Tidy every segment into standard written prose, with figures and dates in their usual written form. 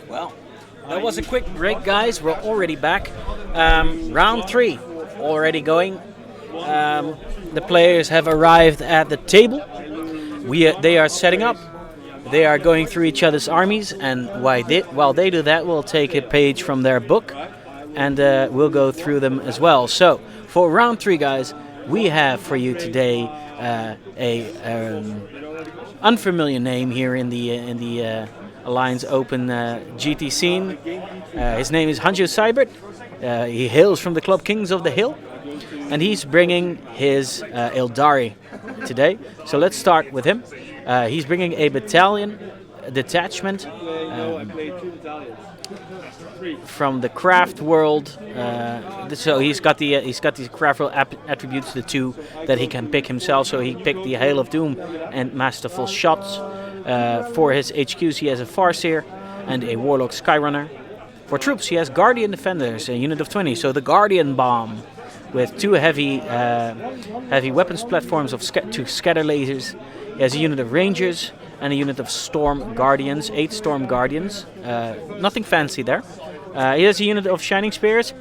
Well, that was a quick break, guys. We're already back. Round 3 already going. The players have arrived at the table. They are setting up. They are going through each other's armies, and while they do that, we'll take a page from their book, and we'll go through them as well. So, for round 3, guys, we have for you today a unfamiliar name here in the Alliance Open GT scene. His name is Hanjo Seifert. He hails from the Club Kings of the Hill, and he's bringing his Aeldari today. So let's start with him. He's bringing a detachment from the craft world. So he's got these craft world attributes, the 2 that he can pick himself. So he picked the Hail of Doom and Masterful Shots. For his HQs, he has a Farseer and a Warlock Skyrunner. For troops, he has Guardian Defenders, a unit of 20. So the Guardian Bomb, with 2 heavy weapons platforms of 2 scatter lasers. He has a unit of Rangers and a unit of Storm Guardians, 8 Storm Guardians. Nothing fancy there. He has a unit of Shining Spears.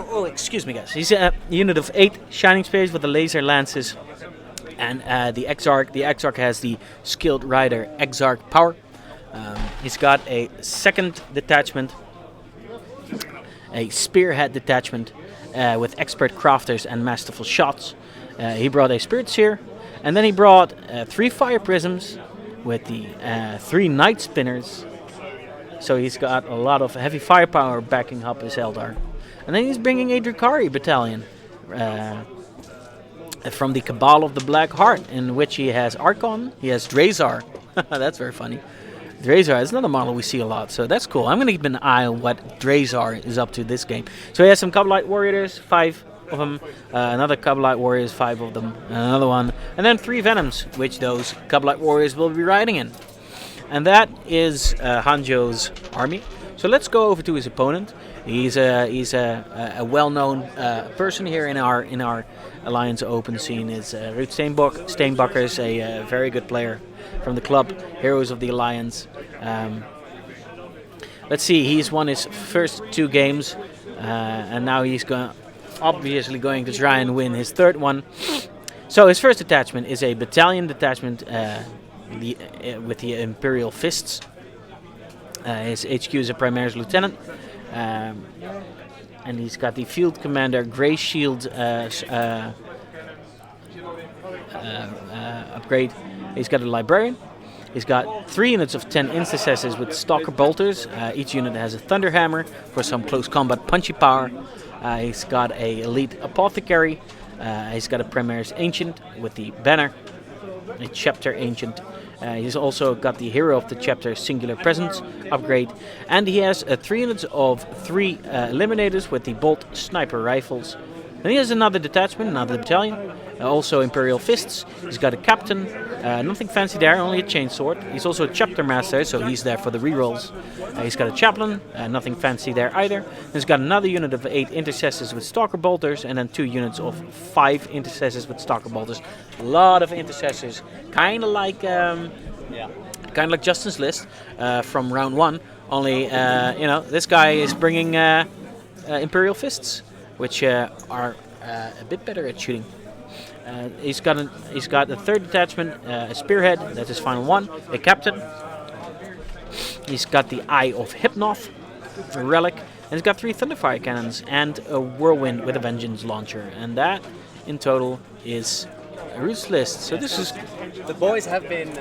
Oh, excuse me, guys. He's a unit of 8 Shining Spears with the laser lances. And the Exarch. The Exarch has the Skilled Rider Exarch power. He's got a second detachment, a Spearhead detachment with Expert Crafters and Masterful Shots. He brought a Spirit Seer, and then he brought 3 Fire Prisms with the 3 Night Spinners. So he's got a lot of heavy firepower backing up his Eldar. And then he's bringing a Drukhari battalion from the Cabal of the Black Heart, in which he has Archon, he has Drazar. That's very funny. Drazar is another model we see a lot, so that's cool. I'm going to keep an eye on what Drazar is up to this game. So he has some Kabbalite Warriors, 5 of them, another Kabbalite Warriors, 5 of them, another one, and then 3 Venoms, which those Kabbalite Warriors will be riding in. And that is Hanjo's army. So let's go over to his opponent. He's a well-known person here in our Alliance Open scene. Is Ruud Steenbakkers, a very good player from the club Heroes of the Alliance. Let's see, he's won his first 2 games, and now he's obviously going to try and win his 3rd one. So his first detachment is a battalion detachment with the Imperial Fists. His HQ is a Primaris Lieutenant, and he's got the Field Commander Grey Shield upgrade. He's got a Librarian. He's got 3 units of 10 Intercessors with Stalker Bolters. Each unit has a Thunderhammer for some close combat punchy power. He's got a Elite Apothecary. He's got a Primaris Ancient with the Banner, a Chapter Ancient. He's also got the Hero of the Chapter Singular Presence upgrade, and he has 3 units of 3 Eliminators with the Bolt Sniper Rifles. Then he has another detachment, another battalion, also Imperial Fists. He's got a Captain, nothing fancy there, only a Chainsword. He's also a Chapter Master, so he's there for the rerolls. He's got a Chaplain, nothing fancy there either. He's got another unit of 8 Intercessors with Stalker Bolters, and then 2 units of 5 Intercessors with Stalker Bolters. A lot of Intercessors, kind of like Justin's list from round 1. Only, this guy is bringing Imperial Fists, which are a bit better at shooting. He's got a 3rd detachment, a Spearhead, that's his final one, a Captain. He's got the Eye of Hypnoth, a Relic, and he's got 3 Thunderfire Cannons and a Whirlwind with a Vengeance Launcher. And that, in total, is Ruud's list. So this is... The boys have been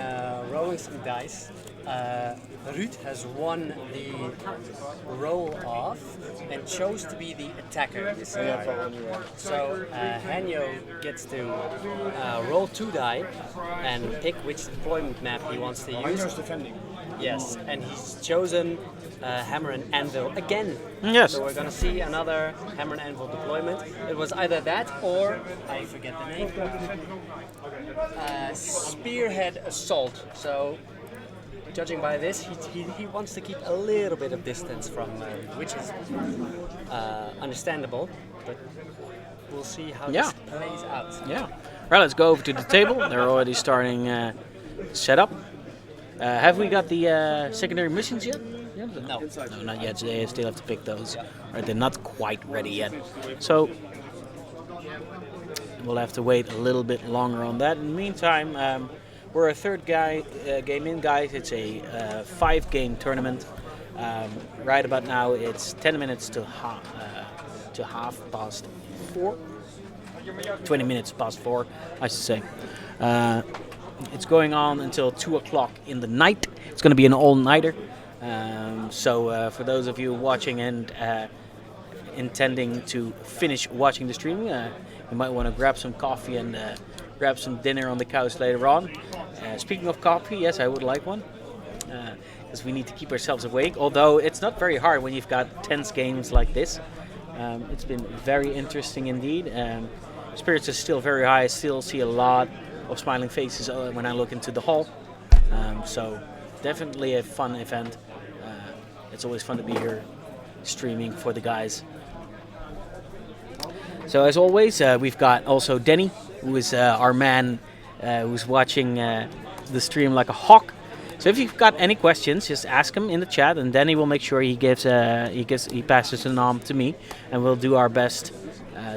rolling some dice. Ruud has won the roll off and chose to be the attacker this time. So Hanjo gets to roll 2 die and pick which deployment map he wants to use. Hanjo's defending. Yes, and he's chosen Hammer and Anvil again. Yes. So we're going to see another Hammer and Anvil deployment. It was either that or, I forget the name, Spearhead Assault. So judging by this, he wants to keep a little bit of distance from, which is understandable, but we'll see how this plays out. Yeah. Right, let's go over to the table. They're already starting set up. Have we got the secondary missions yet? Yeah? No. No, not yet. So they still have to pick those. Right, they're not quite ready yet. So we'll have to wait a little bit longer on that. In the meantime, we're a third game in, guys. It's a 5-game tournament. Right about now, it's 10 minutes to half past 4. 20 minutes past 4, I should say. It's going on until 2 o'clock in the night. It's going to be an all-nighter. So for those of you watching and intending to finish watching the stream, you might want to grab some coffee and grab some dinner on the couch later on. Speaking of coffee, yes, I would like one. Because we need to keep ourselves awake. Although it's not very hard when you've got tense games like this. It's been very interesting indeed. Spirits are still very high. I still see a lot of smiling faces when I look into the hall. So definitely a fun event. It's always fun to be here streaming for the guys. So as always, we've got also Denny, who is our man who's watching the stream like a hawk. So if you've got any questions, just ask him in the chat, and Danny will make sure he passes it on to me, and we'll do our best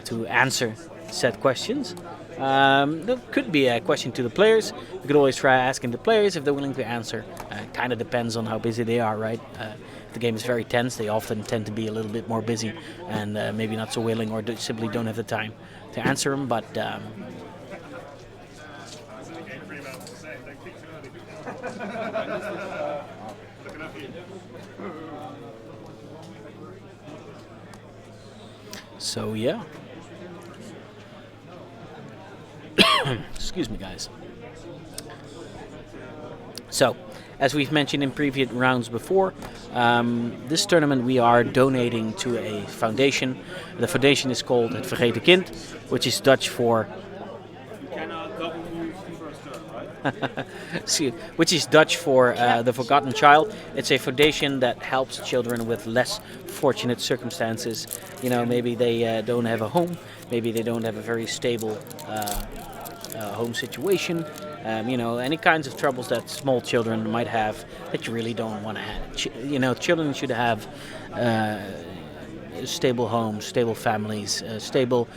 to answer said questions. There could be a question to the players. You could always try asking the players if they're willing to answer. Kind of depends on how busy they are, right? If the game is very tense, they often tend to be a little bit more busy and maybe not so willing, or simply don't have the time to answer them. But so yeah. Excuse me, guys. So, as we've mentioned in previous rounds before, this tournament we are donating to a foundation. The foundation is called Het Vergeten Kind, which is Dutch for the Forgotten Child. It's a foundation that helps children with less fortunate circumstances. You know, maybe they don't have a home, maybe they don't have a very stable home situation. You know, any kinds of troubles that small children might have that you really don't want to have. You know, children should have stable homes, stable families, a stable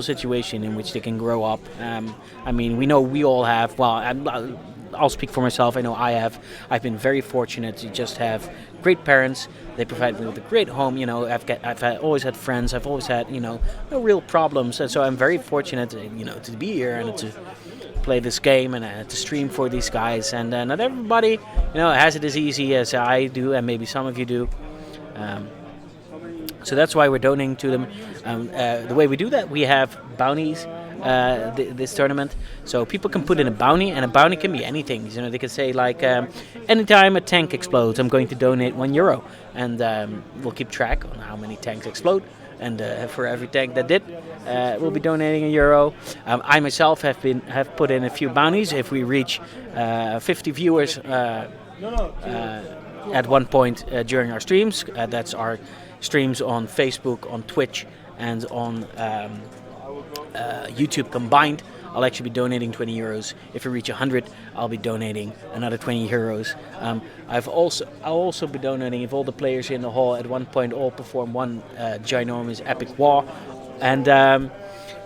situation in which they can grow up. I mean, we know we all have. Well, I'll speak for myself. I know I have. I've been very fortunate to just have great parents. They provide me with a great home. You know, I've always had friends. I've always had, you know, no real problems. And so I'm very fortunate, you know, to be here and to play this game and to stream for these guys. And not everybody, you know, has it as easy as I do, and maybe some of you do. So that's why we're donating to them. The way we do that, we have bounties this tournament. So people can put in a bounty, and a bounty can be anything. You know, they can say like, anytime a tank explodes, I'm going to donate €1, and we'll keep track on how many tanks explode. And for every tank that did, we'll be donating €1. I myself have put in a few bounties. If we reach 50 viewers at one point during our streams, that's our streams on Facebook, on Twitch, and on YouTube combined, I'll actually be donating €20. If we reach 100, I'll be donating another €20. I'll also be donating if all the players in the hall at one point all perform one ginormous epic war. And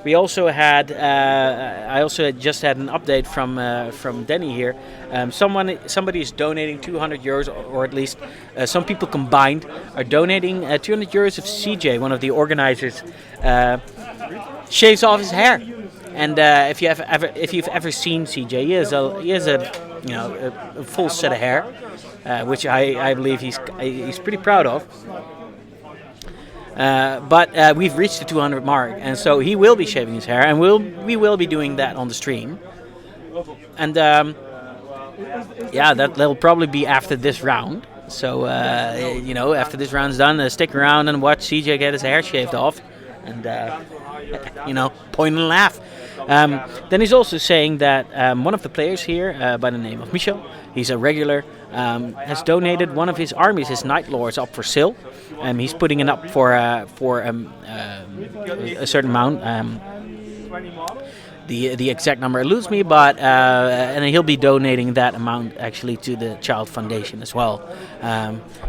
we also had, I also just had an update from Denny here. Somebody is donating €200, or at least some people combined are donating €200 if CJ, one of the organizers, shaves off his hair. And if you've ever seen CJ, he has a full set of hair, which I believe he's pretty proud of. But we've reached the 200 mark, and so he will be shaving his hair, and we will be doing that on the stream. And that'll probably be after this round. So you know, after this round's done, stick around and watch CJ get his hair shaved off, and you know, point and laugh. Then he's also saying that one of the players here, by the name of Michel, he's a regular, has donated one of his armies, his Night Lords, up for sale. He's putting it up for a certain amount. the exact number eludes me, but and he'll be donating that amount actually to the Child Foundation as well.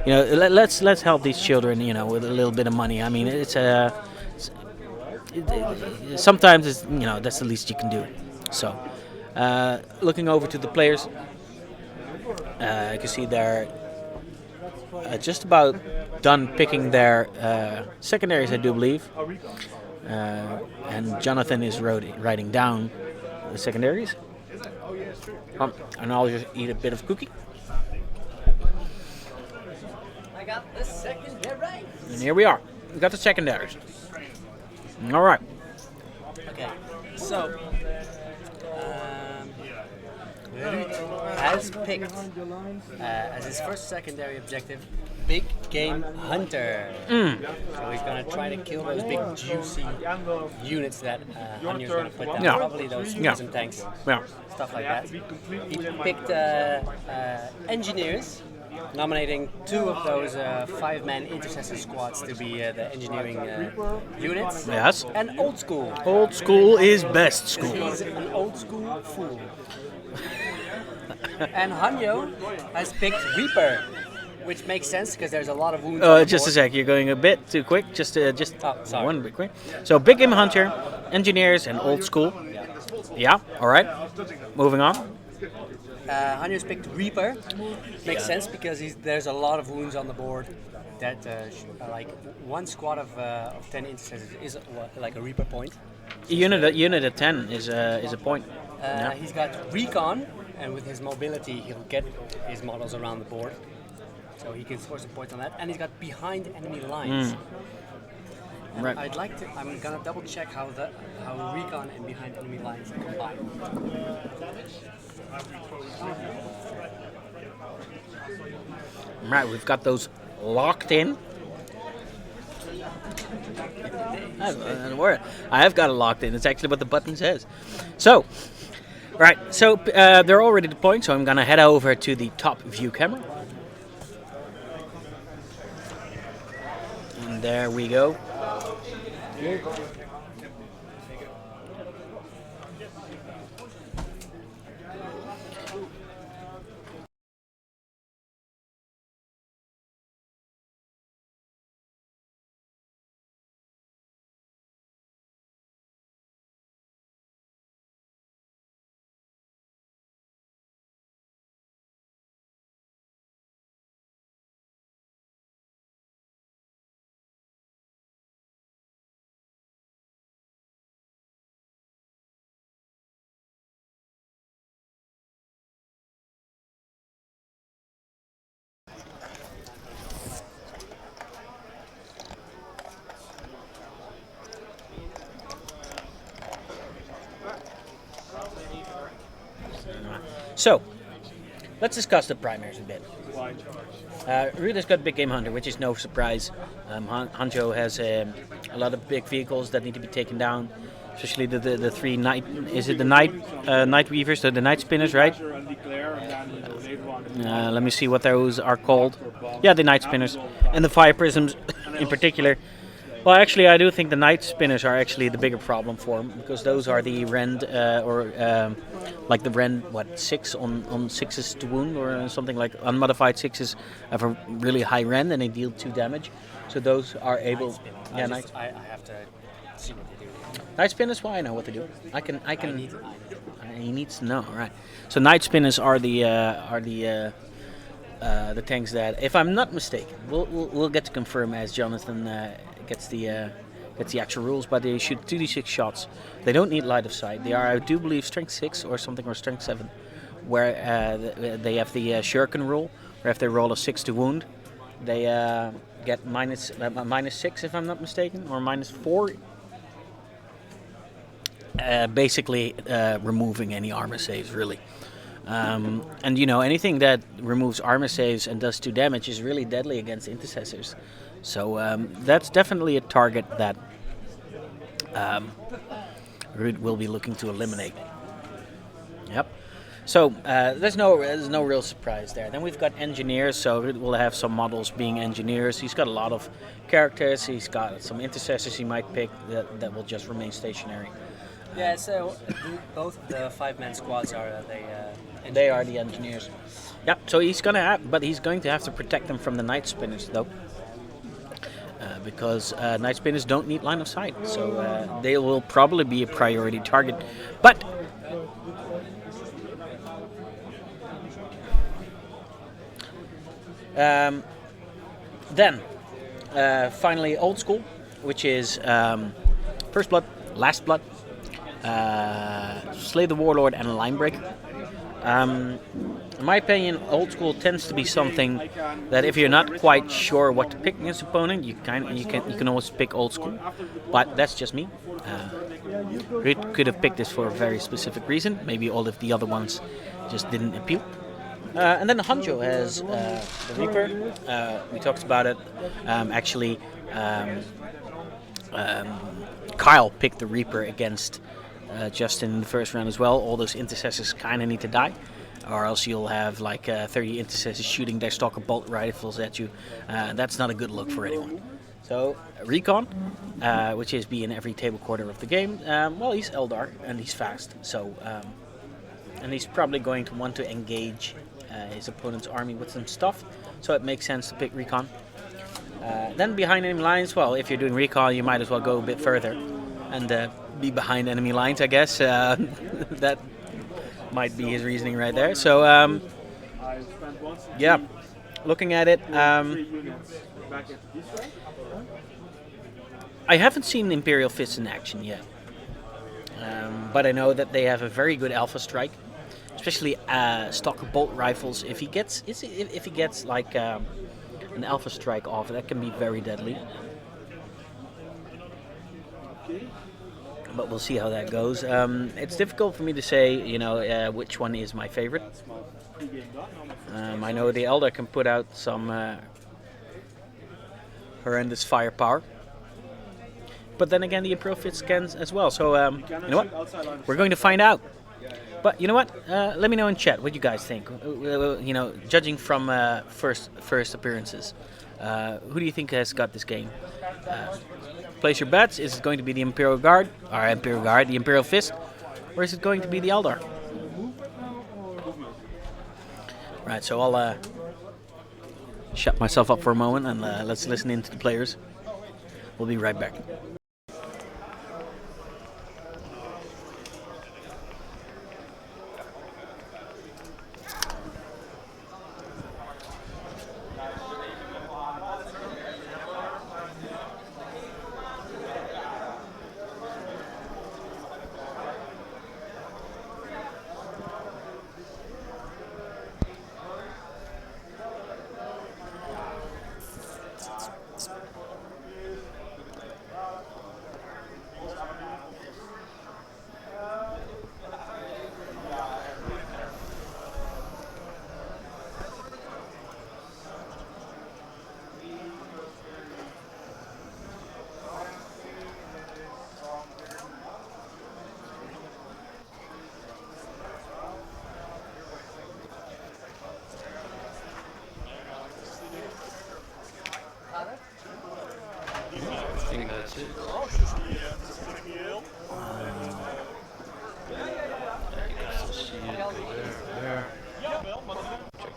Let's help these children, with a little bit of money. I mean, sometimes it's that's the least you can do. So, looking over to the players, you can see they're just about done picking their secondaries, I do believe. And Jonathan is writing down the secondaries. And I'll just eat a bit of cookie. I got the secondary. And here we are. We got the secondaries. All right. Okay, so Ruud has picked as his first secondary objective Big Game Hunter. So he's going to try to kill those big juicy units that Hanjo's going to put down. Yeah. Probably those Yeah. and tanks, Yeah. stuff like that. He picked engineers, nominating 2 of those 5-man intercessor squads to be the engineering units. Yes. And old school. Old school is best school. He's an old school fool. And Hanjo has picked Reaper, which makes sense because there's a lot of wounds. On the Just a board. sec, you're going a bit too quick. Just sorry. one bit quick. So, Big Game Hunter, engineers, and old school. Yeah. All right. Moving on. Hanjo's picked Reaper. Makes sense because there's a lot of wounds on the board. That like one squad of 10 intercessors is like a Reaper point. Unit at 10 is a point. He's got Recon, and with his mobility, he'll get his models around the board. So he can score some points on that. And he's got behind enemy lines. And Right. I'm gonna double check how Recon and behind enemy lines combine. Right, we've got those locked in. Don't worry, I have got it locked in. It's actually what the button says. So, right, so they're already deploying, so I'm gonna head over to the top view camera. And there we go. So, let's discuss the primaries a bit. Ruud has got Big Game Hunter, which is no surprise. Hanjo has a lot of big vehicles that need to be taken down, especially the 3 night. Is it the night weavers, the night spinners, right? Let me see what those are called. Yeah, the night spinners and the fire prisms in particular. Well, actually, I do think the night spinners are actually the bigger problem for him, because those are the rend like the rend 6 on 6s to wound or something, like unmodified 6s have a really high rend and they deal 2 damage. So those are able. I have to see what they do. Night spinners, well, I know what they do. I can. He needs to know, right? So night spinners are the tanks that, if I'm not mistaken, we'll get to confirm as Jonathan gets the actual rules, but they shoot 2d6 shots. They don't need light of sight. They are, I do believe, strength 6 or something, or strength 7, where they have the shuriken rule, where if they roll a 6 to wound, they get minus 6, if I'm not mistaken, or minus 4. Basically removing any armor saves, really. And anything that removes armor saves and does 2 damage is really deadly against intercessors. So that's definitely a target that Ruud will be looking to eliminate. Yep. So there's no real surprise there. Then we've got engineers, so Ruud will have some models being engineers. He's got a lot of characters. He's got some intercessors he might pick that will just remain stationary. Yeah, so both of the 5-man squads are They are the engineers. Yeah, so he's going to have to protect them from the night spinners though, because night spinners don't need line of sight, so they will probably be a priority target. But then finally old school, which is first blood, last blood, slay the warlord, and a line breaker. In my opinion, old school tends to be something that if you're not quite sure what to pick against opponent, you can always pick old school. But that's just me. Ruud could have picked this for a very specific reason. Maybe all of the other ones just didn't appeal. And then Hanjo has the Reaper. We talked about it. Actually, Kyle picked the Reaper against Justin in the first round as well. All those intercessors kind of need to die, or else you'll have like 30 intercessors shooting their stalker bolt rifles at you. That's not a good look for anyone. So Recon, which is be in every table quarter of the game. Well, he's Aeldari and he's fast, so and he's probably going to want to engage his opponent's army with some stuff. So it makes sense to pick Recon. Then behind enemy lines, well, if you're doing Recon, you might as well go a bit further and be behind enemy lines, I guess. That might be his reasoning right there. So yeah, looking at it, I haven't seen Imperial Fists in action yet, but I know that they have a very good alpha strike, especially stalker bolt rifles. If he gets like an alpha strike off, that can be very deadly. But we'll see how that goes. It's difficult for me to say, which one is my favorite. I know the Aeldari can put out some horrendous firepower. But then again, the Imperial Fist can as well. So, you know what? We're going to find out. But you know what? Let me know in chat what you guys think. Judging from first appearances, who do you think has got this game? Place your bets. Is it going to be the Imperial Guard, the Imperial Fist, or is it going to be the Aeldari? Right. So I'll shut myself up for a moment and let's listen in to the players. We'll be right back. I think that's it. You can still see it. There.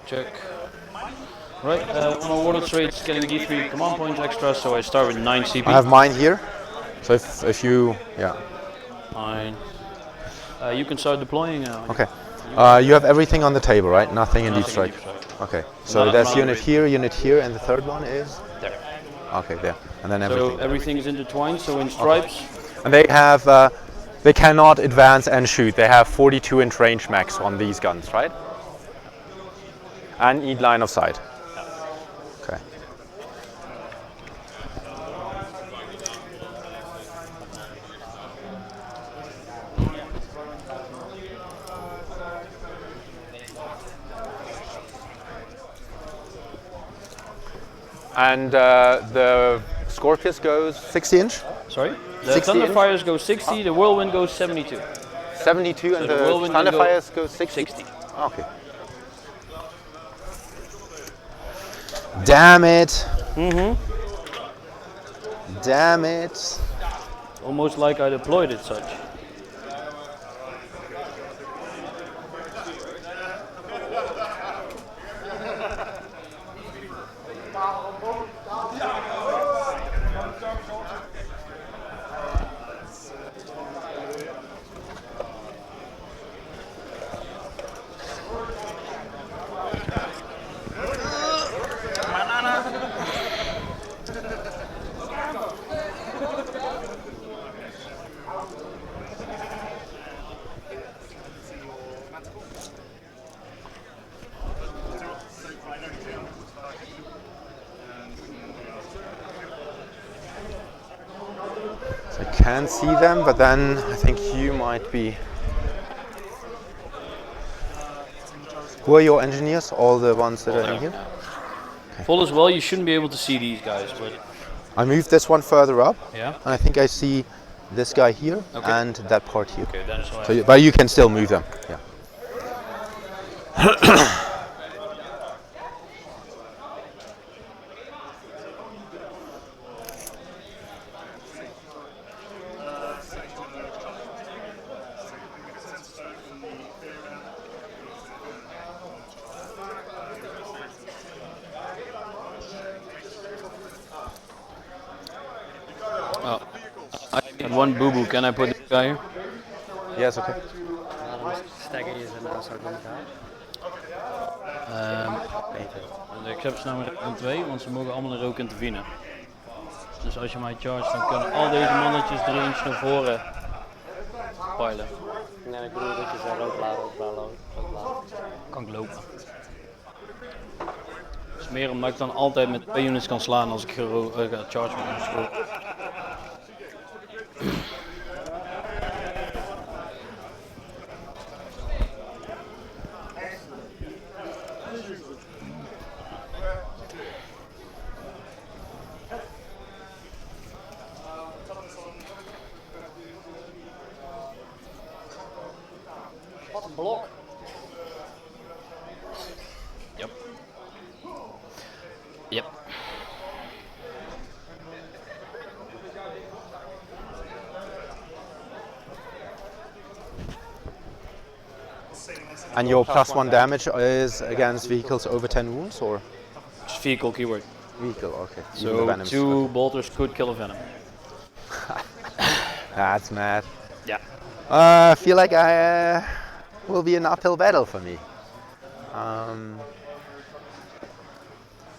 Check. Right, on our warlord traits, getting D3 command points extra, so I start with 9 CP. I have mine here. So if you, yeah. Fine. You can start deploying. Okay. You have everything on the table, right? Nothing in deep strike. Okay. So there's unit here, and the third one is? There. Okay, there. And then everything. So everything is intertwined, so in stripes. Okay. And they have, they cannot advance and shoot. They have 42-inch range max on these guns, right? And need line of sight. Okay. And the Scorpius goes 60 inch? Sorry? The Thunderfires go 60, the Whirlwind goes 72. 72 so and the Thunderfires go 60? 60. Okay. Damn it. Mm-hmm. Damn it. Almost like I deployed it such. can see them, but then I think you might be. Who are your engineers? All the ones that are in here? Full as well, you shouldn't be able to see these guys, but I moved this one further up, yeah. and I think I see this guy here and that part here. Okay, that's why. So, but you can still move them. Yeah. And one boo-boo, can I put this guy here? Yes. Okay. Stagger je ze nou zo doen De acceptname in 2, want ze mogen allemaal een rook intervenen. Dus als je mij charge, dan kunnen al deze mannetjes 3 inch naar voren pilen. Nee, ik bedoel dat je zo rood laat. Kan ik lopen. Het is meer omdat ik dan altijd met 2 units kan slaan als ik charge moet. Wat een blok. Yep. Yep. And your +1 damage is against vehicles over 10 wounds, or Just vehicle keyword. vehicle? Okay. Even the So venoms. 2 bolters could kill a venom. That's mad. Yeah. I feel like I will be an uphill battle for me.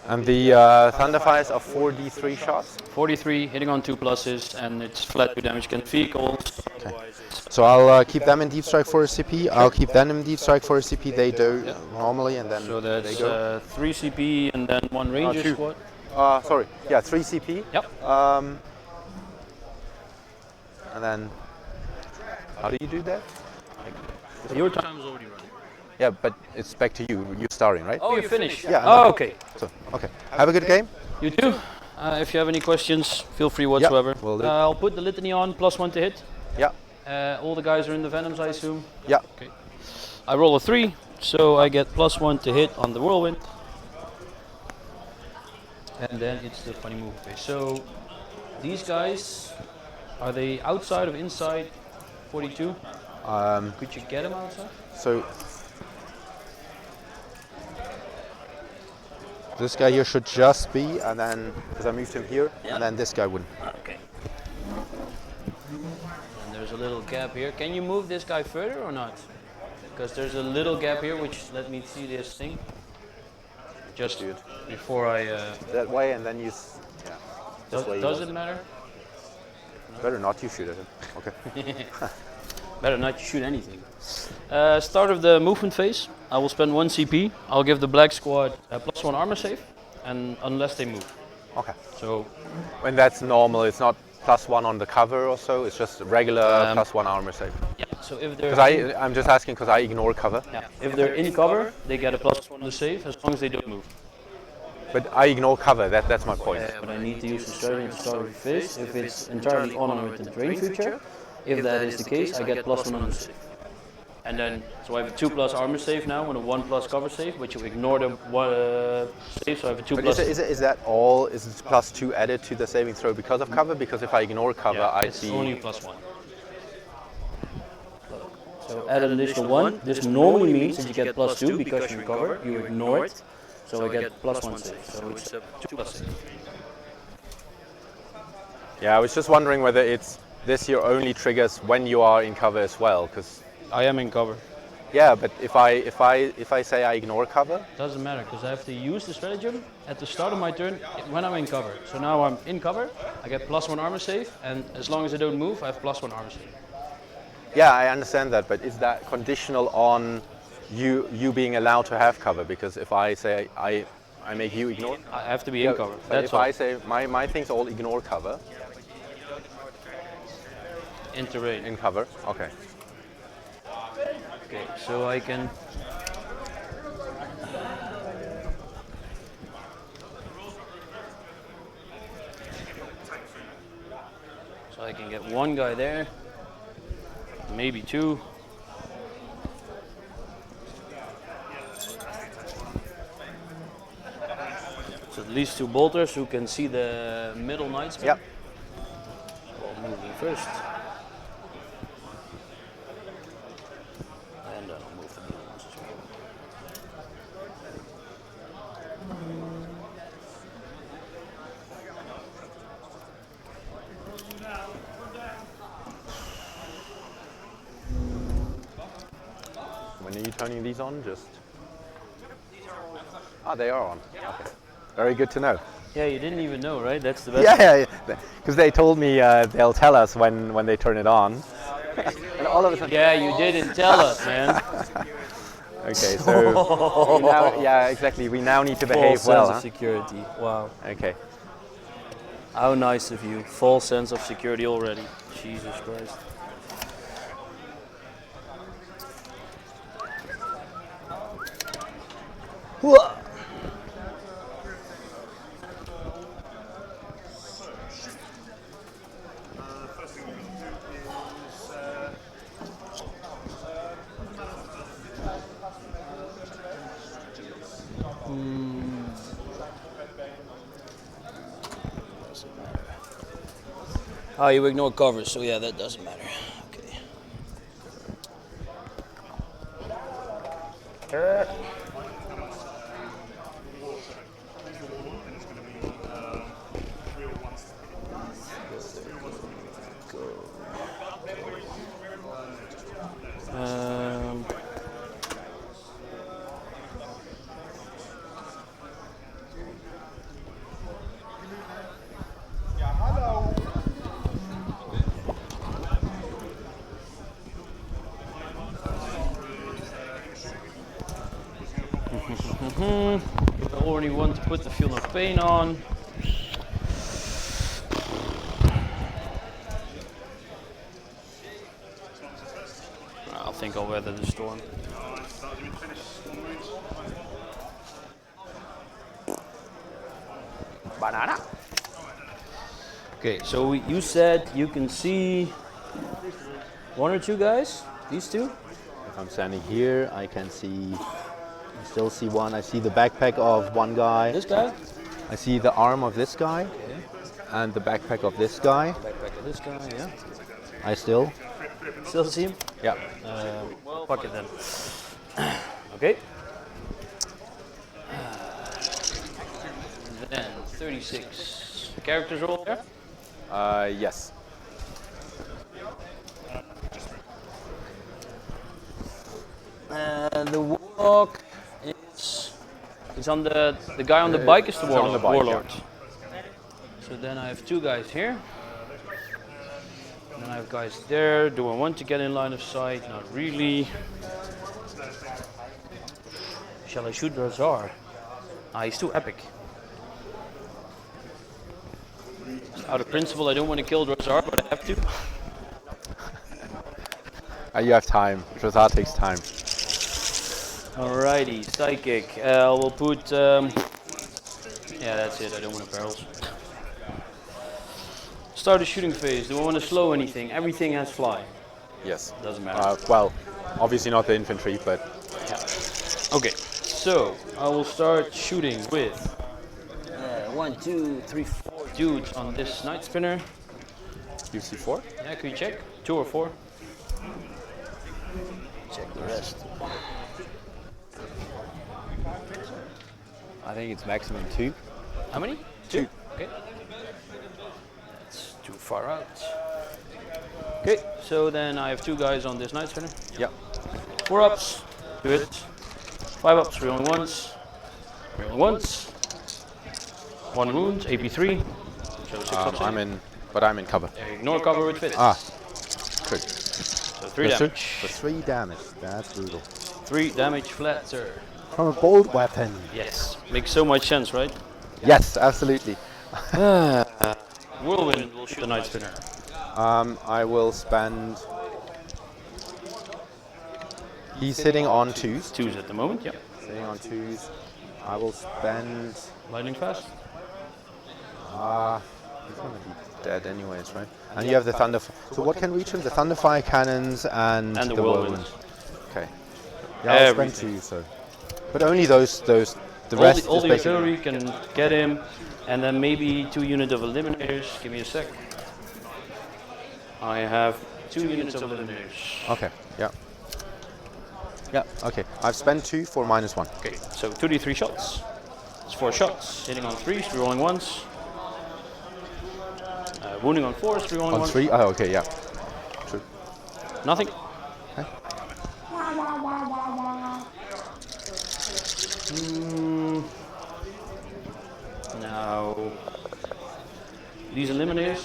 And the Thunderfires are 4d3 shots. 43, hitting on 2 pluses, and it's flat 2 damage against vehicles. So I'll keep them in deep strike for a CP. I'll keep them in deep strike for a CP. They do normally, and then So they that's go. 3 CP and then 1 ranger 2. squad. Sorry, yeah, 3 CP. Yep. And then, how do you do that? Your time is already running. Yeah, but it's back to you. You're starting, right? Oh, you're finished? Yeah. Oh, okay. So, okay. Have a good game. You too. If you have any questions, feel free whatsoever. will do. I'll put the litany on, +1 to hit. Yeah. All the guys are in the venoms, I assume. Yeah. Okay. I roll a 3, so I get +1 to hit on the whirlwind. And then it's the funny move phase. So these guys, are they outside or inside 42? Could you get them outside? So this guy here should just be, and then because I moved him here, and then this guy wouldn't. Okay. And there's a little gap here. Can you move this guy further or not? Because there's a little gap here, which let me see this thing. Just before I. That way, and then you. Does it matter? Better not you shoot at him. Okay. Better not shoot anything. Start of the movement phase. I will spend 1 CP. I'll give the black squad a +1 armor save, and unless they move. Okay. So When that's normal, it's not +1 on the cover or so. It's just regular +1 armor save. yeah. So if they're Because I'm just asking because I ignore cover. if they're in cover, they get a +1 on the save as long as they don't move. But I ignore cover. That's my point. But I need to use the strategy at the start of the phase. If it's entirely on or with the drain feature, if that is the case, I get +1 on the save. And then, so I have a 2+ armor save now and a 1+ cover save, but you ignore the save, so I have a 2+. But is that all? Is it +2 added to the saving throw because of cover? Because if I ignore cover, Yeah, I it's see. only a +1. So add an additional 1. This normally means that you get +2 because you recover, you ignore it. So I get +1 save. So it's a 2+ save. Yeah, I was just wondering whether it's this here only triggers when you are in cover as well, because. I am in cover. Yeah, but if I say I ignore cover. Doesn't matter because I have to use the stratagem at the start of my turn when I'm in cover. So now I'm in cover, I get +1 armor save, and as long as I don't move, I have +1 armor save. Yeah, I understand that, but is that conditional on you being allowed to have cover? Because if I say I make you ignore. I have to be in cover. But That's if all. I say my things all ignore cover. in terrain. In cover. Okay. Okay, so I can. So I can get one guy there, maybe two. So at least two bolters who can see the middle knight spin. Yep. I'll move them first. And then I'll move the middle ones as well. When are you turning these on? Just. Ah, they are on. Okay. Very good to know. Yeah, you didn't even know, right? That's the best. Yeah, because they told me they'll tell us when they turn it on. And all of a sudden. Yeah, you didn't tell us, man. Okay, so we now, yeah, exactly. We now need to behave False well. sense Huh? of security. Wow. Okay. How nice of you. False sense of security already. Jesus Christ. Oh, you ignore covers, so yeah, that doesn't matter. Okay. I already want to put the Feel No Pain on. I think I'll weather the storm. Banana. Okay, so you said you can see one or two guys? These two? If I'm standing here, I can see. I still see one. I see the backpack of one guy. This guy? I see the arm of this guy. Okay. And the backpack of this guy. Backpack of this guy, yeah. I still. Still see him? Yeah. Well, fuck it then. Okay. Then 36 characters are all there. Yes. The warlock is on the guy on the bike is the on the bike, warlord. So then I have two guys here. And then I have guys there. Do I want to get in line of sight? Not really. Shall I shoot Razar? Ah, he's too epic. Out of principle, I don't want to kill Razar, but I have to. You have time. Rosar takes time. Alrighty, psychic. We'll put. Yeah, that's it. I don't want barrels. Start the shooting phase. Do I want to slow anything? Everything has fly. Yes. Doesn't matter. Well, obviously not the infantry, but. Yeah. Okay, so I will start shooting with 1, 2, 3, 4 dudes on this night spinner. You see 4? Yeah, can you check? 2 or 4? Check the rest. I think it's maximum 2. How many? 2. Okay. That's too far out. Okay, so then I have 2 guys on this night spinner. Yep. 4 ups. Do it. 5 ups. Real once. Real once. 1 wound. AP3. So 6 ups. I'm in cover. Ignore cover with fist. Ah. Good. So 3 damage. For 3 damage. That's brutal. 3 damage flat, sir. From a bolt weapon. Yes. Makes so much sense, right? Yes, absolutely. Whirlwind will shoot the night spinner. I will spend. He's sitting on 2s. 2s at the moment, yeah. Sitting on 2s. I will spend. Lightning fast. He's gonna be dead anyways, right? And you have the thunder. So what can reach him? The thunderfire cannons and the whirlwind. Okay. Yeah, I'll spend 2. So, but only those. The rest. All is the basically. artillery can get him, and then maybe 2 units of eliminators. Give me a sec. I have 2 units of eliminators. Okay. Yeah. Yeah. Okay. I've spent 2 for -1. Okay. So 2d3 shots. It's 4 shots. Hitting on 3s, rerolling 1s. Wounding on 4s, rerolling 1s. On 3. Oh, okay. Yeah. True. Nothing. Okay. Now these eliminators.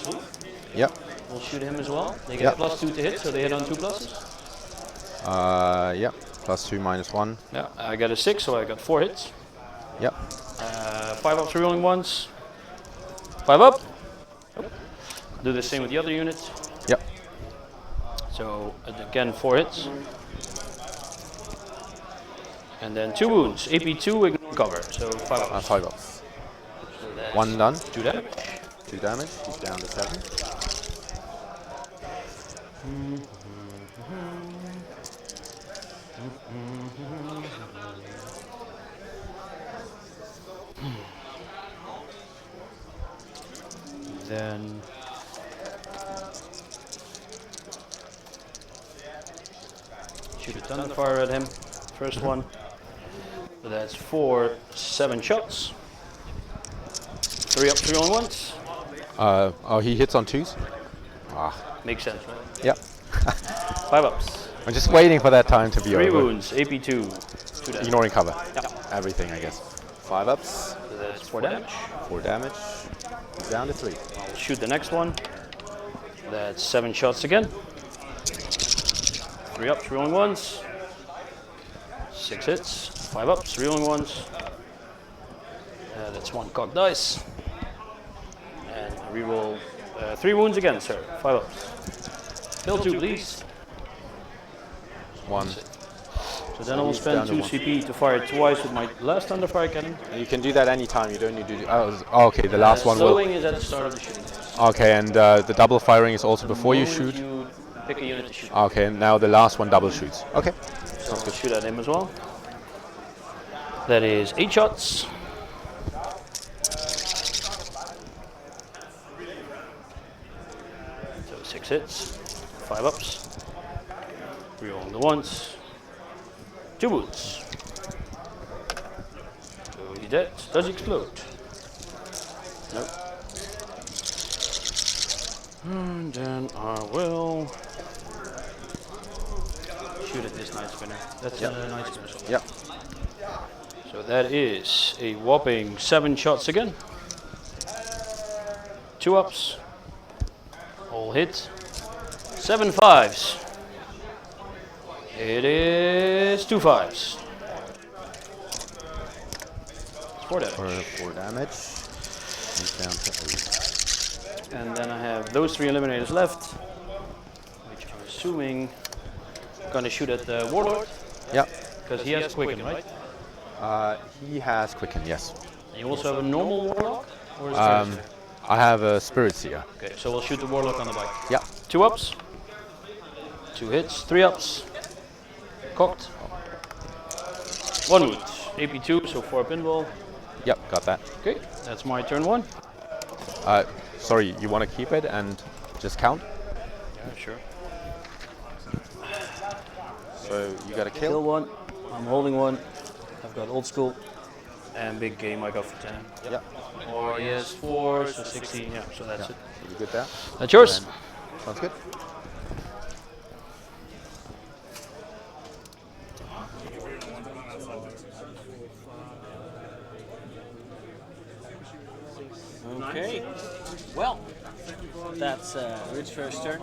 Yep. We'll shoot him as well. They get +2 to hit, so they hit on 2 pluses. Yeah. +2, -1. Yeah, I got a 6, so I got 4 hits. Yep. 5 ups, rerolling 1s. 5 up. Do the same with the other units. Yep. So again, 4 hits. And then 2 wounds. AP2, ignore cover. So 5 ups. 5 ups. So that's 1 done. 2 damage. 2 damage. He's down to 7. Then shoot a thunderfire at him. First one. So that's 7 shots. 3 up, 3 on 1s. Oh, he hits on 2s. Makes sense, right? Yep. 5 ups. I'm just waiting for that time to be 3 over. wounds. AP2. 2 damage. Ignoring cover. Yep. Everything, I guess. 5 ups. So that's 4 damage. 4 damage. He's down to 3. I'll shoot the next one. That's 7 shots again. 3 ups, rolling 1s. 6 hits. 5 ups, rolling 1s. That's 1 cocked dice. And reroll 3 wounds again, sir. 5 ups. Fill 2, please. 1. So then I will spend 2 CP to fire twice with my last thunderfire cannon. You can do that anytime. You don't need to do. Oh, okay. The last one will. Slowing is at the start of the shooting. Okay, and the double firing is also before you shoot. You pick a unit to shoot. Okay, and now the last one double shoots. Okay. So I'll shoot at him as well. That is 8 shots. So 6 hits, 5 ups. Reroll the 1s. 2 wounds. So he's dead. Does he explode? Nope. And then I will shoot at this night spinner. That's a night spinner. Yep. So that is a whopping 7 shots again. 2 ups. All hit. 7 5s. It is 2 5s. 4 damage. 4 damage. He's down to 8. And then I have those 3 eliminators left, which I'm assuming gonna shoot at the warlord. Yep. Because he has quicken, right? He has quicken, yes. And you also have a normal warlock? Or is it I have a spirit seer. okay, so we'll shoot the warlock on the bike. Yep. 2 ups. 2 hits. 3 ups. Cocked. 1 wound. AP2, so 4 pinball. Yep, got that. Okay, that's my turn 1. Sorry, you want to keep it and just count? Yeah, sure. So you got a Kill kill? 1. I'm holding 1. I've got old school. And big game, I go for 10. Yep. Or he has 4, so 16. Yeah, so that's it. You good there? That's yours. Sounds good. Okay. Well, that's Ruud's first turn.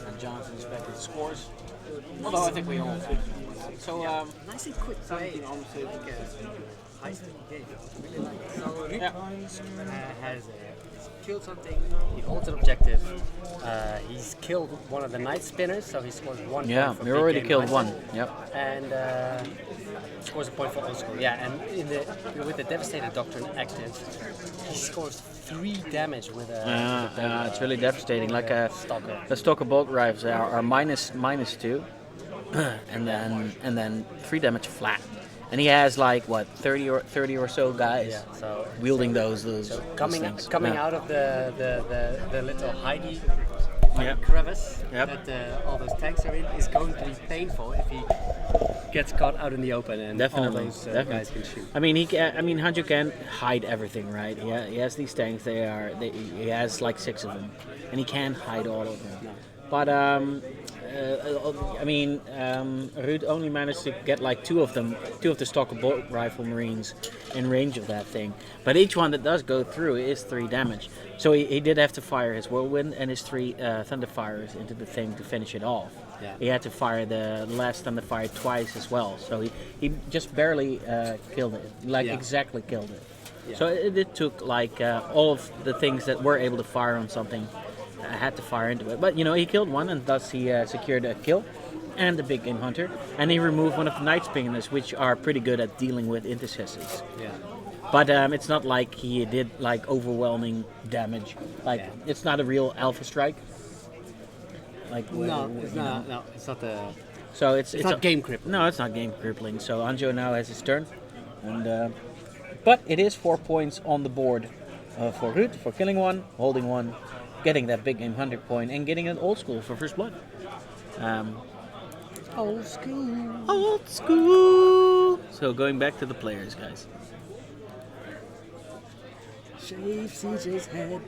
And Jonathan's back with the scores. Although I think we all. So, Nice and quick play. High-speed game. Really like it. So Ruud has killed something. He holds an objective. He's killed one of the night spinners, so he scores 1 point. Yeah, for we big already game killed hunter. one. Yep. And scores a point for old school. Yeah, and with the Devastator Doctrine active, he scores 3 damage with a. It's really devastating. Like stalker. the stalker bolt rifles are minus 2, and then 3 damage flat. And he has like what 30 or so guys Yeah, so wielding those coming things. out of the little hidey Yep. crevice Yep. that all those tanks are in is going to be painful if he gets caught out in the open and Definitely, all those definitely. guys can shoot. I mean, Hanjo can hide everything, right? He has these tanks. He has like 6 of them, and he can hide all of them. No. But Ruud only managed to get like 2 of the stalker bolt rifle marines in range of that thing. But each one that does go through is 3 damage. So he did have to fire his whirlwind and his 3 thunder fires into the thing to finish it off. Yeah. He had to fire the last thunder fire twice as well. So he just barely killed it, exactly killed it. Yeah. So it took like all of the things that were able to fire on something. I had to fire into it, but he killed one, and thus he secured a kill and the big game hunter, and he removed one of the night spinners, which are pretty good at dealing with intercessors. Yeah. But it's not like he did like overwhelming damage. Like it's not a real alpha strike. Like No, it's not. No, it's not the. So It's not game crippling. No, it's not game crippling. So Hanjo now has his turn, and but it is 4 points on the board for Ruud for killing one, holding one, getting that big game 100 point, and getting an old school for first blood. Old school. Old school. So going back to the players, guys. Shave CJ's head.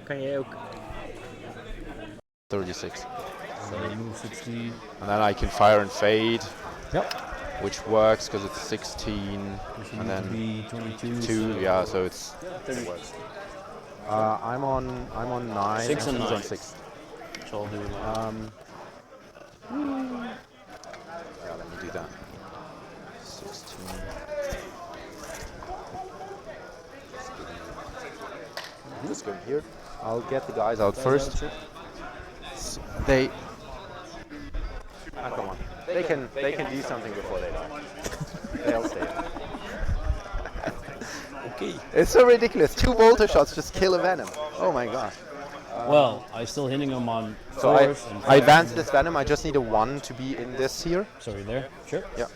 Okay. 36. So move 16. And then I can fire and fade, Yep. which works because it's 16, and then be 22. 2. Yeah, so it works. I'm on 9. 6 and he's 9. on 6. So I'll do that. Yeah, let me do that. 16. Let's go here. I'll get the guys out first. They. Come on. They can do something before they die. They'll stay. Okay. It's so ridiculous. 2 bolter shots just kill a venom. Oh my god. Well, I'm still hitting them on So 4s and I advanced this venom. I just need a 1 to be in this here. Sorry, there. Sure. Yeah.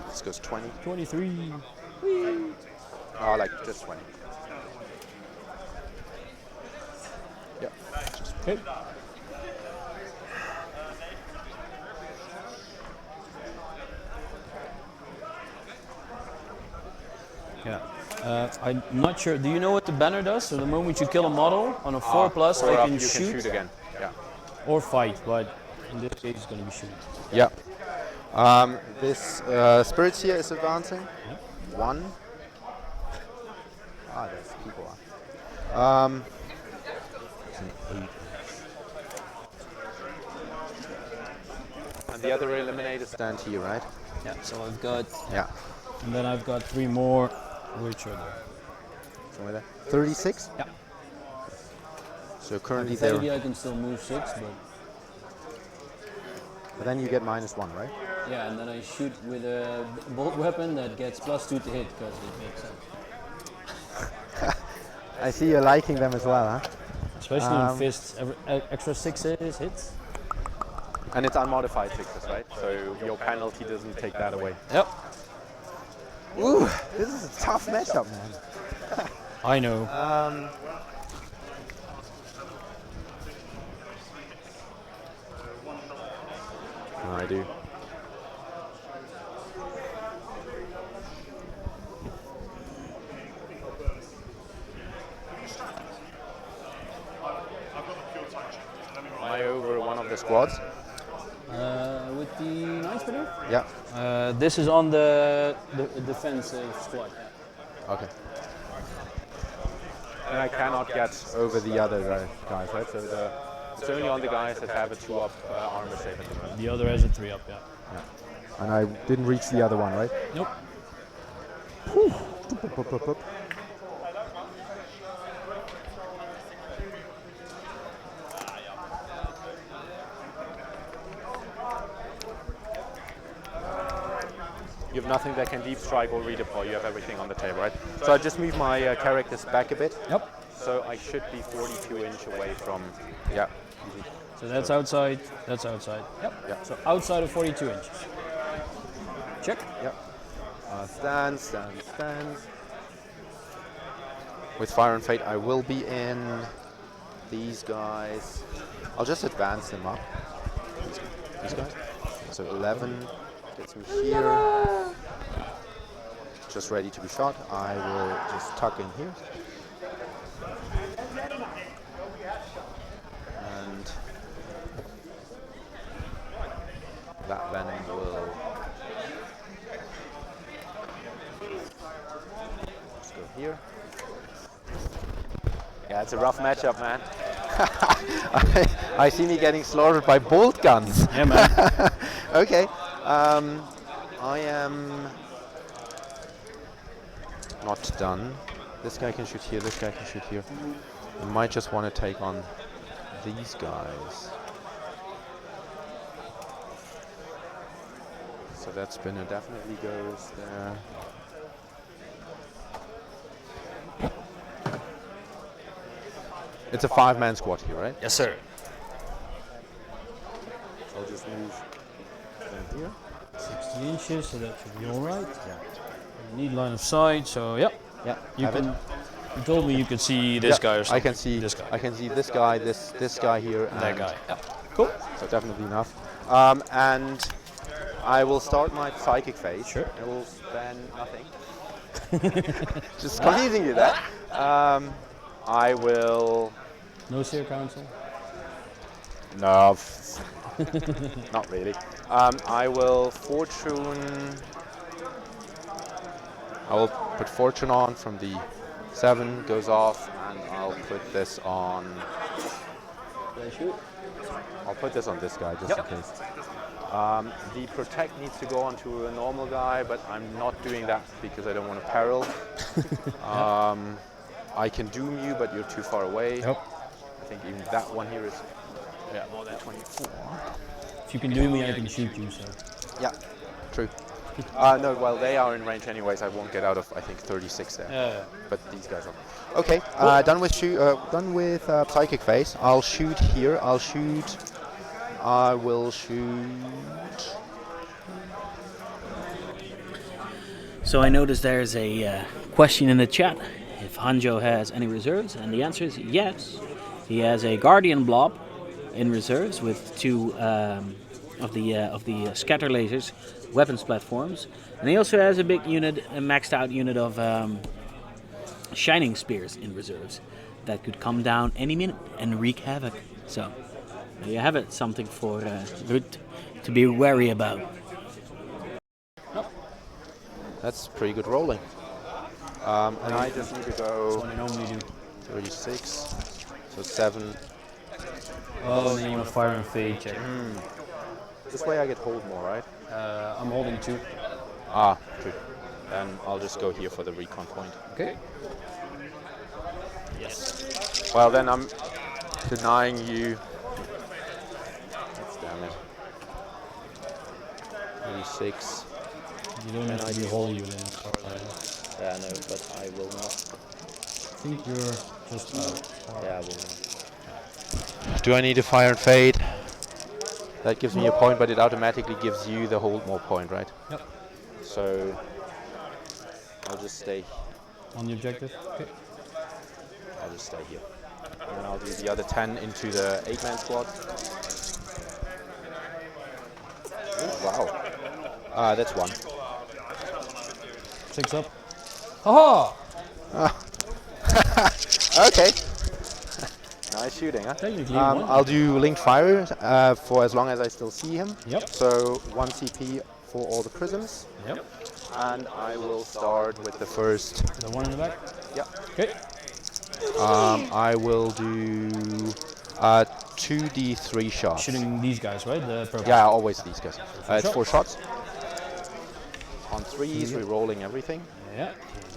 This goes 20. 23. Oh, like just 20. Yeah. Okay. Yeah. I'm not sure. Do you know what the banner does? So the moment you kill a model on a 4+, Four I up, can you shoot, can shoot again. Yeah. or fight, but in this case it's going to be shoot. Yeah. This Spirits here is advancing. 1. Ah, there's people. And the other eliminators stand here, right? Yeah. So I've got, Yeah. and then I've got 3 more, which are there. Somewhere there. 36? Yeah. So currently Theoretically, there. I can still move 6, But then you get -1, right? yeah, and then I shoot with a bolt weapon that gets +2 to hit because it makes sense. I see you're liking them as well, huh? Especially in fists, extra 6s hits. And it's unmodified 6s, right? So your penalty doesn't take that away. Yep. Ooh, this is a tough matchup, man. I know. I do. Am I over one of the squads? With the nice spinner? Yeah. This is on the defensive squad. Okay. And I cannot get over the other guys, right? So it's only on the guys that have a 2-up armor save at the moment. The other has a 3-up, yeah. And I didn't reach the other one, right? Nope. You have nothing that can deep strike or redeploy. You have everything on the table, right? So I just move my characters back a bit. Yep. So I should be 42 inch away from. Yeah. Easy. So that's outside. That's outside. Yep. Yeah. So outside of 42 inches. Check. Yep. Stands. With Fire and Fate, I will be in these guys. I'll just advance them up. These guys. So 11 gets me here. Just ready to be shot. I will just tuck in here. And that venom will just go here. Yeah, it's a rough matchup, man. I see me getting slaughtered by bolt guns. Yeah, man. Okay. I am not done. This guy can shoot here, this guy can shoot here. I might just want to take on these guys. So that spinner definitely goes there. It's a 5-man squad here, right? Yes, sir. So I'll just move down here. 60 inches, so that should be all right. Yeah. You need line of sight, so yeah. Yeah. You can. You told me you could see this guy or something. I can see this guy. I can see this guy, this guy here, and That guy. Yeah. Cool. So definitely enough. And I will start my psychic phase. Sure. I will spend nothing. Just confusing you there. I will. No Seer Council. No, not really. I will fortune. I will put fortune on from the 7 goes off, and I'll put this on. Did I shoot? I'll put this on this guy just in case. The protect needs to go onto a normal guy, but I'm not doing that because I don't want to peril. I can doom you, but you're too far away. Yep. I think even that one here is more than 24. If you can do me, I can shoot you. So. Yeah, true. No, well, they are in range anyways. I won't get out of, I think, 36 there. Yeah. But these guys are. Okay, done with psychic phase. I'll shoot here. I will shoot. So I noticed there's a question in the chat if Hanjo has any reserves, and the answer is yes. He has a Guardian Blob in reserves with 2 of the scatter lasers, weapons platforms, and he also has a big unit, a maxed out unit of Shining Spears in reserves that could come down any minute and wreak havoc. So there you have it, something for Ruud to be wary about. That's pretty good rolling. And I just need to go. That's what I normally do. 36. So 7. Oh, and then you want Fire and Fade check. This way I get hold more, right? I'm holding 2. Ah, true. Then I'll just go here for the recon point. Okay. Yes. Well, then I'm denying you. That's damn it. 36. You don't have to be whole unit. Yeah, no, but I will not. I think you're just out. Yeah, I will not. Do I need a Fire and Fade? That gives me a point, but it automatically gives you the hold more point, right? Yep. So I'll just stay. On the objective? Okay. I'll just stay here. And then I'll do the other 10 into the 8-man squad. Oh, wow. That's 1. 6 up. Haha! Okay. Nice shooting, huh? Technically, I'll do linked fire for as long as I still see him. Yep. So 1 CP for all the prisms. Yep. And I will start with the first. The one in the back? Yep. Okay. I will do 2d3 shots. Shooting these guys, right? The purple. Yeah, always these guys. It's 4 shots. shots. On 3s, re-rolling everything. Yeah.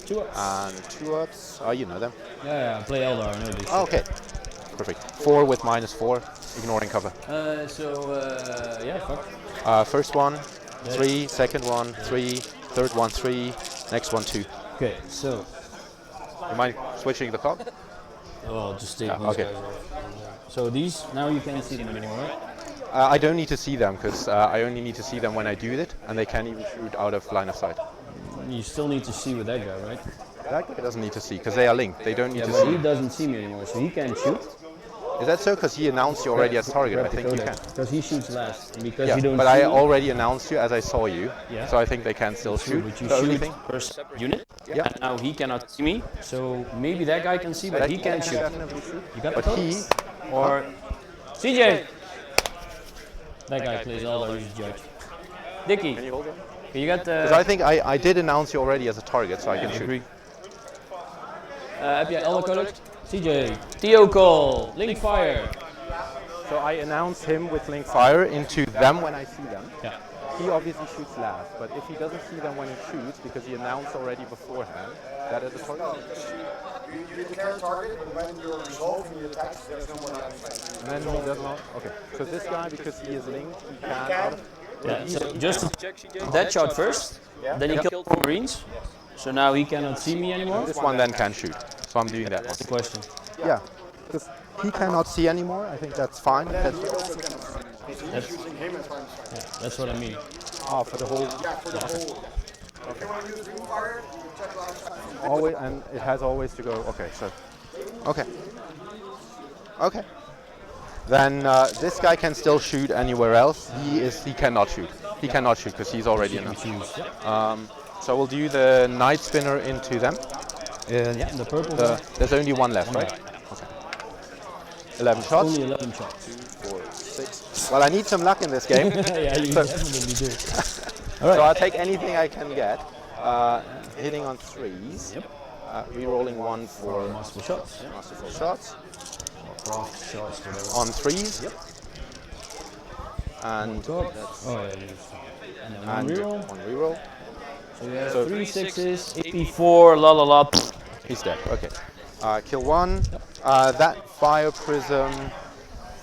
2 ups. And 2 ups. Oh, you know them. Yeah, I play Aeldari, I know this. Oh, okay. Perfect. 4 with -4, ignoring cover. Yeah, fuck. First one, 3, second one, 3, third one 3, next one 2. Okay, so You mind switching the cog? oh, just take Yeah, these okay. guys off. So these now you can't see them anymore, right? I don't need to see them because I only need to see them when I do it, and they can't even shoot out of line of sight. You still need to see with that guy, right? That guy doesn't need to see because they are linked. They don't need to But see. he doesn't see me anymore, so he can't shoot. Is that so? Because he announced you already as target. I think you can. Because he shoots last, and because Yeah, you don't but see I me, already announced you as I saw you, Yeah. so I think they can still shoot. but you The only shoot thing- per separate unit. Yeah. And now he cannot see me, so maybe that guy can see, but he can't shoot. You got But the he, code? Or CJ. That guy plays Aeldari as judge. Dickie, can you hold him? you got the. Because I think I did announce you already as a target, so I can shoot. agree. Heb jij Elder codec? CJ. Theo call. Link fire. So I announced him with link fire into them when I see them. Yeah. He obviously shoots last, but if he doesn't see them when he shoots, because he announced already beforehand that is a target, You declare a target, and when you're resolving the attacks, there's no more line of sight. and then he does not. Okay. So this guy, because he is linked, he can. can. Yeah, so just to check that shot first, then he killed 4 Marines. So now he cannot see me anymore. This one then can shoot. So I'm doing that one. The question. Yeah. Because he cannot see anymore. I think that's fine. Then you also cannot see. Because he's using him as line of sight. Yeah, that's what I mean. For the whole. Yeah, for the whole. If you want to use green fire, you check line of sight. Always, and it has always to go. Okay, so. Okay. Okay. Then this guy can still shoot anywhere else. He cannot shoot. He cannot shoot because he's already in. So we'll do the night spinner into them. Yeah, the purple guy. There's only one left, right? Okay. 11 shots. Only 11 shots. 4, 6. Well, I need some luck in this game. Yeah, you So- definitely do. So I'll take anything I can get. Hitting on 3s. Yep. Rerolling 1 for Masterful shots. masterful shots. Craft shots, whatever. On 3s. Yep. And Oh, that's yeah, and then one and reroll. one reroll. So we have So- 3 6s, AP4, la la la. He's dead. Okay. Kill 1. That fire prism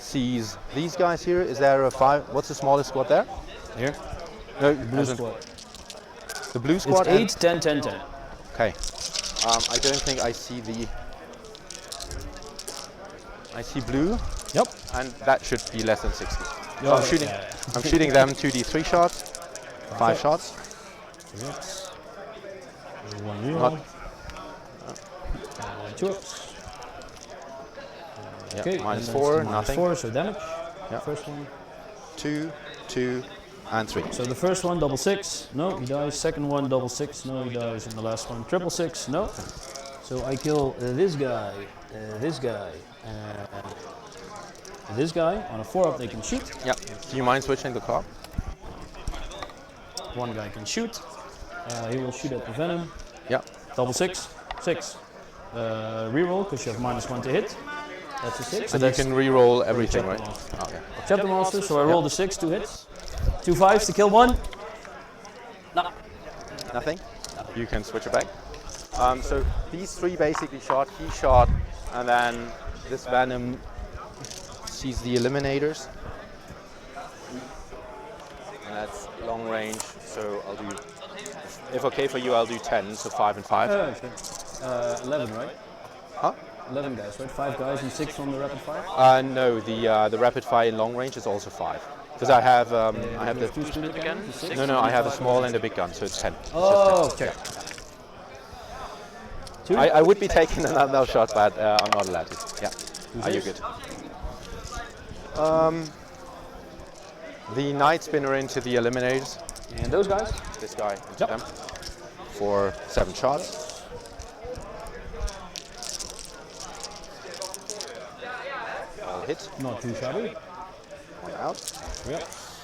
sees these guys here. Is there a fire? What's the smallest squad there? Here. No, Blue as in squad. the blue It's squad. 8, 10, 10, 10. Okay. I don't think I see the. I see blue, Yep. and that should be less than 60. So Yeah, I'm shooting. yeah. I'm shooting them 2d3 shots, 5 shots. Yes. One reroll. Not- 2 ups. Yeah, Okay, minus and 4, that's nothing. -4, so damage. Yeah. First one. 2, 2, and 3. So the first one, double 6, no, he dies. Second one, double 6, no, he dies. And the last one, triple 6, no. So I kill this guy, this guy, and this guy. On a 4-up, they can shoot. Yeah. Do you mind switching the car? One guy can shoot. He will shoot at the venom. Yeah. Double 6, 6. Reroll, because you have -1 to hit. That's a 6. So And you that's can re-roll everything, chapter right? master. Okay. Chapter master, so I roll the 6, 2 hits. 2 5s to kill 1. No. Nothing? You can switch it back. So these 3 basically shot, he shot, and then this venom sees the eliminators. And that's long range, so I'll do, if okay for you, I'll do 10, so 5 and 5. 11, right? Huh? 11 guys, right? 5 guys and 6 from the rapid fire? No, the rapid fire in long range is also 5. Because I have the, 2 split again? no, I have a small and a big gun, so it's 10. Oh, okay. I would be taking another shot, but I'm not allowed to. Yeah. Are you good? The night spinner into the eliminators. And those guys? This guy into them for 7 shots. All hit. Not too shabby. 1 out. 3 ups.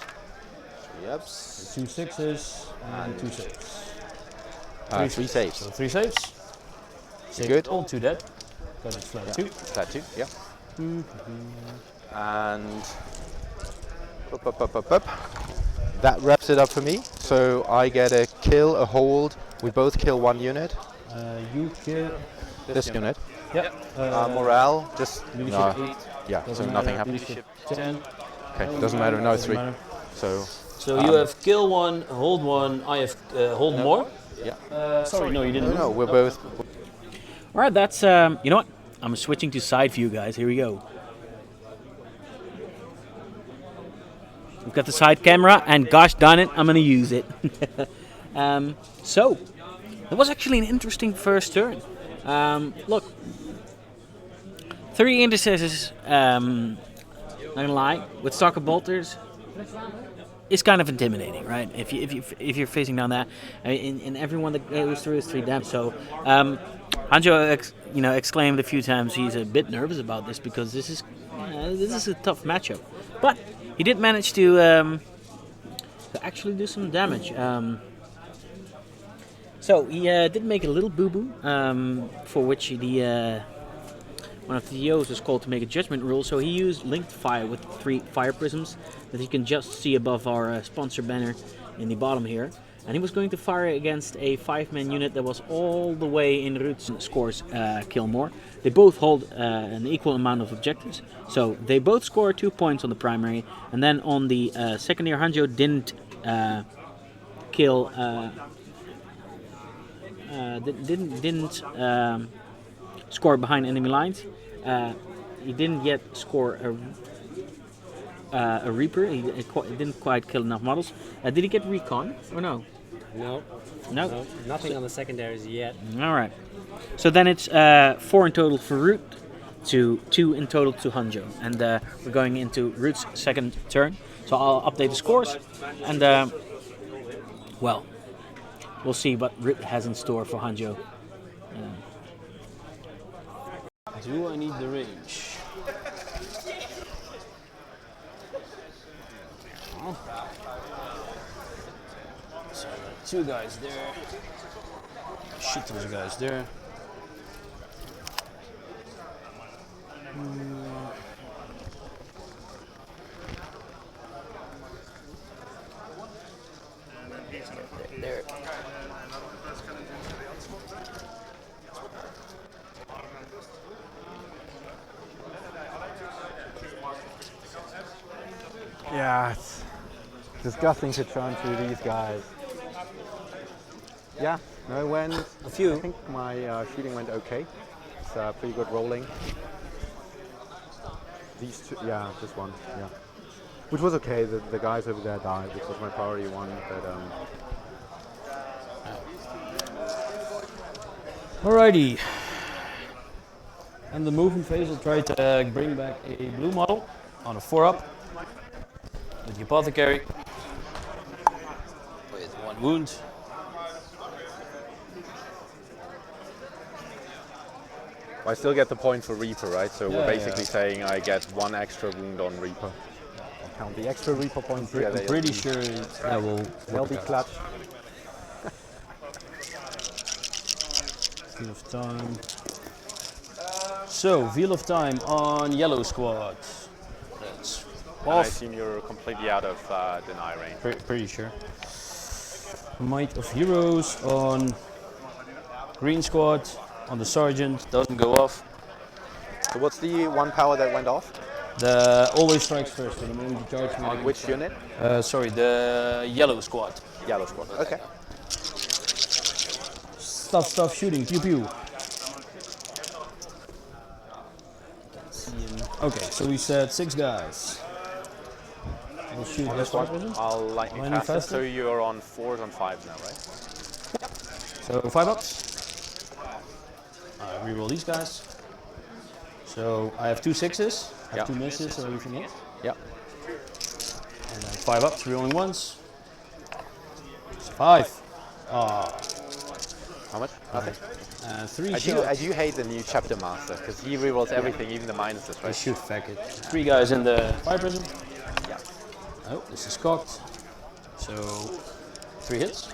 3 ups. 2 6s and 2 6s. 3 saves. So 3 saves. Save Good. all 2 dead. Because it's flat 2. Flat 2, yeah. And that wraps it up for me. So I get a kill, a hold. We both kill 1 unit. You kill. This unit. Yep. Morale, just Leadership no. 8. Yeah, so Doesn't nothing matter. happened. Leadership 10. Okay, doesn't matter. No, Doesn't 3. matter. So So you have kill one, hold one, I have hold more. Yeah. Sorry, no, you didn't. No, we're both. All right, that's you know what? I'm switching to side view, guys. Here we go. We've got the side camera, and gosh darn it, I'm gonna use it. So, it was actually an interesting first turn. Look, 3 intercessors. Not gonna lie, with stalker bolters, it's kind of intimidating, right? If you're facing down that, and everyone that goes through is 3 damage. So, Hanjo, exclaimed a few times he's a bit nervous about this because this is a tough matchup. But he did manage to actually do some damage. So he did make a little boo-boo, for which one of the DOs was called to make a judgment rule. So he used linked fire with 3 fire prisms that you can just see above our sponsor banner in the bottom here. And he was going to fire against a 5-man unit that was all the way in Ruud's scores kill more. They both hold an equal amount of objectives. So they both score 2 points on the primary. And then on the secondary, Hanjo didn't kill... didn't score behind enemy lines. He didn't yet score a Reaper. He didn't quite kill enough models. Did he get recon or no? No. No. Nothing on the secondaries yet. All right. So then it's 4 in total for Ruud, to 2 in total to Hanjo, and we're going into Ruud's second turn. So I'll update the scores, and well, we'll see what Ruud has in store for Hanjo. Do I need the range? So 2 guys there. Shit, those guys there. There. Yeah, it's disgusting to churn through these guys. Yeah, no, when A few. I think my shooting went okay. It's pretty good rolling. These 2, yeah, this one, yeah. Which was okay, the guys over there died, which was my priority one, but Alrighty. And the movement phase will try to bring back a blue model on a 4-up with the apothecary with 1 wound. I still get the point for Reaper, right? So we're Yeah, basically saying I get 1 extra wound on Reaper. I'll count the extra Reaper points. I'm pretty sure that will They'll be clutch. Wheel of time. So, Wheel of Time on yellow squad. That's I off. assume you're completely out of deny range. Pretty sure. Might of Heroes on green squad. On the sergeant, doesn't go off. So what's the 1 power that went off? The always strikes first, so the moment you charge me. On which unit? Sorry, the yellow squad. Yellow squad. Okay. Stuff, shooting, pew pew. Okay, so we said 6 guys. We'll shoot On this this one, one. I'll lightning Lightning faster. faster? So you're on 4s and 5s now, right? So 5 ups. Reroll these guys. So I have 2 6s, I have 2 misses, so everything hits. Yep. And then 5 ups, rerolling once. 5. How much? Nothing. 3 I shots. do hate the new chapter master because he rerolls everything, even the minuses, I right? shoot fuck it. 3 guys in the fire prison. Yeah. Oh, this is cocked. So 3 hits.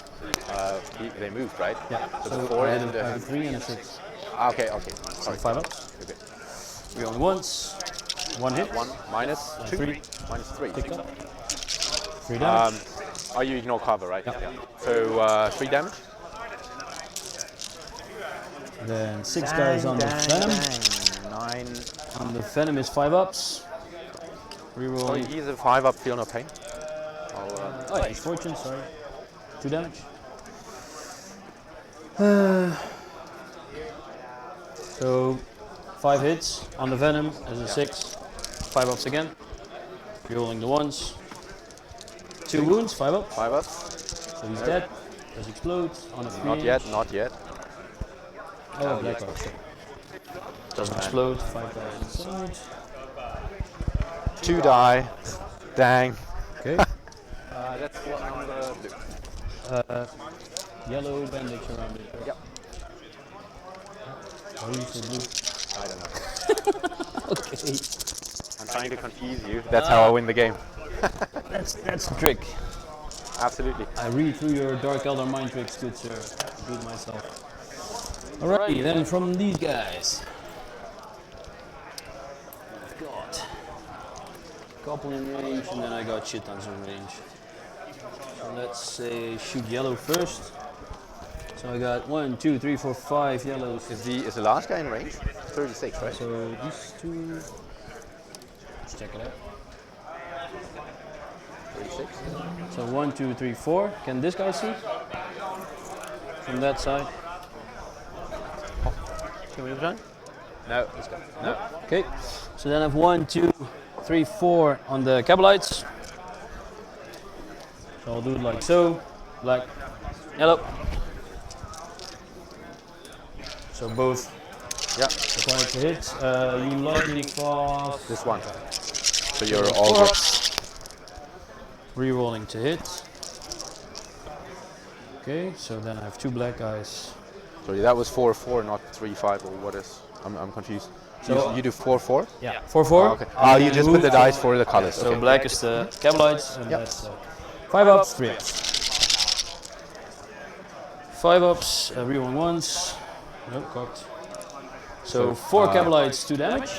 They moved, right? Yeah. So, So 4 I and have a 3 and a 6. Okay. So Sorry. 5 ups. Okay. Rerolling once. 1 hit. 1 minus 2. 3. Minus 3. Picked up. 3 damage. Oh, you ignore cover, right? Yeah. So 3 damage. Then 6 guys on the venom. 9. On the venom is 5 ups. So Reroll. he's a 5-up, feel no pain. I'll Oh, yeah, he's fortune, sorry. 2 damage. So 5 hits on the venom as a 6. 5 ups again. Rolling the ones. 2 wounds, 5 ups. 5 ups. So he's dead. Does explode on a 3 Not yet, not yet. Oh, black arc. Doesn't explode. 5,000 inside. 2 die. Dang. Okay. That's what number blue. Yellow bandage around it. Yep. Why do you say blue? I don't know. Okay. I'm trying to confuse you. That's how I win the game. That's the trick. Absolutely. I read through your Dark Elder mind tricks, good sir. Good myself. Alrighty, then from these guys. I've got a couple in range, and then I got shit tons in range. So let's say shoot yellow first. So I got 1, 2, 3, 4, 5 yellows. Is the last guy in range? 36, right? So these two. Let's check it out. 36. So 1, 2, 3, 4. Can this guy see? From that side. Can we return? No. No. Okay. So then I have 1, 2, 3, 4 on the Kabalites. So I'll do it like so. Black, yellow. So both required to hit. You lightning fast. This one. So you're all good. Rerolling to hit. Okay, so then I have 2 black guys. Sorry, that was 4-4, not 3-5, or what is? I'm confused. So you do 4-4? Yeah, 4-4. Okay. Oh, you just put the dice for the colors. So Okay. black is the Kabalites, and that's 5 ups, 3 ups. 5 ups, rerolling once. Nope, cocked. So 4 Kabalites, 2 damage.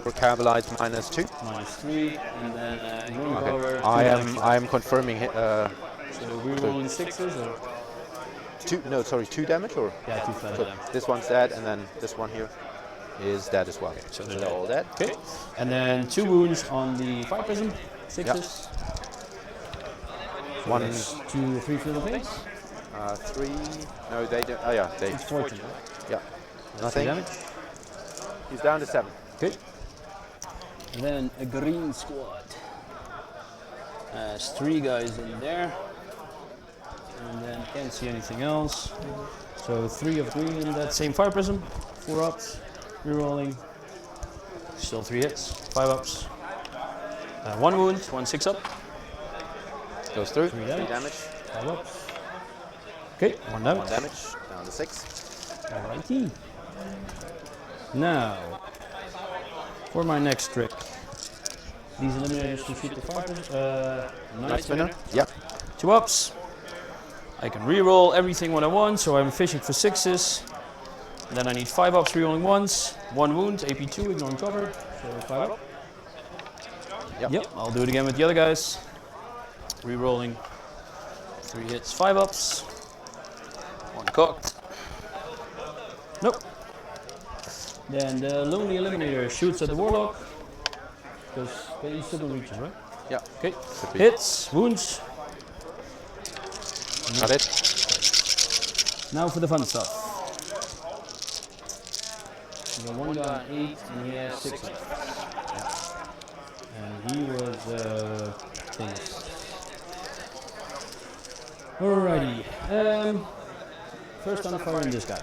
For Kabalites -2. -3, and then ignore cover. Okay. I am confirming. So rerolling 6s or? 2 damage or? Yeah, 2 flat So damage. this one's dead, and then this one here is dead as well. So they're all dead. Okay, and then 2 wounds on the fire prism, 6s. One, 2, 3 field of pace. 3. No, they don't. Oh yeah, they. It's fortune. Yeah. 3 Nothing. damage. He's down to 7. Okay. And then a green squad. Has 3 guys in there. And then can't see anything else. So 3 of green in that same fire prism. 4 ups. Rerolling. Still 3 hits. 5 ups. 1 wound. 1 6 up. Goes through. 3 3 damage. damage. 5 ups. Okay, 1 damage. 1 damage. Down to 6. Alrighty. Now, for my next trick. These eliminators to shoot the fighters. Night spinner. Yep. 2 ups. I can reroll everything what I want, so I'm fishing for 6s. Then I need 5 ups, rerolling once. 1 wound, AP2, ignoring cover. So 5 up. Yep, I'll do it again with the other guys. Rerolling 3 hits, 5 ups. 1 cocked. Nope. Then the Lonely Eliminator shoots at the Warlock. Because they still don't reach him, right? Yeah. Okay. be. Hits, wounds. Got it. Now for the fun stuff. The one guy 8 and he has 6 left. And he was things. Alrighty. First on fire in this guy.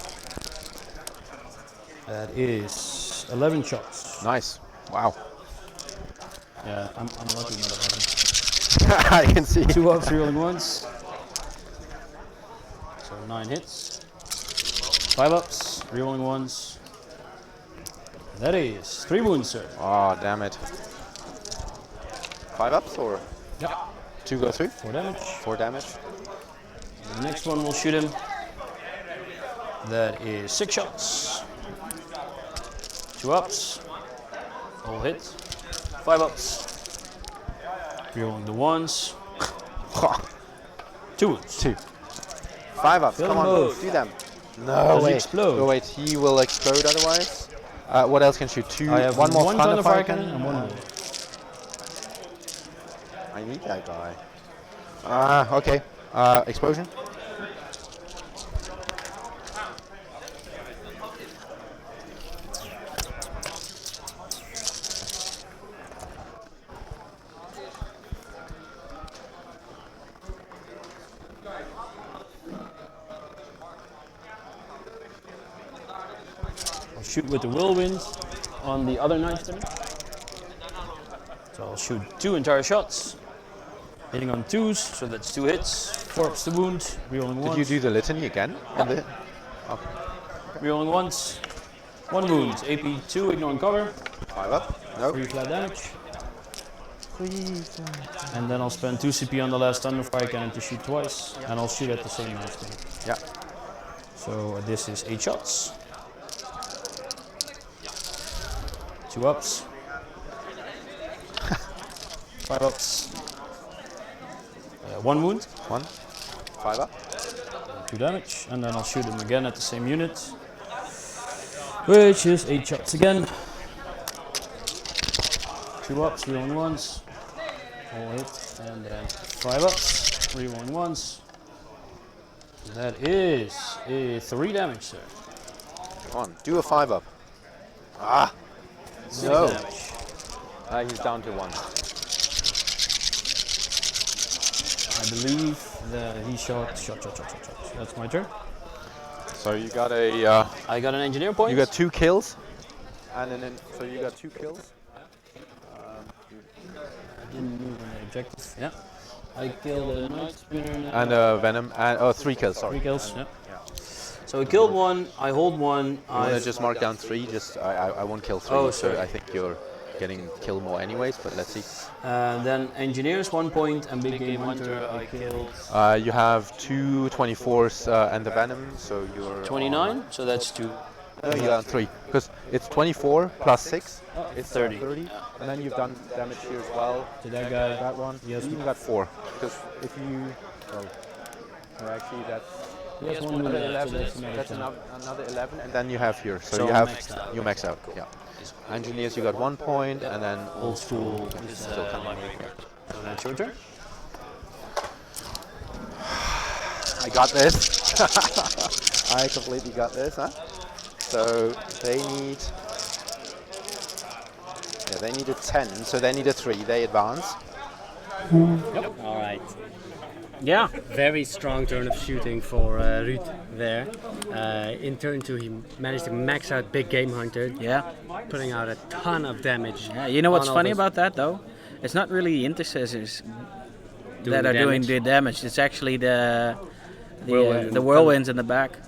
That is 11 shots. Nice. Wow. Yeah, I'm lucky motherfucker. I can see. 2 ups, rerolling once. So 9 hits. 5 ups, rerolling once. That is 3 wounds, sir. Oh, damn it. 5 ups or? Yeah. 2 go through? 4 damage. 4 damage. The next one will shoot him. That is 6 shots. 2 ups. All hit. 5 ups. Rerolling the ones. 2 wounds. 2. 5 ups. Kill Come them on, both. do them. No, Does he wait. explode? Oh, wait. He will explode otherwise. What else can shoot? 2. I have 1 more one Thunder Thunderfire Fire Cannon Cannon. and 1 more. I need that guy. Okay. Explosion. I'll shoot with the whirlwind on the other knife spinner. So I'll shoot 2 entire shots, hitting on 2s, so that's 2 hits, 4 ups to wound, rerolling once. Did you do the litany again? Yeah. Rerolling once, 1 wound, AP 2, ignoring cover, 5 up. No. 3 flat damage. And then I'll spend 2 CP on the last Thunderfire cannon to shoot twice, and I'll shoot at the same knife spinner. Yeah. So this is 8 shots. 2 ups. 5 ups. 1 wound. 1. 5 up. 2 damage. And then I'll shoot him again at the same unit. Which is 8 shots again. 2 ups, rerolling once. All hit. And then 5 ups, rerolling once. That is a 3 damage, sir. Come on, do a 5 up. Ah! 6 No. damage. He's down to 1. I believe that he shot. That's my turn. So you got a. I got an engineer point. You got 2 kills. And then so you got 2 kills. Didn't move on the objective. Yeah. I killed a night spinner. And venom. And 3 kills. Sorry. 3 kills. Yeah. So I killed 1. I hold 1. You want to just mark down 3? Just I won't kill 3. Oh, so sorry. I think you're getting kill more anyways. But let's see. Then engineers 1 point and big game hunter I killed. You have 2 24s and the venom. So you're 29. So that's 2. No, you got 3 because it's 24 plus 6. It's 30. 30. Yeah. And then you've done damage here as well. To that guy. That one. Yes. You even got 4 because if you. Well, actually that's. Yes, one Another wound left, 11, so that's that's another another 11, and then you have here. So, So you have maxed out. you max out. Yeah. Engineers, you got 1 point, and then Old school. Is, still coming. library card. So that's your turn. I got this. I completely got this, huh? So they need. Yeah, they need a 10, so they need a 3. They advance. All right. Yeah. Very strong turn of shooting for Ruud there. In turn 2, he managed to max out Big Game Hunter, Yeah. putting out a ton of damage. Yeah. You know what's on all funny those- about that though? It's not really the intercessors Doing that the are doing damage. the damage. It's actually the Whirlwind. whirlwinds in the back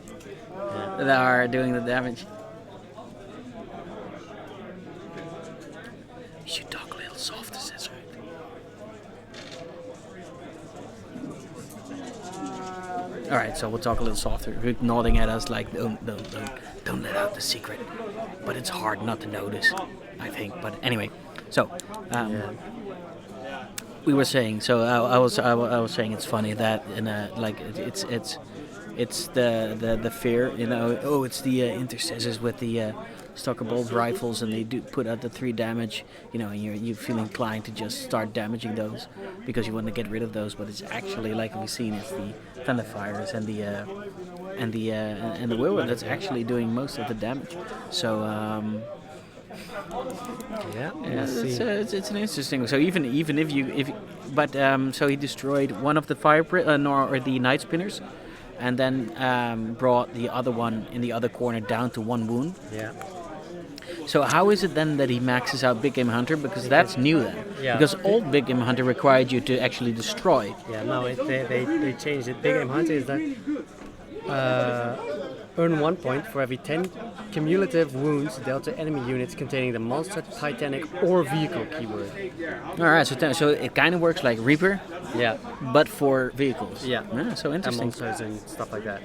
that are doing the damage. You should talk a little softer, Cesar. All right, so we'll talk a little softer. Ruud nodding at us like, don't let out the secret. But it's hard not to notice, I think. But anyway, so we were saying. So I was saying it's funny that like it's the fear, you know. Oh, it's the intercessors with the Stalker Bolt rifles, and they do put out the 3 damage, you know, and you feel inclined to just start damaging those because you want to get rid of those. But it's actually, like we've seen, it's the Thunderfires and the Whirlwind that's actually doing most of the damage. So Yeah, it's an interesting. So even if so he destroyed one of the or the Night Spinners, and then brought the other one in the other corner down to 1 wound. Yeah. So how is it then that he maxes out Big Game Hunter? Because that's new then. Yeah. Because old Big Game Hunter required you to actually destroy. Yeah, no, they changed it. Big Game Hunter is that earn 1 point for every 10 cumulative wounds dealt to enemy units containing the monster, Titanic, or vehicle keyword. All right, so it kind of works like Reaper, Yeah, but for vehicles. Yeah. So and interesting. monsters and stuff like that.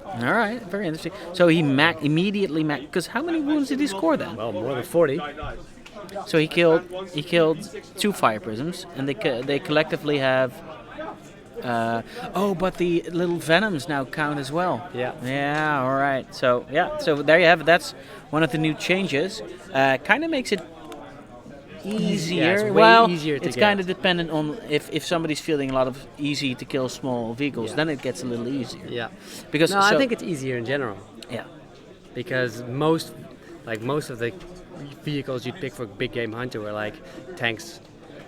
All right, very interesting. So he immediately because how many wounds did he score then? Well, more than 40. So he killed 2 fire prisms, and they collectively have. But the little venoms now count as well. Yeah. Yeah. All right. So there you have it. That's one of the new changes. Kind of makes it easier. Yeah, it's way well, easier to it's get. kind of dependent on if somebody's fielding a lot of easy to kill small vehicles, Yeah. then it gets a little easier. Yeah. Because No, I think it's easier in general yeah, because most of the vehicles you'd pick for big game hunter were like tanks,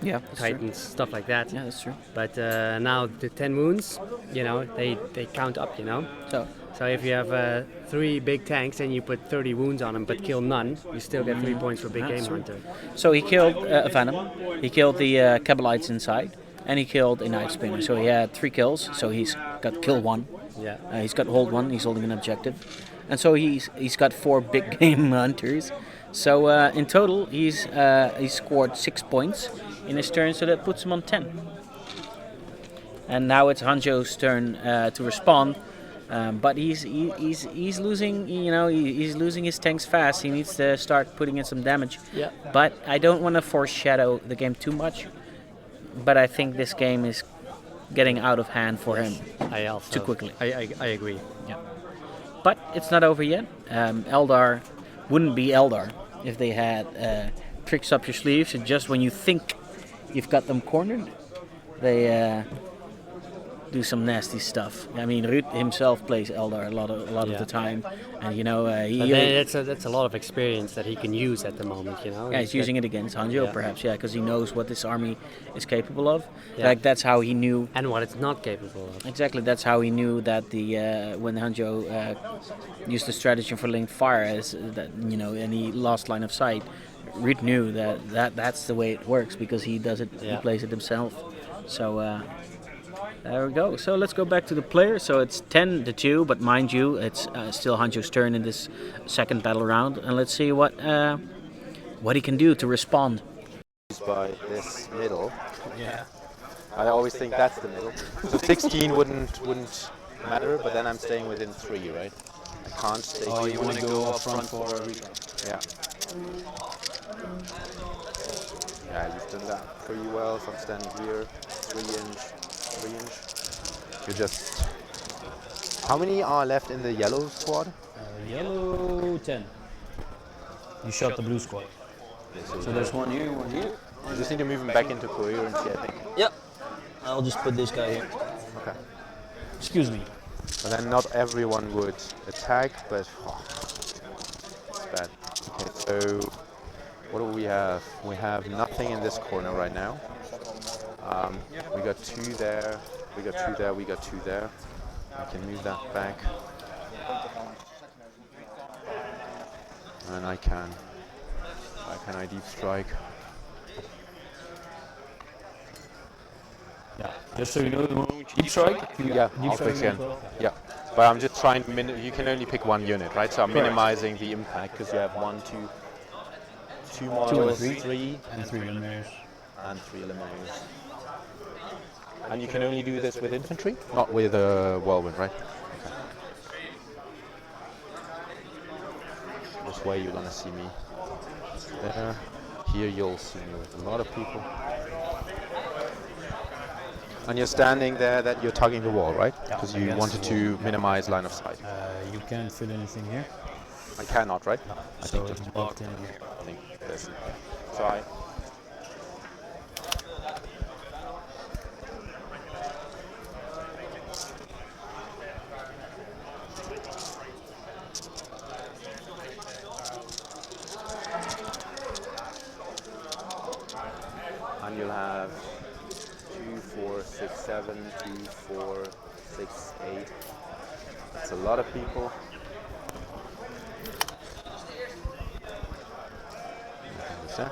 yeah, that's true. Titans, stuff like that. Yeah, that's true. But now the 10 wounds, they count up, So if you have 3 big tanks and you put 30 wounds on them but kill none, you still get 3 points for big That's game true. hunter. So he killed a Venom, he killed the Kabalites inside, and he killed a Night Spinner. So he had 3 kills. So he's got kill 1. Yeah. He's got hold 1. He's holding an objective, and so he's got 4 big game hunters. So in total, he scored 6 points in his turn. So that puts him on 10. And now it's Hanjo's turn to respond. But he's losing, he's losing his tanks fast. He needs to start putting in some damage. Yeah. But I don't want to foreshadow the game too much. But I think this game is getting out of hand for him I also too quickly. I agree. Yeah. But it's not over yet. Aeldar wouldn't be Aeldar if they had tricks up your sleeves. And just when you think you've got them cornered, they do some nasty stuff. I mean, Ruud himself plays Aeldar a lot of the time, and That's a lot of experience that he can use at the moment. Yeah, he's using it against Hanjo, perhaps, because he knows what this army is capable of. Yeah. Like that's how he knew. And what it's not capable of. Exactly, that's how he knew that when Hanjo used the stratagem for linked fire, and he lost line of sight. Ruud knew that's the way it works because he does it. Yeah. He plays it himself. So. There we go. So let's go back to the player. So it's 10-2, but mind you, it's still Hanjo's turn in this second battle round, and let's see what he can do to respond. By this middle. Yeah. I always think that's the middle. So 16 wouldn't matter, but then I'm staying within 3, right? I can't stay. Oh, you want to go up front for a recon? Yeah. Yeah, you've done that pretty well. So I'm standing here, 3 inch. You're just. How many are left in the yellow squad? Yellow 10. You shot the blue squad. So there's one here, one here. You just need to move them back into coherency, I think. Yep. I'll just put this guy here. Okay. Excuse me. But then not everyone would attack, but it's bad. Okay, so what do we have? We have nothing in this corner right now. We got 2 there, we got 2 there, we got 2 there. I can move that back. And I can deep strike. Yeah. Just so you know, the moment you deep strike, Yeah, deep I'll fix strike again. as well. Yeah, but I'm just trying to you can only pick 1 unit, right? So I'm minimizing the impact because you have 1, 2 more, 2 or 3, 3, and 3 eliminators. and 3 eliminators. And you can only do this with infantry, not with a whirlwind, right? Okay. This way you're gonna see me there. Here you'll see me with a lot of people. And you're standing there, that you're tugging the wall, right? Because you wanted to minimize line of sight. You can't fit anything here. I cannot, right? I So think it's just blocked in here. I think this. So I. And you'll have 2, 4, 6, 7, 2, 4, 6, 8. That's a lot of people. Okay,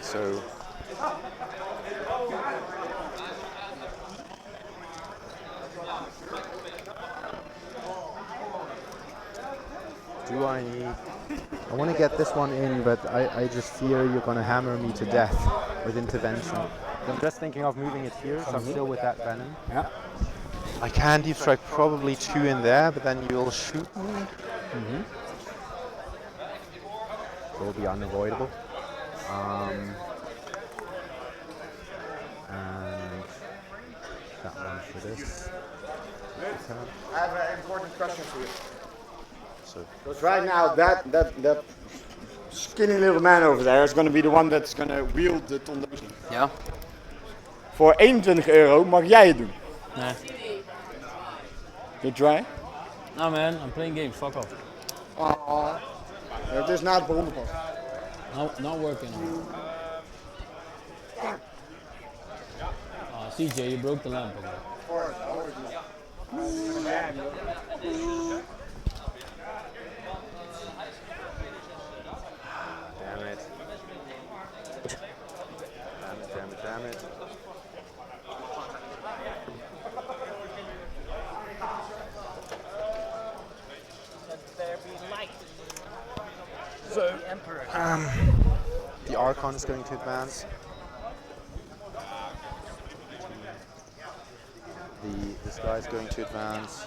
so do I need? I want to get this one in, but I just fear you're going to hammer me to death with intervention. I'm just thinking of moving it here, so I'm still with that venom. Yeah. I can deep strike probably 2 in there, but then you'll shoot me. It will be unavoidable. And that one for this. I have an important question for you. So So Because right now that skinny little man over there is going to be the one that's going to wield the tondeuse. Ja? Voor €21 mag jij het doen. Nee. You try? No man, I'm playing games, fuck off. Het is na het ronde pas. No, not working on it. CJ, you broke the lamp. Okay. damn it. Damn it. So, the Emperor. The Archon is going to advance. This guy is going to advance.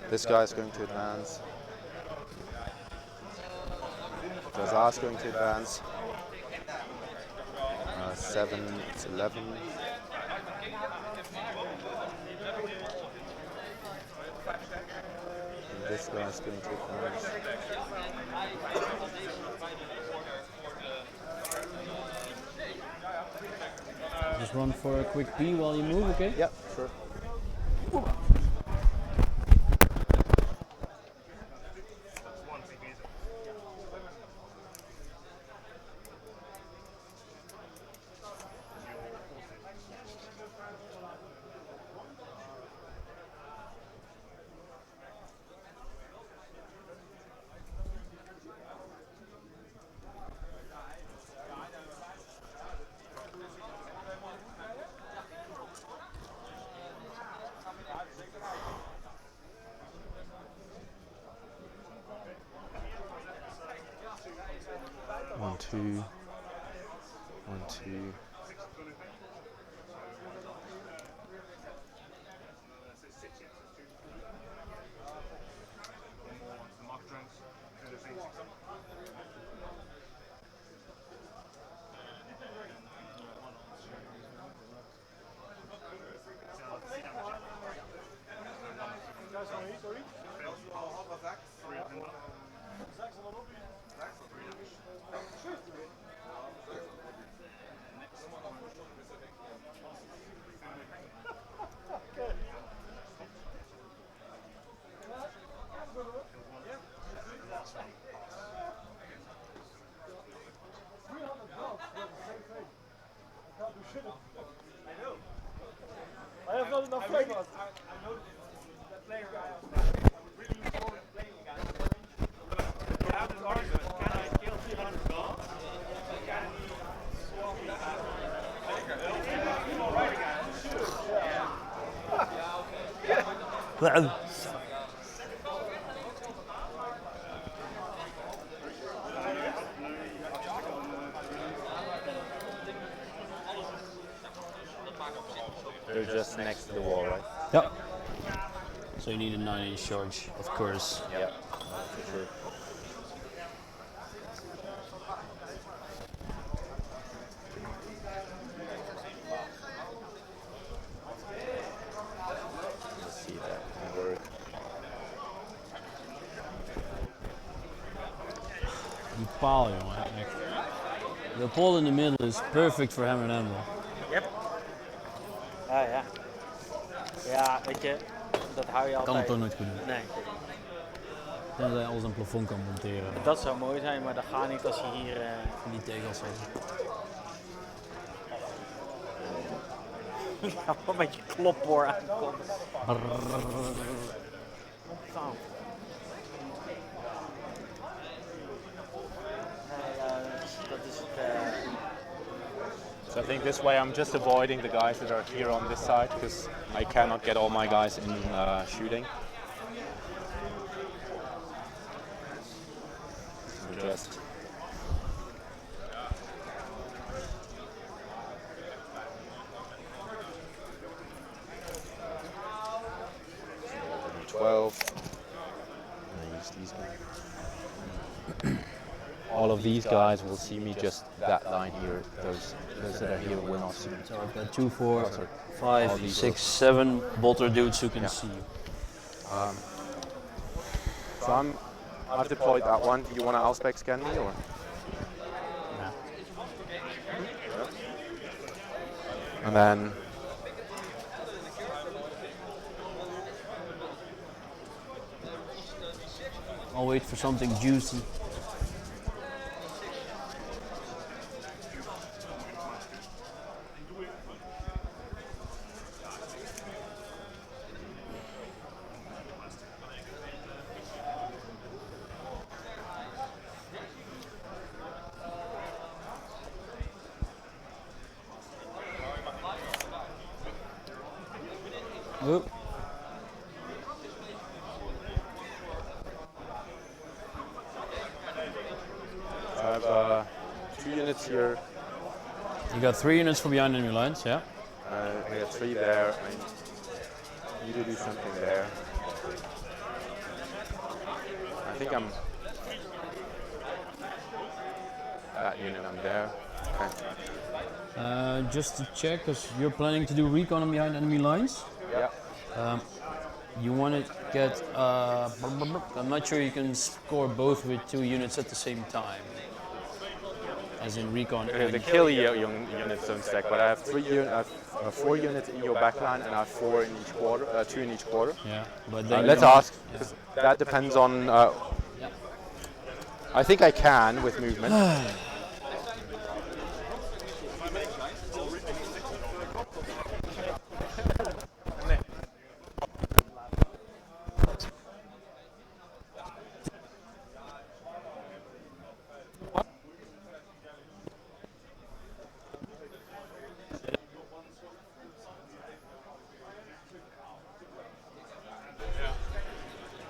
This guy is going to advance. Jazar is going to advance. 7, it's 11. And this guy is going to advance. Just run for a quick pee while you move, okay? Yep, sure. One, two. They're just next to the wall, right? Yeah. So you need a 9-inch charge, of course. Yeah, for sure. Let's see if that can work. Die paal, jongen. Echt. The pole in the middle is perfect for hammer and anvil. Yep. Ja. Ja, weet je, dat hou je altijd. Kan het toch nooit goed doen. Nee. Tenzij je alles aan het plafond kan monteren. Dat zou mooi zijn, maar dat gaat niet als je hier... Niet tegels hebben. Ja, een beetje kloppoor aankomt. Dat is het... So I think this way I'm just avoiding the guys that are here on this side because I cannot get all my guys in shooting. Just 12. And I use these guys. All of these guys will see me just that line here. Those that are here will not see me. So I've got 2, 4, sorry. 5, All these 6, 7 bolter dudes who can Yeah. see you. So I've deployed that one. Do you want to Auspex scan me or? And then I'll wait for something juicy. Oop. I have 2 units here. You got 3 units from behind enemy lines, yeah? I got 3 there. I need to do something there. I think I'm that unit. I'm there. Okay. Just to check, because you're planning to do recon behind enemy lines. Yeah. You want to get. I'm not sure you can score both with 2 units at the same time. As in recon. The kill units don't stack, but I have 4 units in your backline, and I have 4 in each quarter, 2 in each quarter. Yeah, but then Let's ask, because that depends on. I think I can with movement.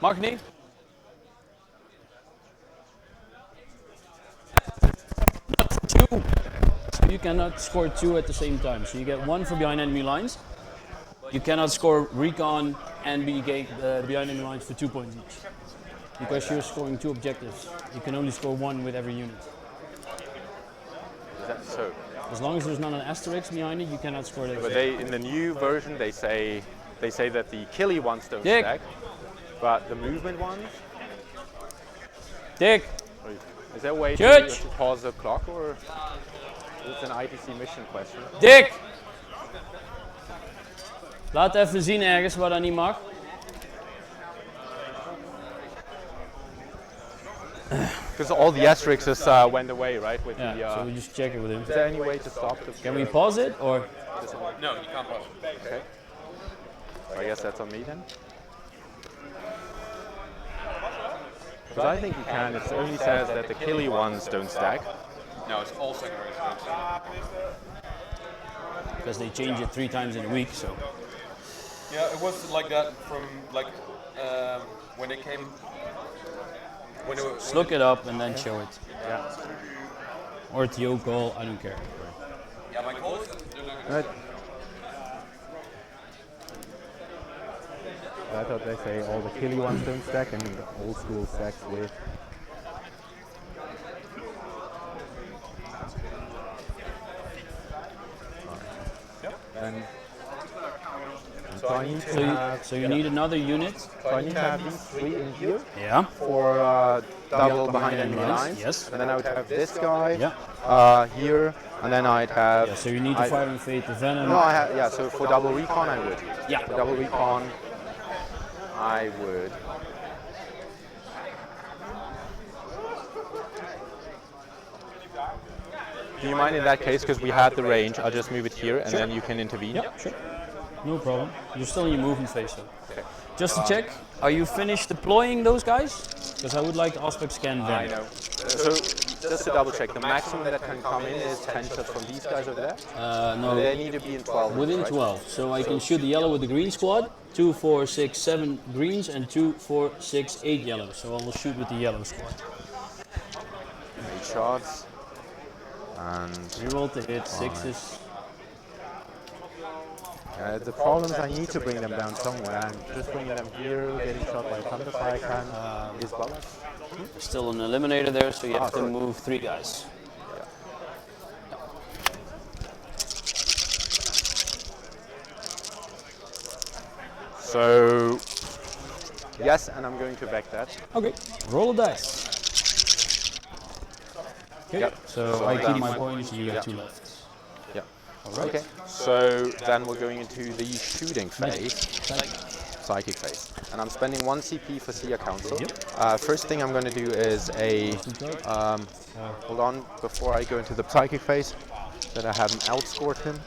Mag niet. Two. You cannot score 2 at the same time. So you get 1 for behind enemy lines. You cannot score recon and behind enemy lines for 2 points each. Because you're scoring 2 objectives. You can only score 1 with every unit. Is that so? As long as there's not an asterisk behind it, you cannot score that. But they, in the new version, they say that the killy ones don't Dick. stack, but the movement ones. Dick. Is there a way Judge. to pause the clock, or it's an ITC mission question? Dick. Laat even zien ergens waar dat niet mag. Because all the asterisks went away, right? With Yeah, the. so we just check it with him. Is there any way to stop the? Can we pause it or? No, you can't pause. Okay. So I guess that's on me then. Because I think you can. It only says that the killy ones don't stack. No, it's all secondaries. Because they change it 3 times in a week, so. Yeah, it was like that from when they came. Just look it up and then show it. Yeah. Or TO call, I don't care. Yeah, my calls. Right. I thought they say all the killy ones don't stack and the old school stacks with. And so I need to have, So you need another unit. so I need to have these 3 in here Yeah. for double behind enemy lines, lines. yes. And then I would have this guy Yeah. here, and then I'd have. Yeah, so you need to fire and fade the venom. No, I have. Yeah. So for double recon, I would. Yeah. For double recon, I would. Do you mind in that case, because we had the range, I'll just move it here and then you can intervene? Yeah, sure. No problem. You're still in your movement phase though. Okay. Just to check, are you finished deploying those guys? Because I would like to aspect scan them. I know. So just to double check, the maximum that can come in is 10 shots from these guys over there? No, They need to be in 12. within right? 12. So I can shoot the yellow with the green squad, 2, 4, 6, 7 greens, and 2, 4, 6, 8 yellows. So I will shoot with the yellow squad. 8 shots. And Reroll to hit, 6s. the problem is I need to bring them down somewhere. I'm just bringing them here, getting shot by thunder if I can. Is balance? Still an eliminator there, so you have to sorry. move 3 guys. So Yes, and I'm going to back that. Okay, roll a dice. Okay, Yep. so I keep my points, you get 2 left. Yeah. Alright. Okay. So then we're going into the shooting phase. Psychic phase. And I'm spending 1 CP for Sea Council. First thing I'm going to do is hold on, before I go into the psychic phase, that I haven't outscored him.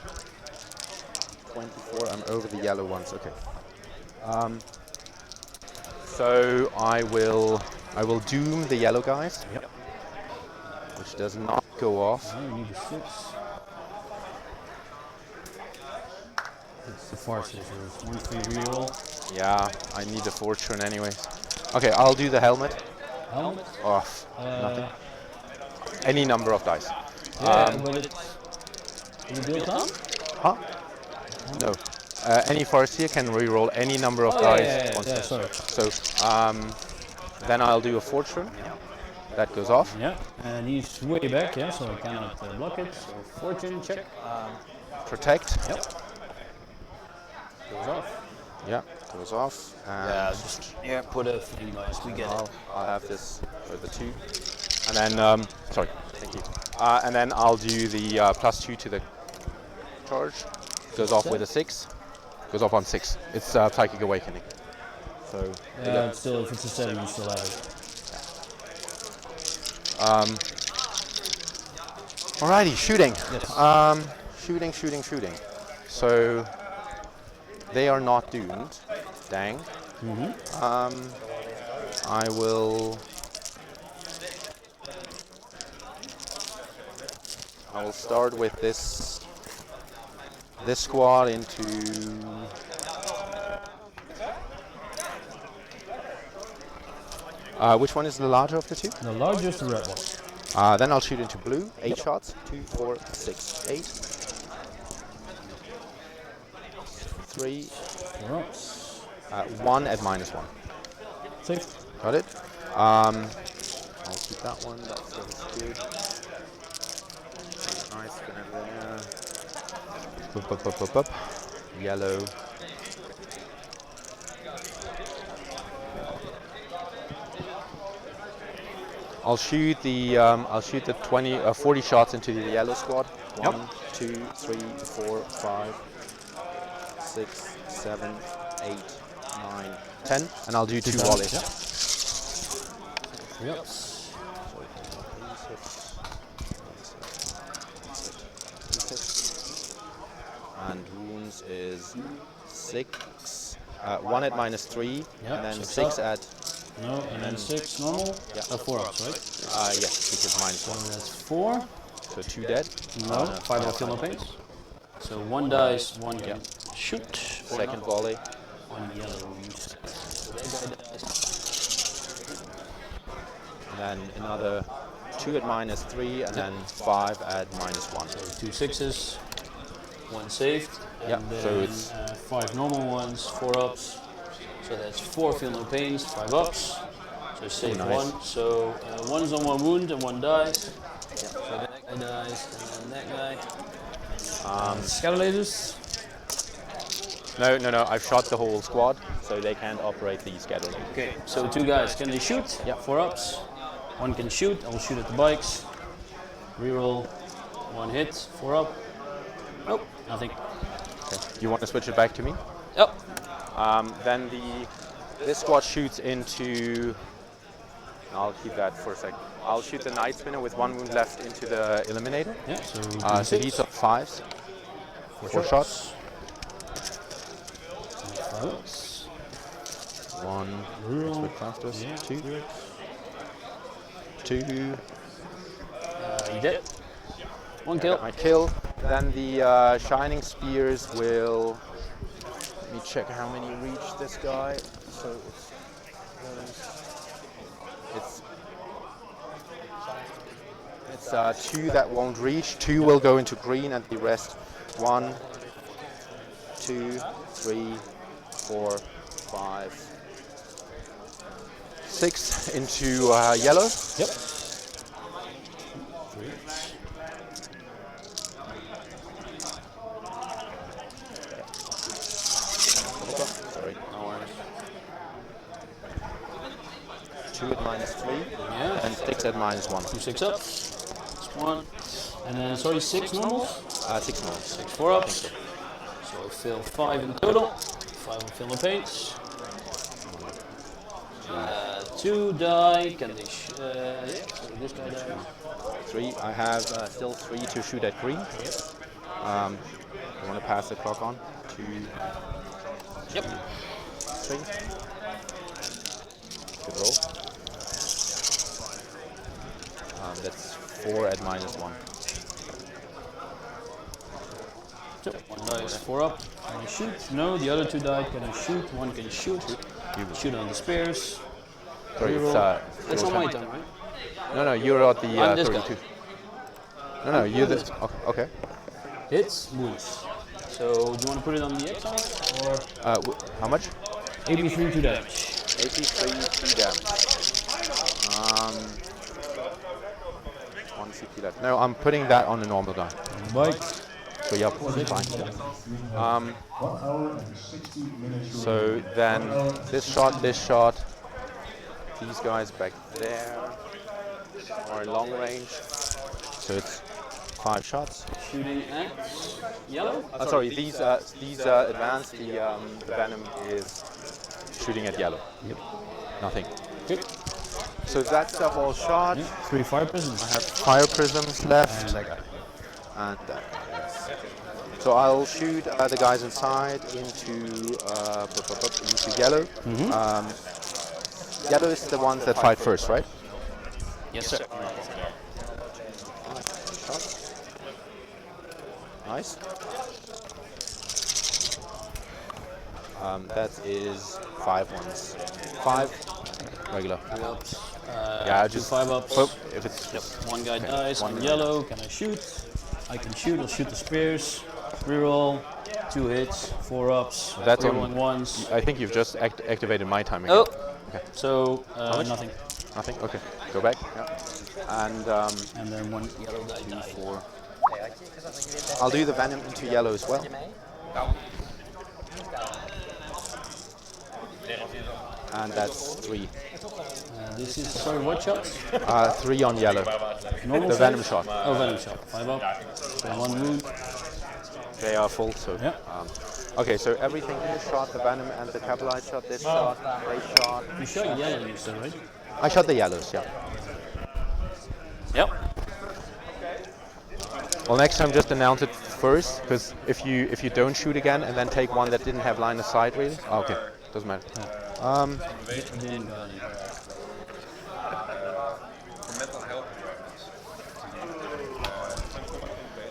24, I'm over the yellow ones, okay. So I will doom the yellow guys, which does not go off. You need a 6. It's the farce, 1-3 reroll. Yeah, I need a fortune anyways. Okay, I'll do the helmet. Helmet? Off. Nothing. Any number of dice. But it's... You build up? Huh? No. Any Farseer can reroll any number of dice. Sorry. So then I'll do a fortune. That goes off. Yeah, and he's way back, so I cannot block it. So fortune check. Protect. Yep. Goes off. Yeah, goes off. And Put a thing, guys. We get it. I'll have this for the 2. And then, sorry, thank you. And then I'll do the +2 to the charge. Goes off with a 6. Goes off on 6. It's Psychic Awakening. So yeah, it's still, if it's a 7, you still have it. Alrighty, shooting. Yes. Shooting. So they are not doomed. Dang. I will start with this squad into which one is the larger of the 2? The largest, the red one. Then I'll shoot into blue. 8 shots. 2, 4, 6, 8. 3. 1 at -1. Safe. Got it. I'll keep that one. That sounds good. Nice. Up. Yellow. I'll shoot the 40 shots into the yellow squad. 1, 2, 3, 4, 5, 6, 7, 8, 9, 10, and I'll do 2 volleys. Yep. And wounds is 6. 1 at -3, and then 6 at. No, and then 6 normal. 4 ups, right? Yes, because -1. So that's 4. So 2 dead. No, 5 will kill no pains. So 1 dice, 1 can shoot. Second volley. 1 yellow. And then another 2 at -3, and then 5 at -1. So 2 6s, 1 saved. Yeah, And so then, it's 5 normal ones, 4 ups. So that's 4 feel no pains, 5 ups. So save nice. 1. So 1 is on 1 wound and 1 dies. So that guy dies, and then that guy. Scatter lasers. No. I've shot the whole squad, so they can't operate these scatter lasers. Okay, so 2 guys, can they shoot? Yeah. 4 ups. 1 can shoot, I will shoot at the bikes. Reroll, 1 hit, 4 up. Nope, nothing. Okay. You want to switch it back to me? Yep. Then this squad shoots into. I'll keep that for a second. I'll shoot the Night Spinner with 1 wound left into the Eliminator. Yeah, so, So he's up 5s. 4 shots. 1. That's what fastest. 2. 2. you dead. 1 kill. I kill. Then the Shining Spears will. Let me check how many reach this guy. So it's 2 that won't reach. 2 will go into green, and the rest 1, 2, 3, 4, 5, 6 into yellow. Yep. 3. Sorry. Yeah. And 6 at -1. 2 6 ups. That's 1. And then, sorry, 6 normals? 6 more. 6 4 ups. So I fill 5 in total. 5 on fill and paints. 2 die. Can they? Yeah. So this guy dies. 3. I have still 3 to shoot at green. I want to pass the clock on. 2. Yep. 3. Good roll. That's 4 at -1. So 1 die is 4 up. Can I shoot? No. The other 2 die. Can I shoot? 1 can shoot. Shoot on the spears. Sorry, it's, That's your not my turn. turn, right? No, you're at the I'm this 32. guy. No, you're the. Okay. Hits, wounds. So do you want to put it on the X side or How much? 83 to damage? 83 2 damage. 1 CP left. No, I'm putting that on the normal die. Bike. So yeah, fine. So then this shot, these guys back there are in long range. So it's 5 shots. Shooting at yellow. Sorry, these advanced. The venom is shooting at yellow. Yep. Nothing. Good. So that's a whole shot. 3 fire prisms. I have fire prisms left. And that guy. And that guy, yes. So I'll shoot the guys inside into yellow. Yellow is the ones that fight first, right? Yes, sir. Nice. That is 5 ones. 5 regular. Yeah, Two just 5 ups. If it's just 1 guy dies One on guy. yellow. Can I shoot? I can shoot. I'll shoot the spears. Reroll. 2 hits. 4 ups. That's on- on ones. I think you've just activated my timing. Oh. Okay. So nothing. Nothing. Okay. Go back. Yeah. And And then 1 yellow die died. 4. I'll do the venom into yellow as well. And that's 3. This is, sorry, what shot? 3 on yellow. Normal The save? venom shot. Oh, venom shot. 5 up. So 1 wound. They are full, so. Yeah. Okay, so everything in this shot, the venom and the capitalized shot, this shot, they shot. You shot yellow, you said, right? I shot the yellows, yeah. Yep. Well, next time just announce it first, because if you don't shoot again and then take one that didn't have line of sight, really. Oh, okay, doesn't matter.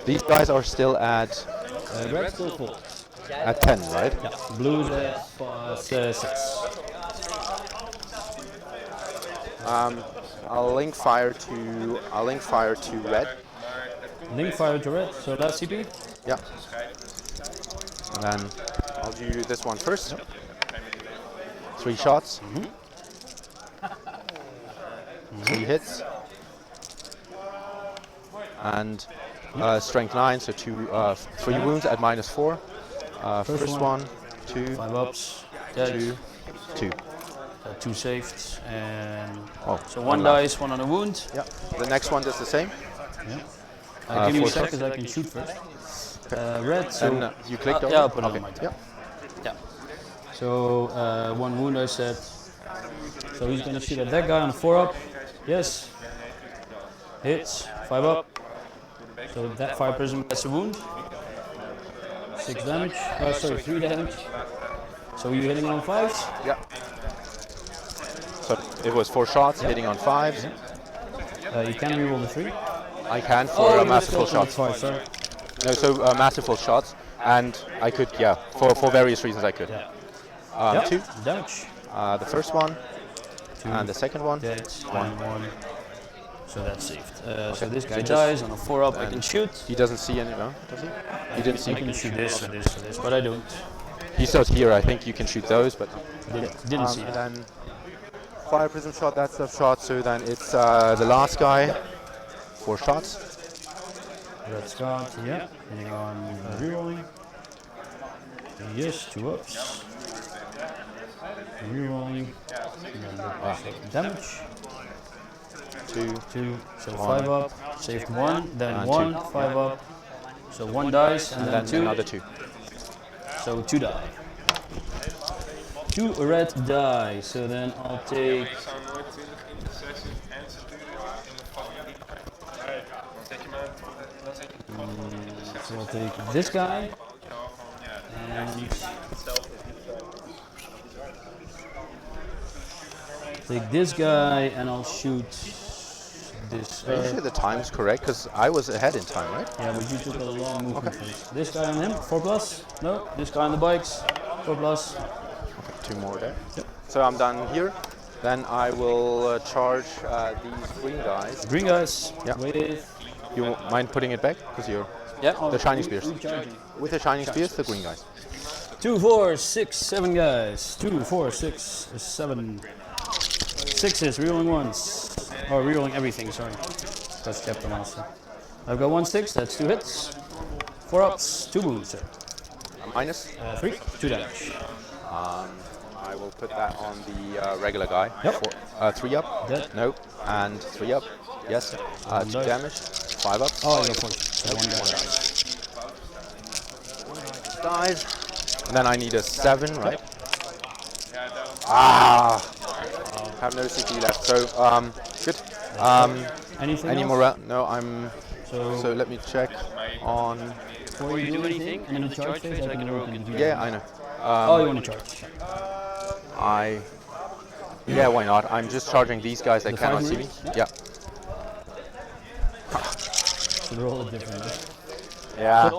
These guys are still at Red still full. at 10, right? Yeah. Blues at 6. I'll link fire to red. Link fire to red, so that's CP? Yeah. And then I'll do this one first. 3 shots. 3 hits. And strength 9, so 3 wounds at -4. First one, 2, 5 ups. Dead. 2, 2. 2 saved. And Oh, so 1 left. dice, 1 on a wound. Yeah. The next one does the same. Give me a 4 second, shots. I can shoot first. Red, so. And you clicked on yeah, it? I'll put it Okay. on my turn. Yeah. Yeah. So 1 wound, I said. So he's gonna shoot at that guy on 4 up. Yes. Hits. 5 up. So that fire prism gets a wound. 6 damage. Oh, sorry, 3 damage. So you're hitting on 5s? Yeah. So it was 4 shots, hitting on 5s. You can reroll the 3. I can for you masterful missed out on shots. 5, sorry. No, so masterful shots, and I could, yeah, for various reasons I could. Yeah. 2, Damage. the first one, 2. and the second one. Dead. 1. So that's saved. So this guy So just- dies on a 4 up. I can shoot. He doesn't see any, no? Does he? He didn't see. I can shoot this and this and this, but I don't. He says here, I think you can shoot those, but. Didn't see And it. then fire prism shot, that's the shot, so then it's the last guy. 4 shots. Red Scott, yeah. Hitting on rerolling. Yes, 2 ups. Rerolling. And then damage. 2. 2, so One. 5 up, saved 1, then And 1, two. 5 up, so 1 dice, and And then then 2, another 2. so 2 die. 2 red die, so then I'll take. So I'll take this guy, and take this guy, and I'll shoot this. Are you sure the time's correct? Because I was ahead in time, right? Yeah, but you took a long movement first. This guy on him, 4 plus. No, this guy on the bikes, 4 plus. 2 more there. So I'm done here. Then I will charge these green guys. Green guys. Yeah. With. You mind putting it back? Because you're the shining spears. With the shining spears, the green guys. 2, 4, 6, 7 guys. 2, 4, 6, 7. 6s, rerolling ones. Or rerolling everything, sorry. That's chapter master. I've got 1 6, that's 2 hits. 4 ups, 2 wounds, sir. Minus. 3, 2 damage. I will put that on the regular guy. Yep. 3 up. Dead. No. And 3 up. Yes. 2 dice. damage. 5 up. Oh, I got 4. So 1 guy. Dies. And then I need a 7, right? Ah! Have no CP left. So, good. Anything Any else? more? No, I'm. So, So let me check on. before you do anything, and in the charge phase, I can roll into Yeah, I know. Oh, you want to charge? Yeah, why not? I'm just charging these guys. They The cannot 5 see me. moves? Yeah. So roll it differently. Yeah.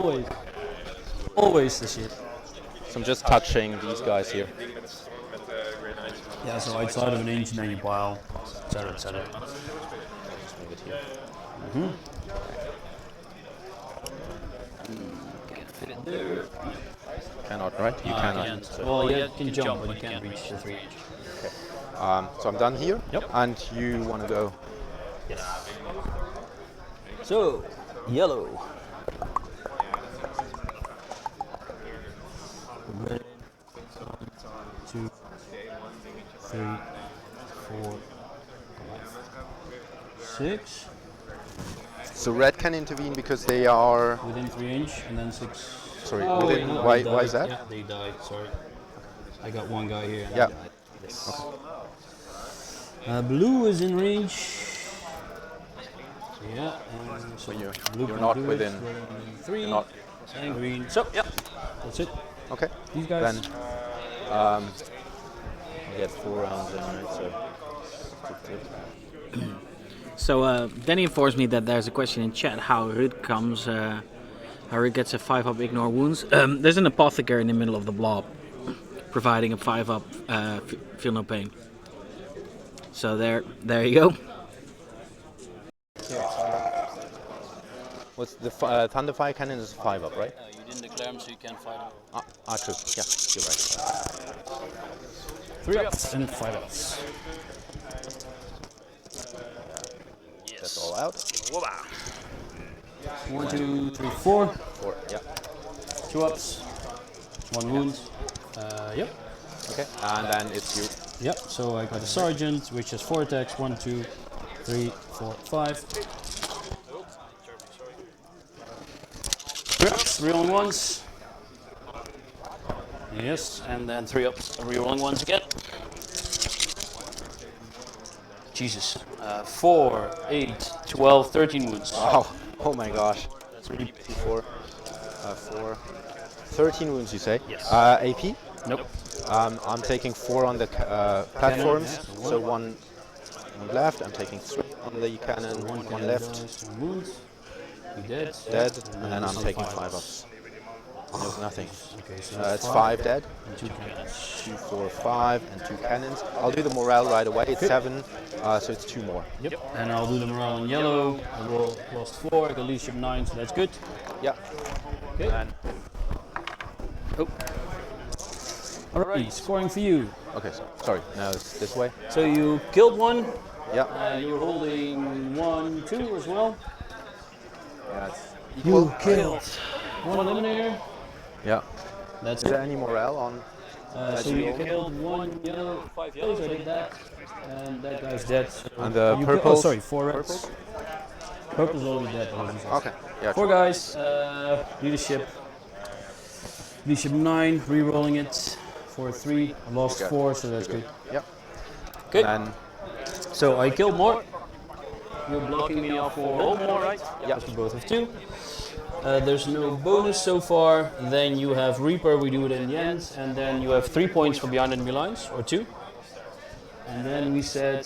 Always the shit. So I'm just touching these guys here. Yeah, so outside of an inch, and then you pile, etc., etc. Just move it here. Cannot, right? You cannot. So, Well, you can jump, but you can't reach the 3 inch. so I'm done here. Yep. And you want to go? So, yellow. Red. 1, 2, 3, 4, 5, 6. So red can intervene because they are. Within 3 inch, and then 6. Sorry. Oh, within. wait, no, why? they Why is died. that? Yeah, they died. Sorry. I got one guy here. And Yeah. I died. Yes. Blue is in range. Yeah. And so you're can not do it. within. Rolling 3 not- and green. So yeah, that's it. Okay. These guys. Then. You get 4 rounds in, right? So. So then he informs me that there's a question in chat how Ruud comes, how Ruud gets a 5-up ignore wounds. There's an apothecary in the middle of the blob, providing a 5-up feel no pain. So there you go. What's the Thunderfire Cannon is 5 up, right? You didn't declare them, so you can't fight them. True. Yeah, you're right. 3 ups and 5 ups. That's all out. 1, 2, 3, 4. 4. Yeah. 2 ups. 1 wound. Yep. Okay. And then it's you. Yep. So I got a sergeant, which has 4 attacks. 1, 2, 3, 4, 5. 3 ups, rerolling ones. Yes, and then 3 ups, rerolling ones again. Jesus. 4, 8, 12, 13 wounds. Oh my gosh. That's really 4. 4. 13 wounds, you say? Yes. AP? Nope. I'm taking 4 on the platforms. So one left. I'm taking 3 on the cannon. One left. Wounds. You dead. Dead. And then I'm taking 5 ups. No, nothing. Okay, so It's 5 dead. and 2 cannons. 2, 4, 5, and 2 cannons. I'll do the morale right away. It's 7, so it's 2 more. Yep. And I'll do the morale in yellow. I roll lost 4. I got leadership 9, so that's good. Yeah. Okay. And Alright, scoring for you. okay, sorry. Now it's this way. So you killed one. Yeah. You were holding 1, 2 as well. Yeah. It's You equal. killed one eliminator. Yeah. That's Is there it. any morale on? So you killed 1 yellow, 5 yellows. I did that. And that guy's dead. So And the you purples? 4 reds. Purple's already dead. Okay. Yeah. 4 guys. Leadership. Leadership 9. Re-rolling it. 4-3. I lost 4, so that's good. Yep. Okay. And So I killed more. You're blocking me off for more, right? Yeah. We both have 2. There's no bonus so far. Then you have Reaper, we do it in the end. And then you have 3 points for behind enemy lines, or 2. And then we said,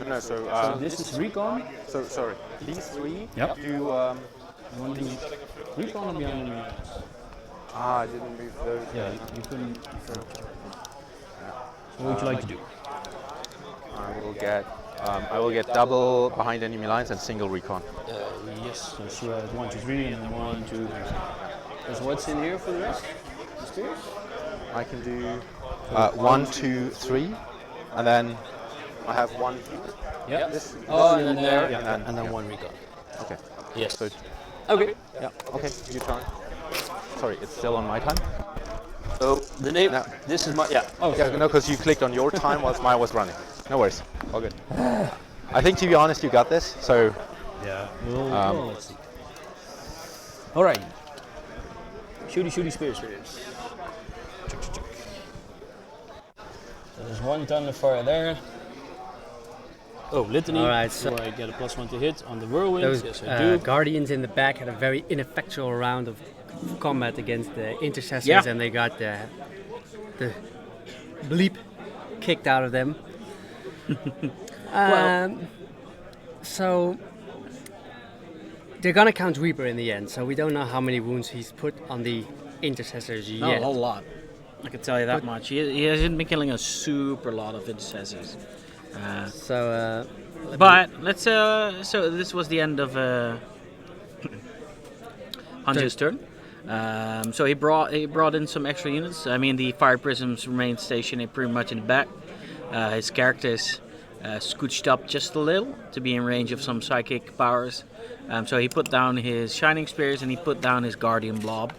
no. so this is recon. So sorry. These 3. Yep. Do You want to do recon or behind enemy lines? I didn't move those. Yeah, you couldn't. So what would you like to do? I will get double behind enemy lines and single recon. Yes, so you have 1, 2, 3, and then 1, 2, 3. There's what's in here for the rest? The spears? I can do 1, 2, 3, and then I have 1 here. Yeah. This, And then there, and then, and then 1 recon. Okay. Yes. So, Okay. yeah. Okay. Your turn. Sorry, it's still on my time. So the name. No. This is my. Yeah. Oh, Yeah, no, because you clicked on your time whilst mine was running. No worries. All good. I think, to be honest, you got this. So. Yeah. Well, let's see. All right. Shooty, spears. So there's 1 Thunderfire there. Oh, Litany. All right, so I get a +1 to hit on the whirlwind. those Yes, I do. Guardians in the back had a very ineffectual round of combat against the Intercessors, Yeah. and they got the bleep kicked out of them. So they're gonna count Reaper in the end, so we don't know how many wounds he's put on the Intercessors Not yet. a whole lot. I can tell you that much. He hasn't been killing a super lot of intercessors. So But let's. So this was the end of Hanjo's turn. So he brought in some extra units. I mean, the fire prisms remained stationed pretty much in the back. His characters scooched up just a little to be in range of some psychic powers. So he put down his shining spears and he put down his guardian blob.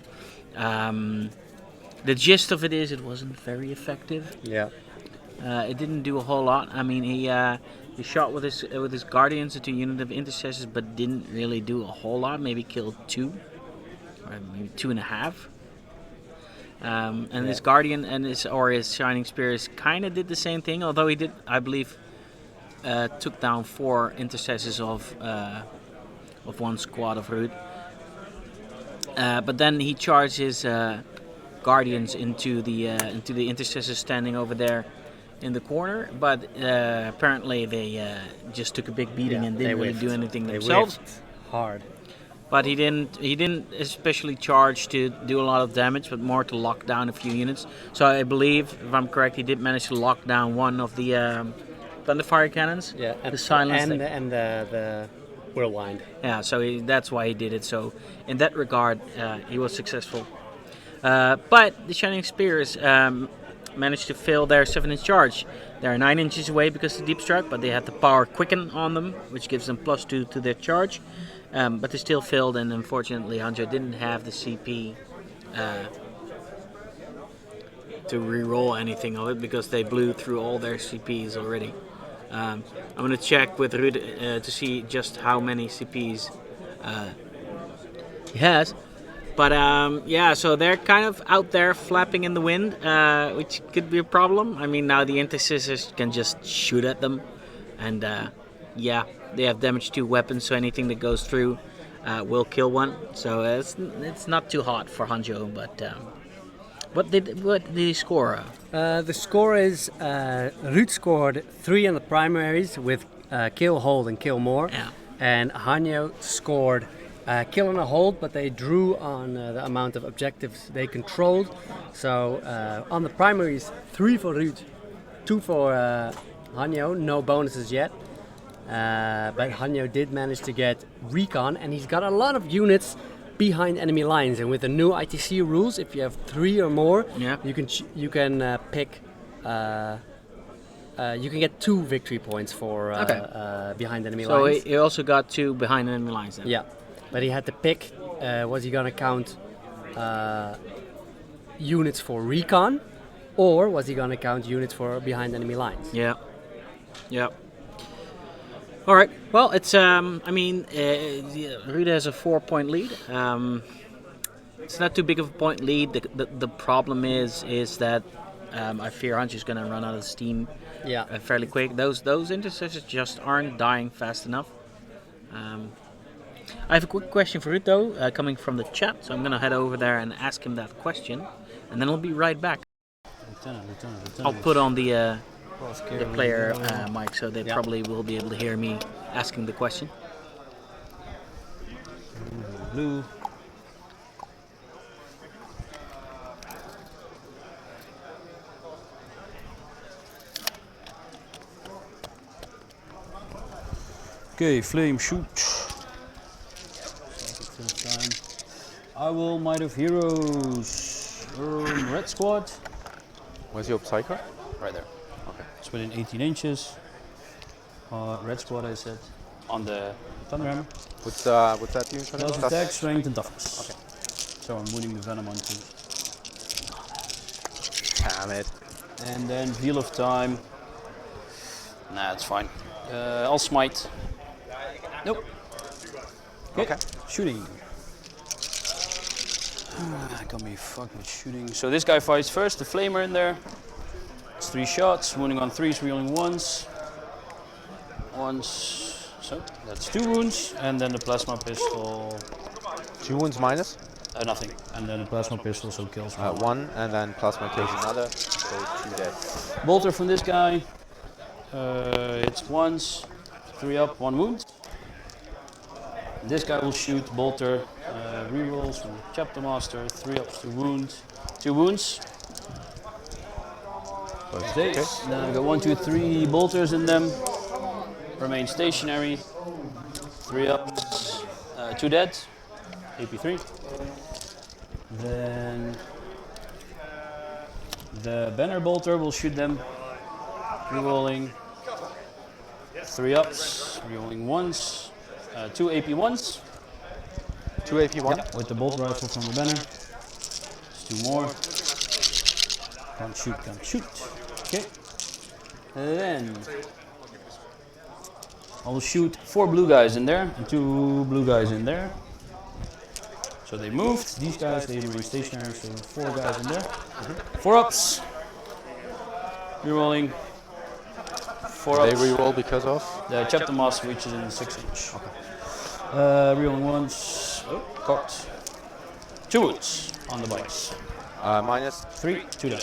The gist of it is it wasn't very effective. yeah, It didn't do a whole lot. I mean, he shot with his guardians into a unit of intercessors, but didn't really do a whole lot. Maybe killed 2, or maybe 2.5. And his guardian and his shining spears kind of did the same thing. Although he did, I believe, took down 4 intercessors of 1 squad of Ruud. But then he charged his guardians into the intercessors standing over there in the corner. But apparently they just took a big beating and didn't really do anything themselves. hard. But he didn't especially charge to do a lot of damage, but more to lock down a few units. So I believe, if I'm correct, he did manage to lock down 1 of the Thunderfire cannons. Yeah, the silence and the whirlwind. Yeah, so that's why he did it. So in that regard, he was successful. But the Shining Spears managed to fail their 7-inch charge. They're 9 inches away because of the deep strike, but they had the power quicken on them, which gives them +2 to their charge. But they still failed, and unfortunately Hanjo didn't have the CP to re-roll anything of it because they blew through all their CPs already. I'm going to check with Ruud to see just how many CPs he has. But yeah, so they're kind of out there flapping in the wind, which could be a problem. I mean, now the intercessors can just shoot at them, and yeah, they have damage to weapons, so anything that goes through will kill one. So it's not too hot for Hanjo, but what did he score? The score is Ruud scored 3 on the primaries with kill, hold, and kill more, and Hanjo scored kill and a hold, but they drew on the amount of objectives they controlled. So on the primaries, 3 for Ruud, 2 for Hanjo, no bonuses yet. But Hanjo did manage to get recon, and he's got a lot of units behind enemy lines. And with the new ITC rules, if you have 3 or more, you can pick. You can get 2 victory points for behind enemy lines. So he also got 2 behind enemy lines then. Yeah, but he had to pick. Was he gonna count units for recon, or was he gonna count units for behind enemy lines? Yeah. Yeah. All right. Well, it's. Ruud has a 4-point lead. It's not too big of a point lead. The problem is that I fear Hanjo's going to run out of steam. Yeah. Fairly quick. Those intercessors just aren't dying fast enough. I have a quick question for Ruud though, coming from the chat. So I'm going to head over there and ask him that question, and then I'll be right back. Lieutenant. I'll put on the player mic, so they probably will be able to hear me asking the question. Blue. Okay, flame shoot. Time. I will Might of Heroes. Red squad. Where's your Psycho? Right there. Okay. It's within 18 inches. Red squad, I said. On the Thunderhammer. What's that doing? Plus attack, strength, and toughness. Okay. So I'm putting the venom on too. Damn it. And then Wheel of Time. Nah, it's fine. I'll smite. Nope. Okay. Shooting. Got me fucked with shooting. So this guy fights first, the flamer in there. It's 3 shots, wounding on 3s, reeling once. So that's 2 wounds, and then the plasma pistol. 2 wounds minus? Nothing. And then the plasma pistol also kills 1, and then plasma kills another, so 2 dead. Bolter from this guy. It's once, 3 up, 1 wound. This guy will shoot bolter, rerolls from the chapter master, 3 ups, 2 wounds. Okay. Then I got 1, 2, 3 bolters in them. Remain stationary. 3 ups, 2 dead. AP3. Then the banner bolter will shoot them. Rerolling. 3 ups, rerolling once. 2 AP1s. 2 AP1? Yeah, with the bolt rifle from the banner. Just 2 more. Can't shoot. Okay. And then I'll shoot 4 blue guys in there and 2 blue guys in there. So they moved. These guys, they remain stationary, so 4 guys in there. 4 ups. Rerolling. 4 ups. They reroll because of? The chapter master reaches in the 6 inch. Okay. Rerolling once. Cocked. 2 wounds on the bikes. Minus? 3, 2 down.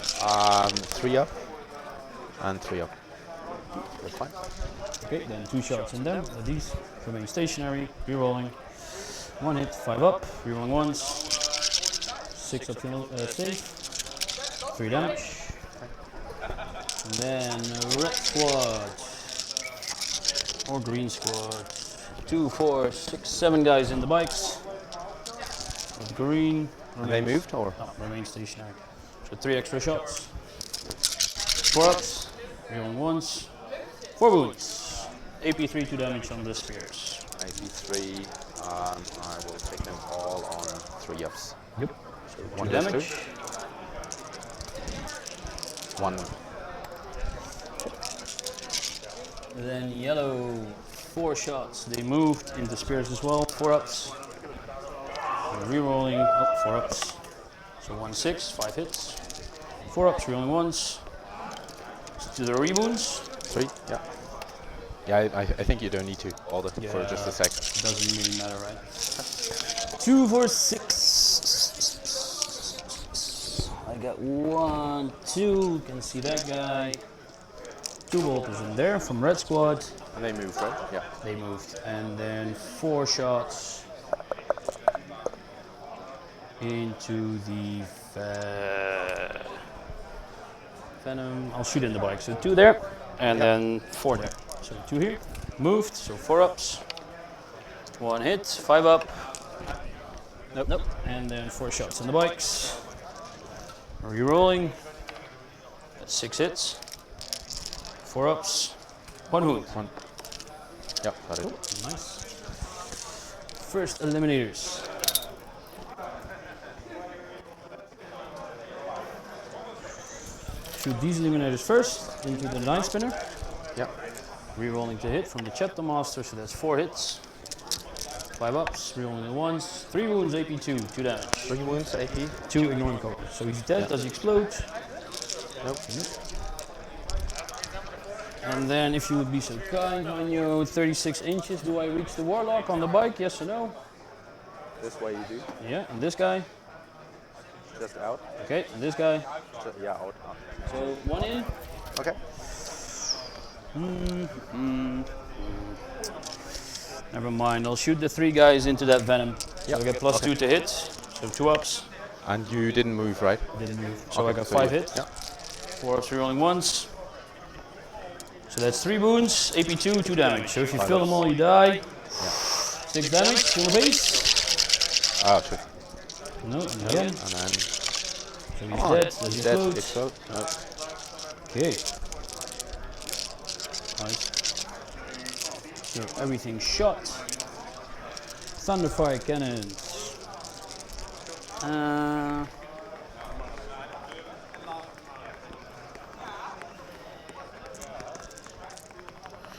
3 up. And 3 up. That's fine. Okay, then 2 shots in them. These remain stationary. Rerolling. 1 hit, 5 up. Rerolling once. 6 up save. 3 damage. And then red squad. Or green squad. 2, 4, 6, 7 guys in the bikes. With green. And they moved or? No, remain stationary. So 3 extra shots. 4 ups. Rerolling once. 4 wounds. AP3, 2 damage on the spears. AP3. I will take them all on 3 ups. Yep. So 1 damage. 1. Then yellow, 4 shots. They moved into spears as well. 4 ups. Rerolling. 4 ups. So 1, 6, 5 hits. 4 ups, rerolling once. To the rebounds. 3, yeah. Yeah, I think you don't need to bother for just a sec. Doesn't really matter, right? 2, 4, 6. I got 1, 2. You can see that guy. 2 bolters in there from red squad. And they moved, right? Yeah. They moved. And then 4 shots into the venom. I'll shoot in the bike. So 2 there, and then 4 there. So 2 here. Moved. So 4 ups. 1 hit. 5 up. Nope. And then 4 shots in the bikes. Rerolling. That's 6 hits. 4 ups. 1 wound. 1. Yep, got it. Nice. First eliminators. Shoot these eliminators first into the line spinner. Yep. Rerolling to hit from the Chapter Master, so that's 4 hits. 5 ups, rerolling the ones. 3 wounds, AP 2, 2 damage. 3 wounds, AP. 2 ignoring cover. So he's dead. Does he explode? Nope. And then, if you would be so kind, Hanjo, 36 inches. Do I reach the Warlock on the bike? Yes or no? This way you do. Yeah, and this guy. Just out. Okay, and this guy. Yeah, out. So 1 in. Okay. Never mind. I'll shoot the 3 guys into that venom. So I get plus 2 to hit. So 2 ups. And you didn't move, right? Didn't move. So Okay, I got so 5 you- hits. Yeah. 4 ups, rerolling once. So that's 3 wounds, AP 2, 2 damage. So if you fill them all, you die. 6 damage to your base. Oh, shit. No, and again. And then So he's dead. Does he dead. explode? Explode. No. Okay. Nice. So everything shot. Thunderfire cannons.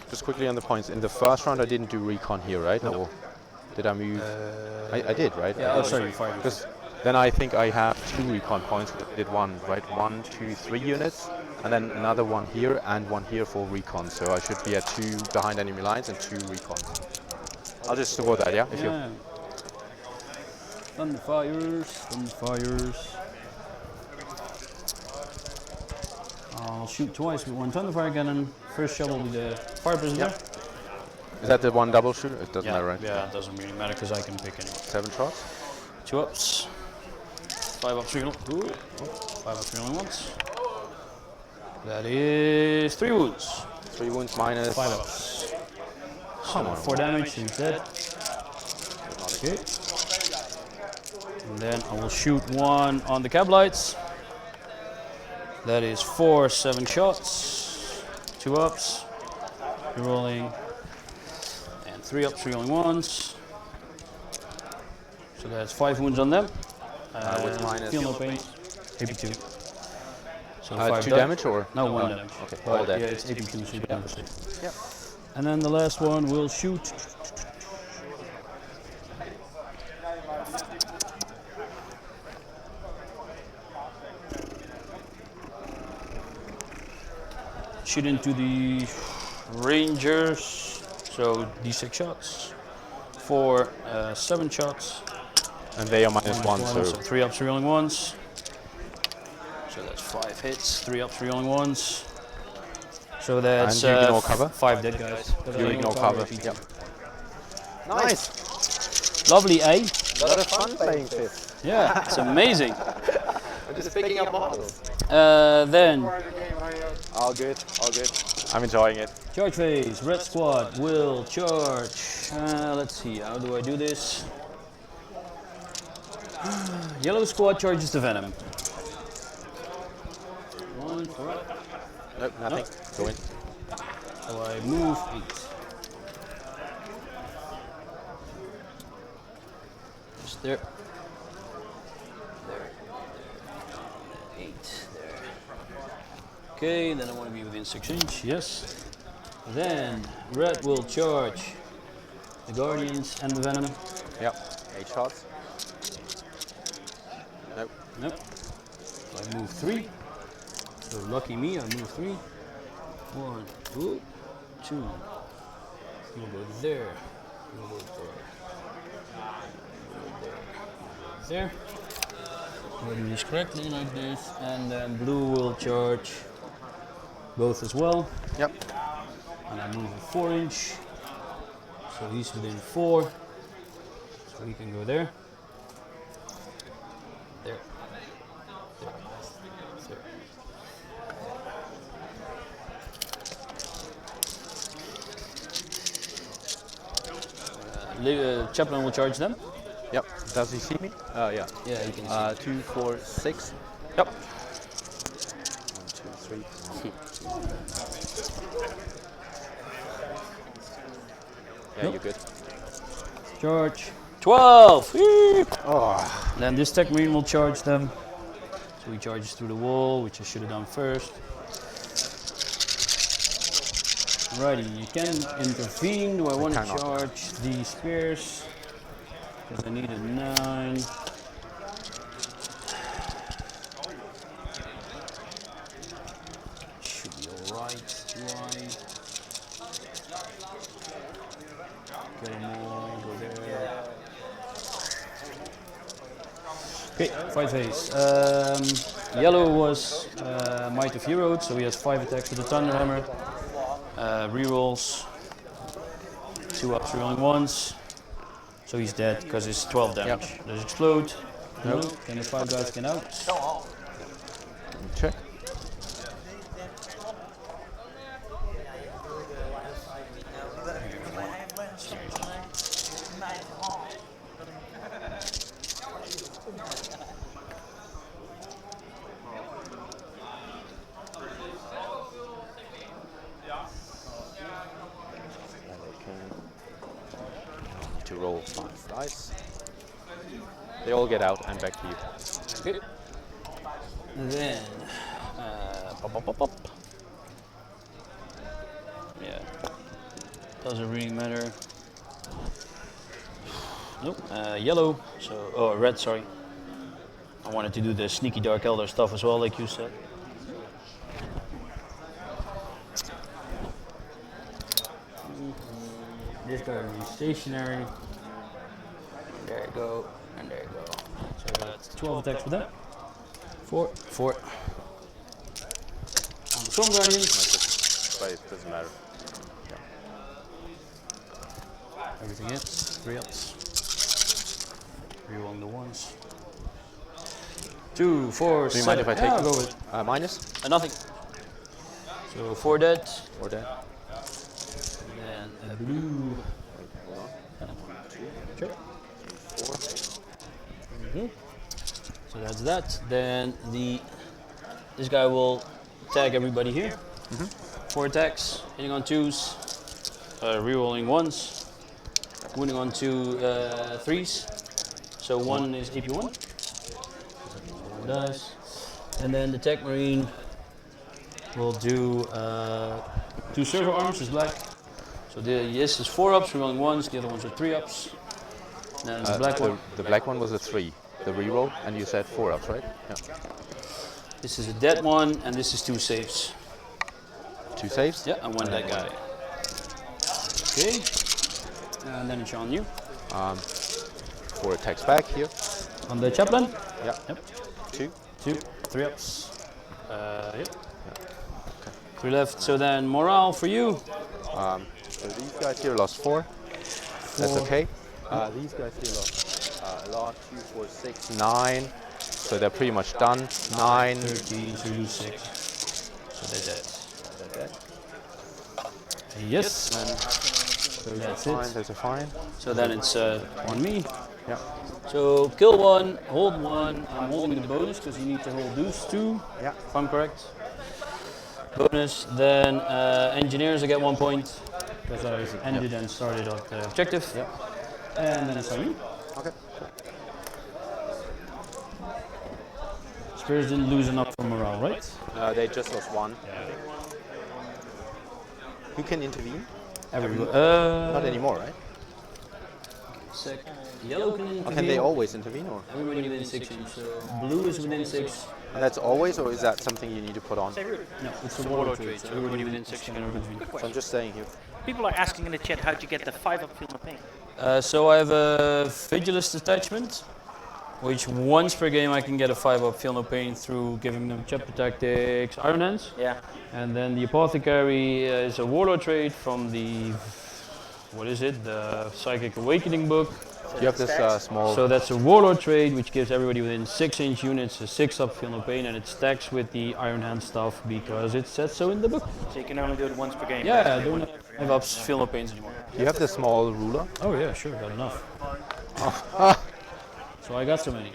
Just quickly on the points. In the first round, I didn't do recon here, right? No. Or did I move? I did, right? Yeah, oh, sorry, you fired. Because then I think I have 2 recon points. I did 1, right? 1, 2, 3 units, and then another 1 here and 1 here for recon. So I should be at 2 behind enemy lines and 2 recon. I'll just score that, yeah? If you. Yeah. Thunderfires. I'll shoot twice with 1 Thunderfire cannon. First shot will be the fire prisoner. Is that the 1 double shooter? It doesn't matter, right? Yeah, it doesn't really matter because I can pick any. 7 shots. 2 ups. 5 ups, 3 5 ups, 3 once. That is 3 wounds. 3 wounds minus 5 ups. Come on. 4 damage, he's dead. Okay. And then I will shoot 1 on the cab lights. That is 4 7 shots. 2 ups. Rolling. And 3 ups, 3 rolling ones. So that's 5 wounds on them. what's minus? Feel no pain. AP2. So 2 damage or? No, 1 damage. Okay, But all dead. yeah, it's AP2, so you can have it. Yep. And then the last one will shoot. Shoot into the Rangers. So D6 shots. 4 7 shots. And they are minus 1, so 3 ups, 3 rolling ones. So that's 5 hits, 3 ups, 3 rolling ones. So that's And you ignore cover? 5 dead guys. you ignore cover. Yep. Nice. Lovely, eh? A lot of fun playing Fifth. Yeah, it's amazing. I'm just picking up models. Then All good, all good. I'm enjoying it. charge phase. Red squad will charge. Let's see, how do I do this? Yellow squad charges the venom. 1 for up. Nope, nothing. Go in. So I move 8. Just there. There. 8 there. Okay, then I want to be within 6 inch, yes. Then red will charge the guardians and the venom. Yep. 8 shots. Nope. Nope. So I move 3. So lucky me, I move 3. 1, 2, 2. You'll go there. You'll go there. There. We'll do this correctly like this, and then blue will charge both as well. Yep. And I move a 4 inch. So he's within 4. So he can go there. There. There. There. Chaplain will charge them. Yep. Does he see me? Yeah. Yeah, you can see. 2, 4, 6. Yep. 1, 2, 3. Yeah, you're good. Charge. 12! Whee! Oh. Then this tech marine will charge them. So he charges through the wall, which I should have done first. Righty, you can intervene. Do I want to cannot. charge the spears? Because I need a 9. Should be alright. Do I? Get them all, go there. Okay, 5 haste. Yellow was Might of Heroes, so he has 5 attacks with the Thunder Hammer. Rerolls. 2 ups, rerolling once. So he's dead because it's 12 damage. Yep. Does it explode? No. Can the 5 guys get out? Check. To roll 5 dice. They all get out and back to you. Okay. Then, pop, pop, pop. Yeah. Doesn't really matter. Nope. Yellow. So, oh, red. Sorry. I wanted to do the sneaky Dark Elder stuff as well, like you said. This guy will be stationary. There you go, and there you go. So I got 12 attacks with that. 4. On the Storm Guardians. But it doesn't matter. Everything hits. 3 ups. Rerolling the ones. 2, 4, Do you 7. mind if I take I'll it? go with Minus? nothing. So 4 dead. Or dead? And then a blue. Sure. 4. So that's that. Then this guy will tag everybody here. 4 attacks, hitting on 2s, rerolling 1s, wounding on 2 3s. So 1 is AP1. Dice. And then the Tech Marine will do 2 servo arms, is black. So this is 4 ups, rerolling 1s, the other ones are 3 ups. Then the black one. The black one was a 3, the reroll, and you said 4 ups, right? Yeah. This is a dead one, and this is 2 saves. 2 saves? Yeah, and 1 dead guy. Okay. And then it's on you. 4 attacks back here. On the chaplain. Yeah. Yep. 2. 2, 3 ups. Yep. 3 left. So then morale for you. So these guys here lost 4. That's okay. These guys here lost a lot. 2, 4, 6, 9. So they're pretty much done. 9. 13, so you lose 6. So they're dead. They're dead. Yes. So That's fine. it. Those are fine. So then it's on me. Yeah. So kill 1, hold 1. I'm holding the bonus because you need to hold those 2. Yeah. If I'm correct. Bonus. Then engineers, I get 1 point because I ended and started on the objective. Yeah. And then it's on you. Okay. Spears didn't lose enough for morale, right? They just lost 1. Who can intervene? Everyone. Not anymore, right? Yellow can Or intervene. can they always intervene? Or Everybody within 6 inches. So blue is within 6. and that's always, or is that something you need to put on? No, it's a warlord trade. So everybody within 6 can intervene. So I'm just saying here. People are asking in the chat how'd you get the 5-up Feel No Pain? So I have a Vigilist attachment, which once per game I can get a 5-up Feel No Pain through giving them Chapter Tactics, Iron Hands. Yeah. And then the Apothecary is a warlord trait from the, what is it, the Psychic Awakening book. You have this small. So that's a warlord trade which gives everybody within 6-inch units a 6-up Feel No Pain, and it stacks with the Iron Hand stuff because it says so in the book. So you can only do it once per game. Yeah, I don't have ups Feel No Pains anymore. You have the small ruler. Oh yeah, sure, got enough. So I got so many.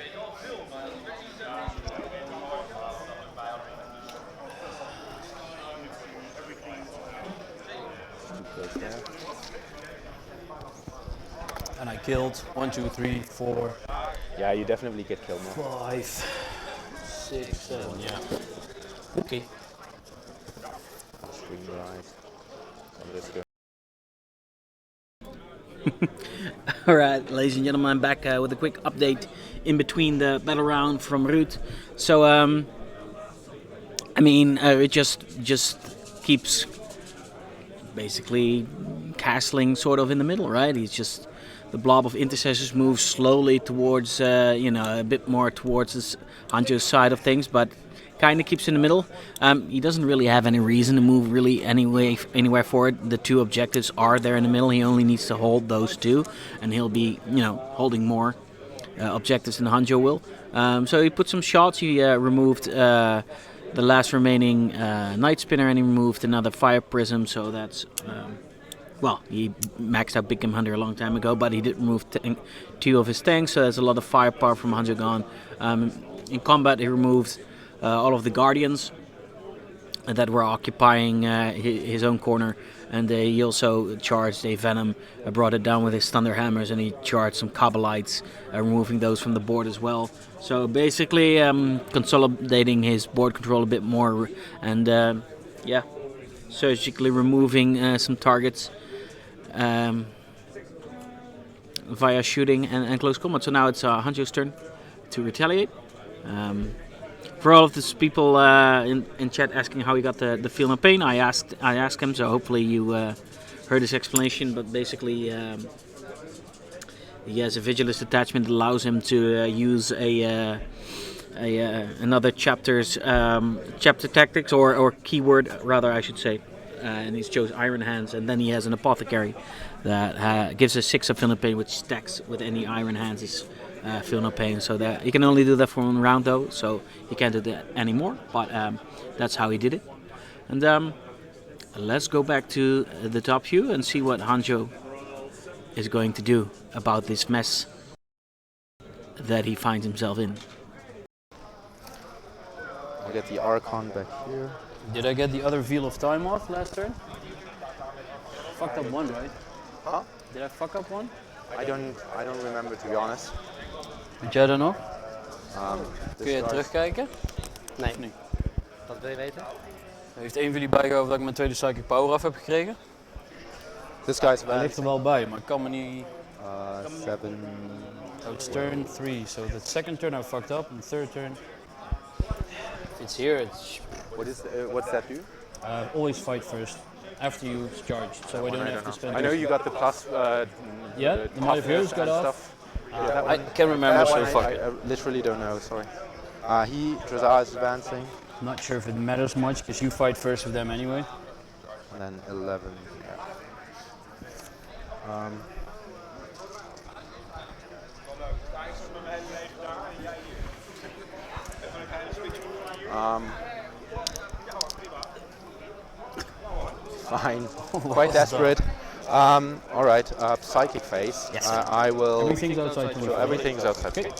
And I killed 1, 2, 3, 4, Yeah, you definitely get killed more. 5, 6, 7, yeah. Okay. Screen rise. Let's go. Alright, ladies and gentlemen, I'm back with a quick update in between the battle round from Ruud. So, it just keeps basically castling sort of in the middle, right? He's just, the blob of intercessors moves slowly towards, a bit more towards this Hanjo's side of things, but kind of keeps in the middle. He doesn't really have any reason to move really anywhere forward. The two objectives are there in the middle. He only needs to hold those two, and he'll be, holding more objectives than Hanjo will. So he put some shots. He removed the last remaining Night Spinner, and he removed another Fire Prism. So that's he maxed out Big Game Hunter a long time ago, but he did remove two of his tanks. So there's a lot of firepower from Hanjo gone. In combat, he removed all of the Guardians that were occupying his own corner, and he also charged a Venom, brought it down with his Thunder Hammers, and he charged some Kabbalites, removing those from the board as well. So basically consolidating his board control a bit more, and surgically removing some targets via shooting and close combat. So now it's Hanjo's turn to retaliate. For all of these people in chat asking how he got the feel no pain, I asked him, so hopefully you heard his explanation. But basically, he has a vigilance attachment that allows him to use another chapter's chapter tactics or keyword rather, I should say. And he's chose Iron Hands, and then he has an apothecary that gives a 6 of feel no pain, which stacks with any Iron Hands' feel no pain. So that he can only do that for 1 round though, so he can't do that anymore. But that's how he did it. And let's go back to the top view and see what Hanjo is going to do about this mess that he finds himself in. I'll get the Archon back here. Did I get the other Wheel of Time off last turn? Fucked up one, right? Huh? Did I fuck up one? I don't remember, to be honest. Weet jij dat nog? This Kun je guy- terugkijken? Nee. Nee. Dat wil je weten? Heeft een van jullie bijgehouden dat ik mijn tweede Psychic Power af heb gekregen? This guy's Hij ligt er advancing. wel bij, maar ik kan me niet... 7. Oh, it's turn 3, so the second turn I fucked up, and the third turn... If it's here, it's... What's that do? Always fight first, after you charge, so I don't have to spend... I know you got the plus. Yeah, the Might of Heroes got off. Stuff. Yeah, that I one. can't remember, That so one fuck I it. literally don't know. Sorry. Dressage is advancing, I'm not sure if it matters much, because you fight first with them anyway. and then 11. Yeah. Fine. Quite desperate. All right. Psychic phase. Yes. I will. Everything's outside 25. So everything's outside. Okay.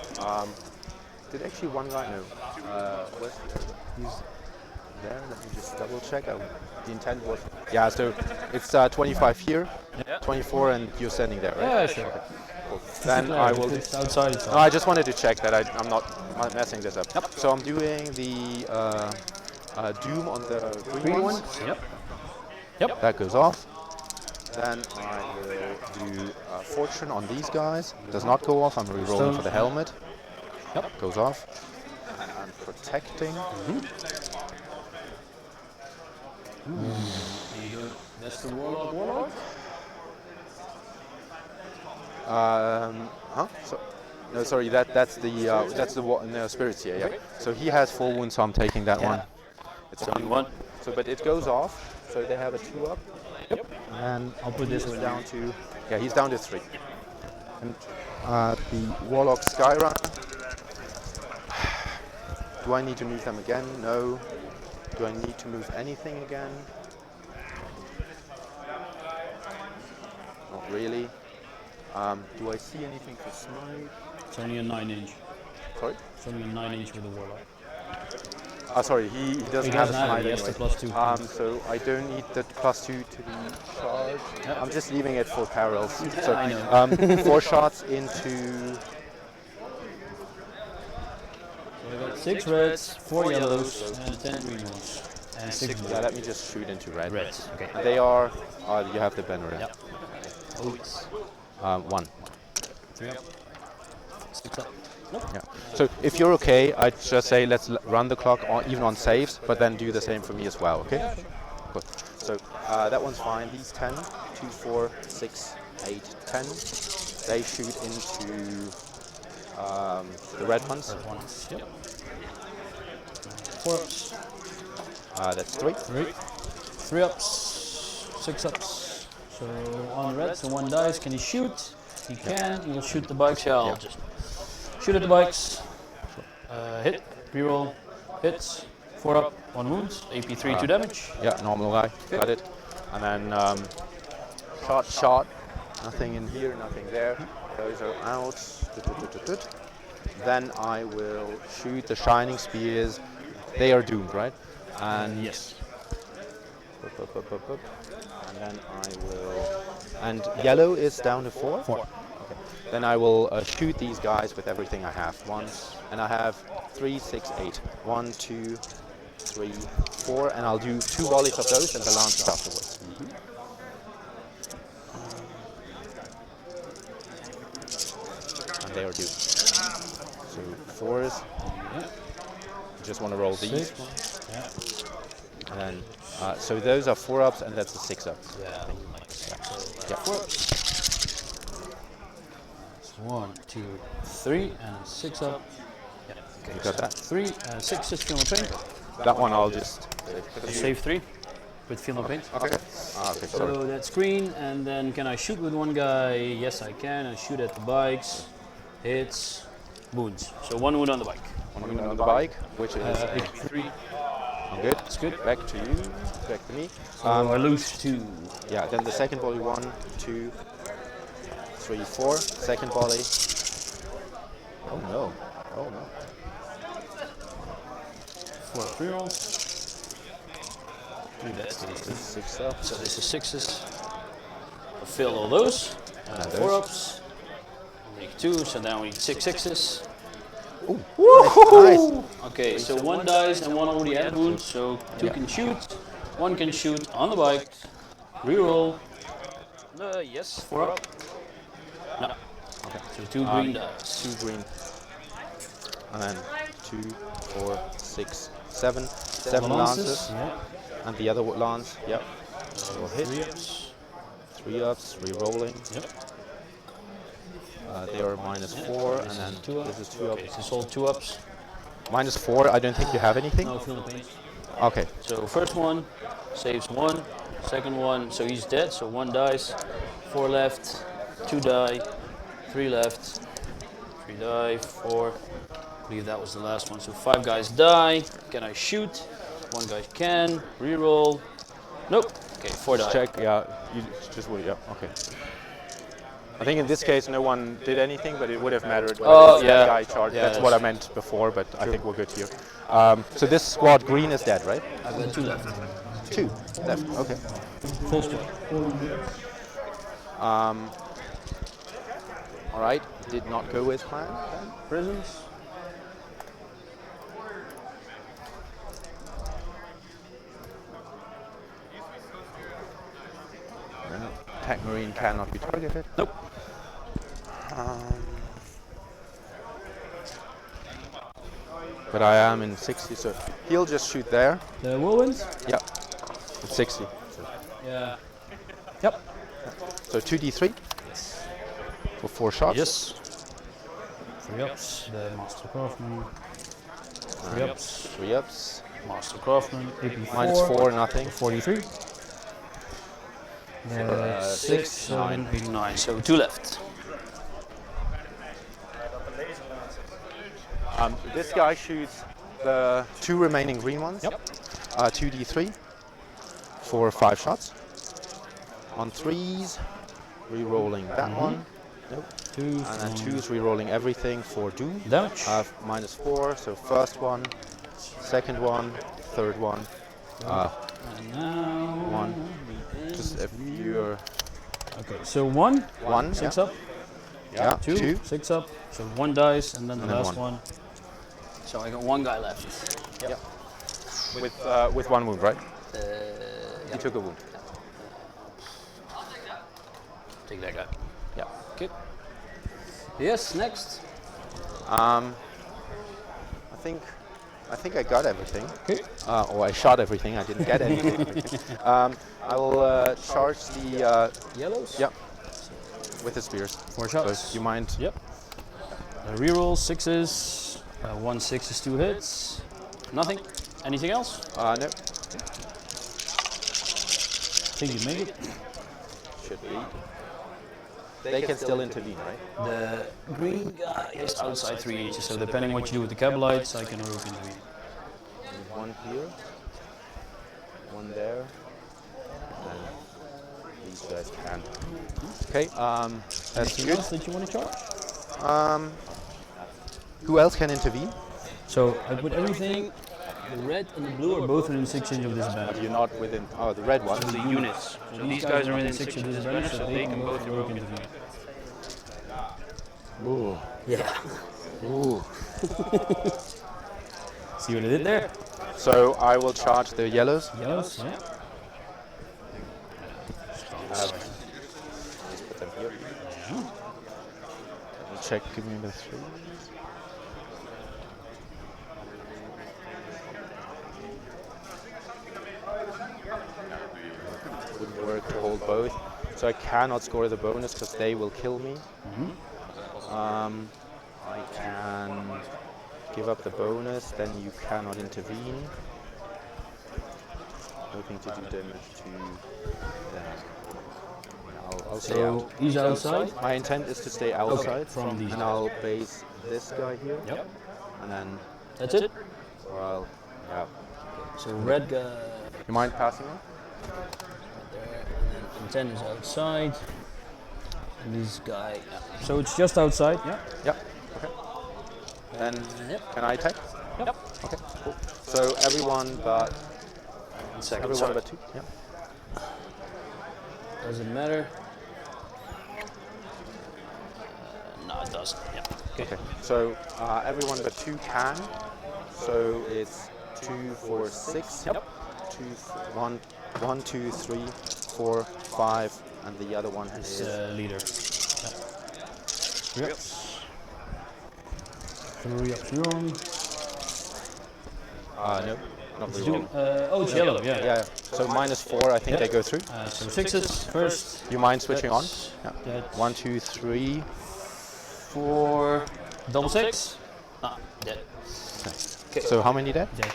Did actually one guy know? He's there. Let me just double check. The intent was. Yeah. So it's 25 here, 24, and you're standing there, right? Yeah, sure. Cool. Then I will. It's outside. No, I just wanted to check that I'm not messing this up. Yep. So I'm doing the Doom on the green one. Yep. Yep. That goes off. Then I will do Fortune on these guys. Does not go off. I'm re-rolling for the helmet. Yep. Goes off. And protecting. That's the Warlock. So, no, sorry. That's the spirits here. Yeah. So he has 4 wounds, so I'm taking that one. It's only one. So, but it goes off. So they have a 2 up. Yep. And I'll put this one down to. Yeah, he's down to 3. And the Warlock Skyrun. Do I need to move them again? No. Do I need to move anything again? Not really. Do I see anything for smite? It's only a 9-inch. Sorry? It's only a 9-inch with a Warlock. Sorry, he doesn't He have a doesn't have smite it, he has anyway. the +2. So I don't need the +2 to the charge. Yep. I'm just leaving it for parallels. So I know. 4 shots into. So I got 6 reds, 4 yellows, and 10 green ones. and 6 blue. Yeah, let me just shoot into red. Red. Okay. And they are, you have the banner in. Yep. Oh, yes. 1. 3 up. 6 up. Yeah. So if you're okay, I'd just say let's run the clock even on saves, but then do the same for me as well, okay? Cool. So that one's fine. These 10, 2, 4, 6, 8, 10, they shoot into the red ones. Yep. 4 ups. That's 3. 3 ups. 6 ups. So on red, so 1 dice. Can he shoot? He can. He'll shoot the bikes. Yeah, I'll just shoot at the bikes. Hit. Reroll. Hits. 4 up. 1 wound. AP3 2 damage. Yeah, normal guy. Got it. And then shot. Nothing in here, nothing there. Those are out. Then I will shoot the shining spears. They are doomed, right? And Yes. And then I will. And yellow is down to 4. 4. Okay. Then I will shoot these guys with everything I have. And I have 3, 6, 8. 1, 2, 3, 4, and I'll do 2 volleys of those and the lances afterwards. And they are due. So 4s. Just want to roll these. And then, so those are 4 ups, and that's a 6 up. Yeah. Yeah. 4 ups. 1, 2, 3, and 6 up. Yeah. Okay. You got that? 3 and 6 is feel no pain. That one I'll just. Save 3 with feel no pain. Okay. Okay, sorry. So that's green, and then can I shoot with 1 guy? Yes, I can. I shoot at the bikes. Hits. Wounds. So 1 wound on the bike. 1 wound on the bike, which is AP3. good. That's good. Back to you. Back to me. So I lose 2. Yeah. Then the second volley. 1, 2, 3, 4. Second volley. Oh no. Oh no. 4 free rolls. 3 deaths. 6 up. So this is 6s. I'll fill all those. And 4 ups. Make 2, so now we need 6 6s. Nice. Okay, so 1 dies and 1 already had wounds, so 2 can shoot. 1 can shoot on the bike. Reroll. Yes, 4 up. No. Okay, so 2 green dies. 2 green. And then 2, 4, 6, 7. 7 lances. Yeah. And the other lance. Yep. Will hit. 3 ups. 3 ups. Re-rolling. Yep. They are -4, and then this is 2 up. Okay, this is all 2 ups. -4. I don't think you have anything. No, feel no pain. Okay. So first one saves 1, second one, so he's dead, so 1 dies, 4 left, 2 die, 3 left, 3 die, 4, I believe that was the last one, so 5 guys die. Can I shoot? 1 guy can, reroll, nope, okay, 4 die. Check. Yeah. You just would. Yeah. Okay. I think in this case no one did anything, but it would have mattered. Oh, That yeah. guy charged. Yeah, that's what I meant before, but I think we're good here. So this squad green is dead, right? I've got 2 left. 2 left. Okay. Full squad. All right. Did not go as planned. Prisons. Attack Marine cannot be targeted. Nope. But I am in 60, so he'll just shoot there. The whirlwind? Yep. It's 60. Yeah. Yep. So 2d3 for 4 shots. Yes. 3 ups, the Master Craftsman. 3 ups, 3 ups. Master Craftsman. -4, nothing. 43. 6, 7, 8, 9. So 2 left. This guy shoots the 2 remaining green ones. Yep. 2d3 for 5 shots. On 3s, re-rolling that one. Nope. 2, And then 2s re-rolling everything for doom. damage. -4, so first one, second one, third one. And now. 1. Just if you're Okay, so 1, 1, 6 yeah. up. Yeah, 2, 2. 6 up. So 1 dice, and then the And then last one. one. So I got 1 guy left. Yep. With one wound, right? You took a wound. Take that guy. Yeah. Okay. Yes, next. I think I got everything. Okay. Or I shot everything. I didn't get anything. I will charge the Yellows? yeah, with the spears. 4 shots. So you mind? Yep. Reroll 6s. 1 6 is 2 hits. Nothing. Anything else? No. Think you make it. Should be. They can still intervene, right? The green guy is outside 3 inches, so depending what you do with the cab lights, I can rope intervene. One here, one there, and these guys can. Okay. That's Anything good. else that you want to charge? Who else can intervene? So I put everything. The red and the blue are both within 6 inches of this banner. You're not within. Oh, the red one. The units. So these guys are within 6 inches of this banner, so they can both rope intervene. Ooh. Yeah. Ooh. See what I did there? So I will charge the yellows. Yellows, yeah. Let's put them here. Check. Give me the 3. Wouldn't work to hold both, so I cannot score the bonus because they will kill me. I can give up the bonus, then you cannot intervene. Hoping to do damage to them. I'll stay So out. he's outside. My intent is to stay outside, from these and I'll base this guy here, Yep. and then That's it. or I'll, yeah. So red guy You mind passing on? there, and then 10 is outside. And this guy. Yeah. So it's just outside. Yeah. Yep. Okay. Then Yep. can I attack? Yep. Okay. Cool. So everyone but Second. everyone but 2. Yep. Doesn't matter. No, it doesn't. Yeah. Okay. So everyone but 2 can. So it's 2, 4, 6. Yep. 2, 1, 1, 2, 3, 4, 5, and the other one It's is leader. Yep. 3 option. no, not really. Oh, it's yellow. Yeah. Yeah. So -4, I think they go through. So 6s first. You mind switching on? Yeah. That's 1, 2, 3. 4. Double 6. Ah, dead. So how many dead? Dead.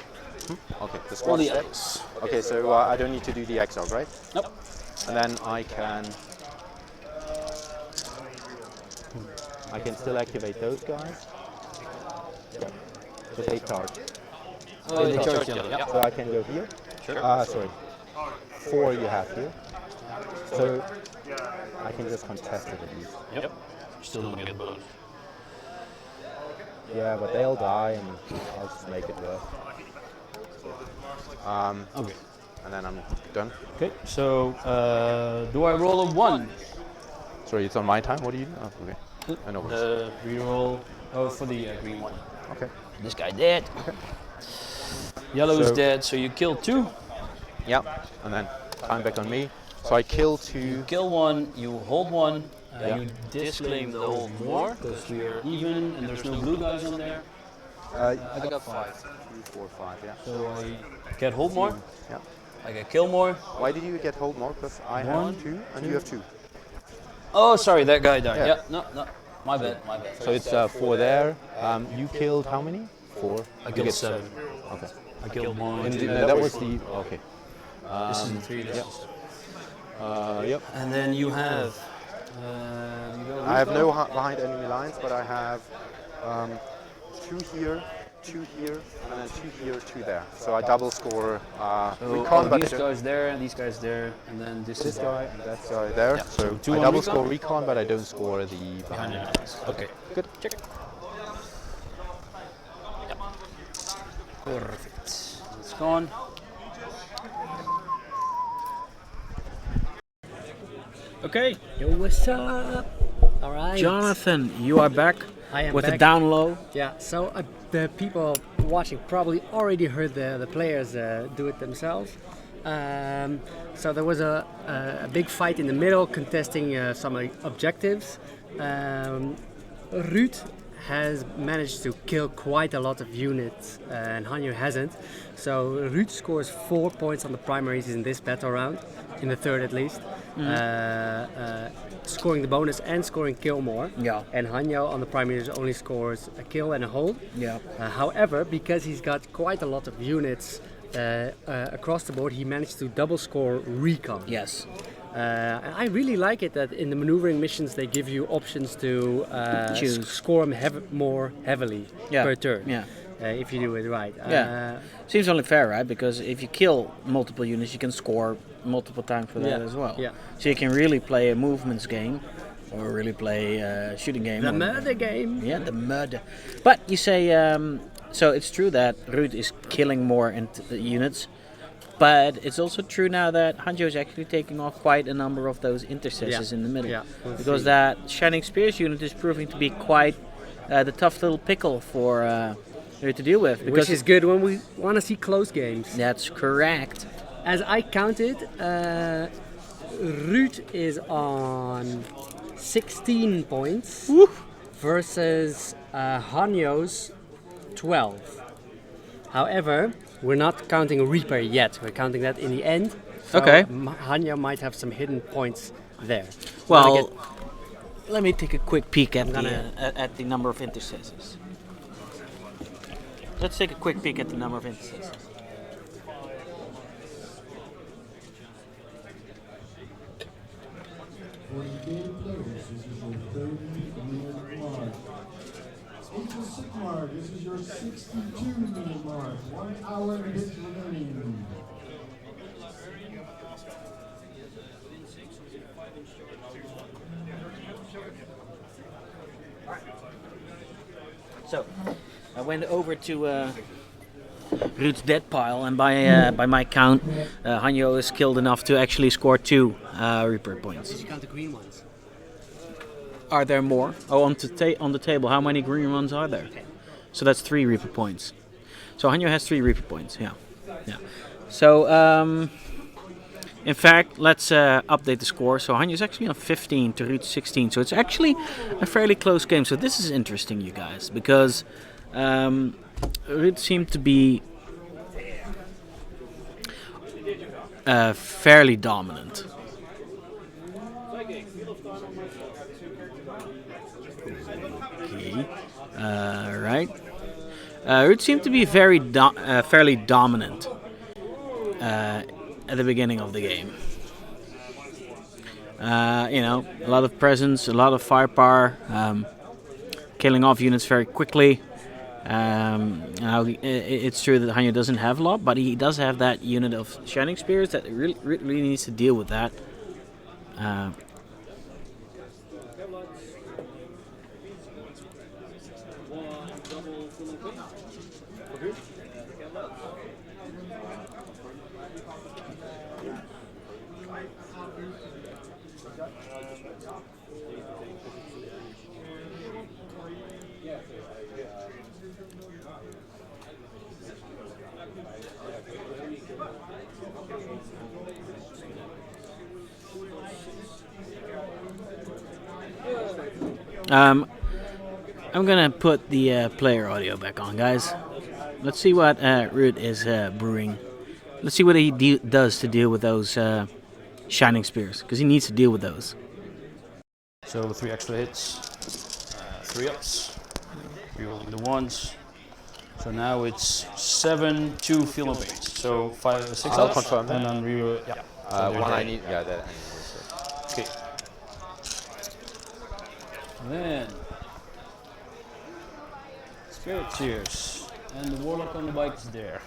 Okay. The All squad the dead. others. Okay. So I don't need to do the exile, right? Nope. And then I can still activate those guys. Yeah. So they charge. Oh, they charge yellow. Yeah. So I can go here. Sure. Sorry. 4 you have here. So I can just contest it at least. Yep. Still don't get the bonus. Yeah, but they'll die and I'll just make it work. Okay. And then I'm done. Okay. So do I roll a 1? Sorry, it's on my time. What do you do? Oh, okay. I know. Reroll. Oh, for the green one. Okay. This guy dead. Okay. Yellow is So- dead, so you kill 2. Yeah. And then time back on me. So I kill 2. Kill 1, you hold 1, Yeah. you disclaim the hold more, because we are even and there's no blue guys on there. I got 5. 3, 4, 5. Yeah. So I get hold more, Yeah. I get kill more. Why did you get hold more? Because I 1, have 2 and you have 2. Oh, sorry, that guy died. Yeah. Yeah, no, my bad. So it's 4 there. You killed how many? 4. I You killed get 7. Okay. I killed 1. And that was the okay. This is the 3. This yeah. is Yep. and then you have. I have no behind enemy lines, but I have 2 here, 2 here, and then 2 here, 2 there. So I double score recon, but these guys there, these guys there, and then this is guy and that guy there. Yeah, So so 2 I on double recon? score recon, but I don't score the behind behind. the lines. Okay, Good. check. Yep. Perfect. It's gone. Okay. Yo, what's up? All right. Jonathan, you are back. I am with the back. down low. Yeah, so the people watching probably already heard the players do it themselves. So there was a big fight in the middle contesting some objectives. Ruud has managed to kill quite a lot of units and Hanjo hasn't. So Ruud scores 4 points on the primaries in this battle round, in the third at least. Scoring the bonus and scoring kill more. Yeah. And Hanjo on the primaries only scores a kill and a hold. Yeah. However, because he's got quite a lot of units across the board, he managed to double score recon. Yes. And I really like it that in the maneuvering missions they give you options to Choose. score them more heavily per turn. Yeah. If you do it right. Yeah. Seems only fair, right? Because if you kill multiple units, you can score multiple times for that as well. Yeah. So you can really play a movements game, or really play a shooting game. The or- murder game. Yeah, the murder. But you say, so it's true that Ruud is killing more units, but it's also true now that Hanjo is actually taking off quite a number of those intercessors in the middle. Yeah, we'll because see. that Shining Spears unit is proving to be quite the tough little pickle for Ruud to deal with. Because Which is good when we want to see close games. that's correct. As I counted, Ruud is on 16 points versus Hanjo's 12. However, we're not counting Reaper yet. We're counting that in the end. So Okay. Hanjo might have some hidden points there. Well, let me take a quick peek at gonna- at the number of intercessors. Let's take a quick peek at the number of intercessors. For the game players, this is your 30-minute mark. Into Sigmar, this is your 62-minute mark. 1 hour and a bit remaining. So, I went over to Ruud's dead pile, and by my count, Hanjo is killed enough to actually score 2 Reaper points. Did you count the green ones? Are there more? Oh, on the table, how many green ones are there? So that's 3 Reaper points. So Hanjo has 3 Reaper points, yeah. So, in fact, let's update the score. So Hanjo's actually on 15 to Ruud's 16. So it's actually a fairly close game. So this is interesting, you guys, because Ruud seemed to be fairly dominant. Okay, right. Ruud seemed to be fairly dominant at the beginning of the game. A lot of presence, a lot of firepower, killing off units very quickly. It's true that Hanjo doesn't have a lot, but he does have that unit of Shining Spears that really needs to deal with that. I'm gonna put the player audio back on, guys. Let's see what Ruud is brewing. Let's see what he does to deal with those Shining Spears, because he needs to deal with those. So 3 extra hits, 3 ups, rerolling the ones. So now it's 7, 2 field of 8. So 5, 6 I'll ups, confirm that. and then reroll. Yeah. So they're One I dead. need, yeah, that I need. Okay. Then Spirit Cheers, and the Warlock on the bike is there.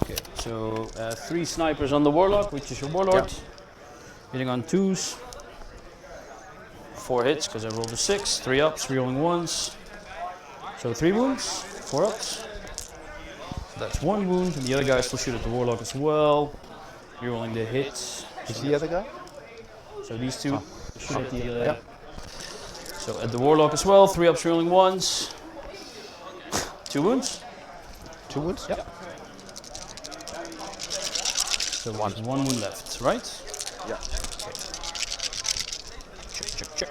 Okay, so 3 snipers on the Warlock, which is your Warlord. Hitting on 2s. 4 hits because I rolled a 6. 3 ups, rerolling 1s. So 3 wounds, 4 ups. So that's 1 wound, and the other guys will shoot at the Warlock as well. Rerolling the hits. Is the other guy? So these 2 shoot at the other. So at the Warlock as well, 3 ups, rolling 1s. 2 wounds. 2 wounds? Yep. So 1 wound left, right? Yeah. Check.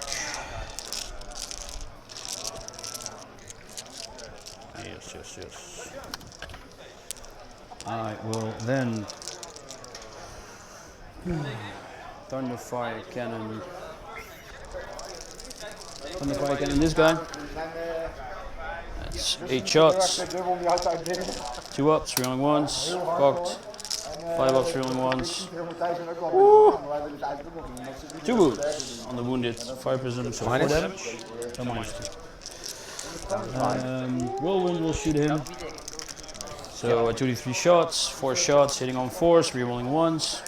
Yes. I will then Thunderfire Cannon. This guy. That's 8 shots. 2 ups, rolling 1s. Cocked. 5 ups, rolling 1s. 2 wounds on the wounded. 5%, so 4 damage. No, -2. Whirlwind will shoot him. So 2d3 shots, 4 shots, hitting on 4s, rerolling 1s.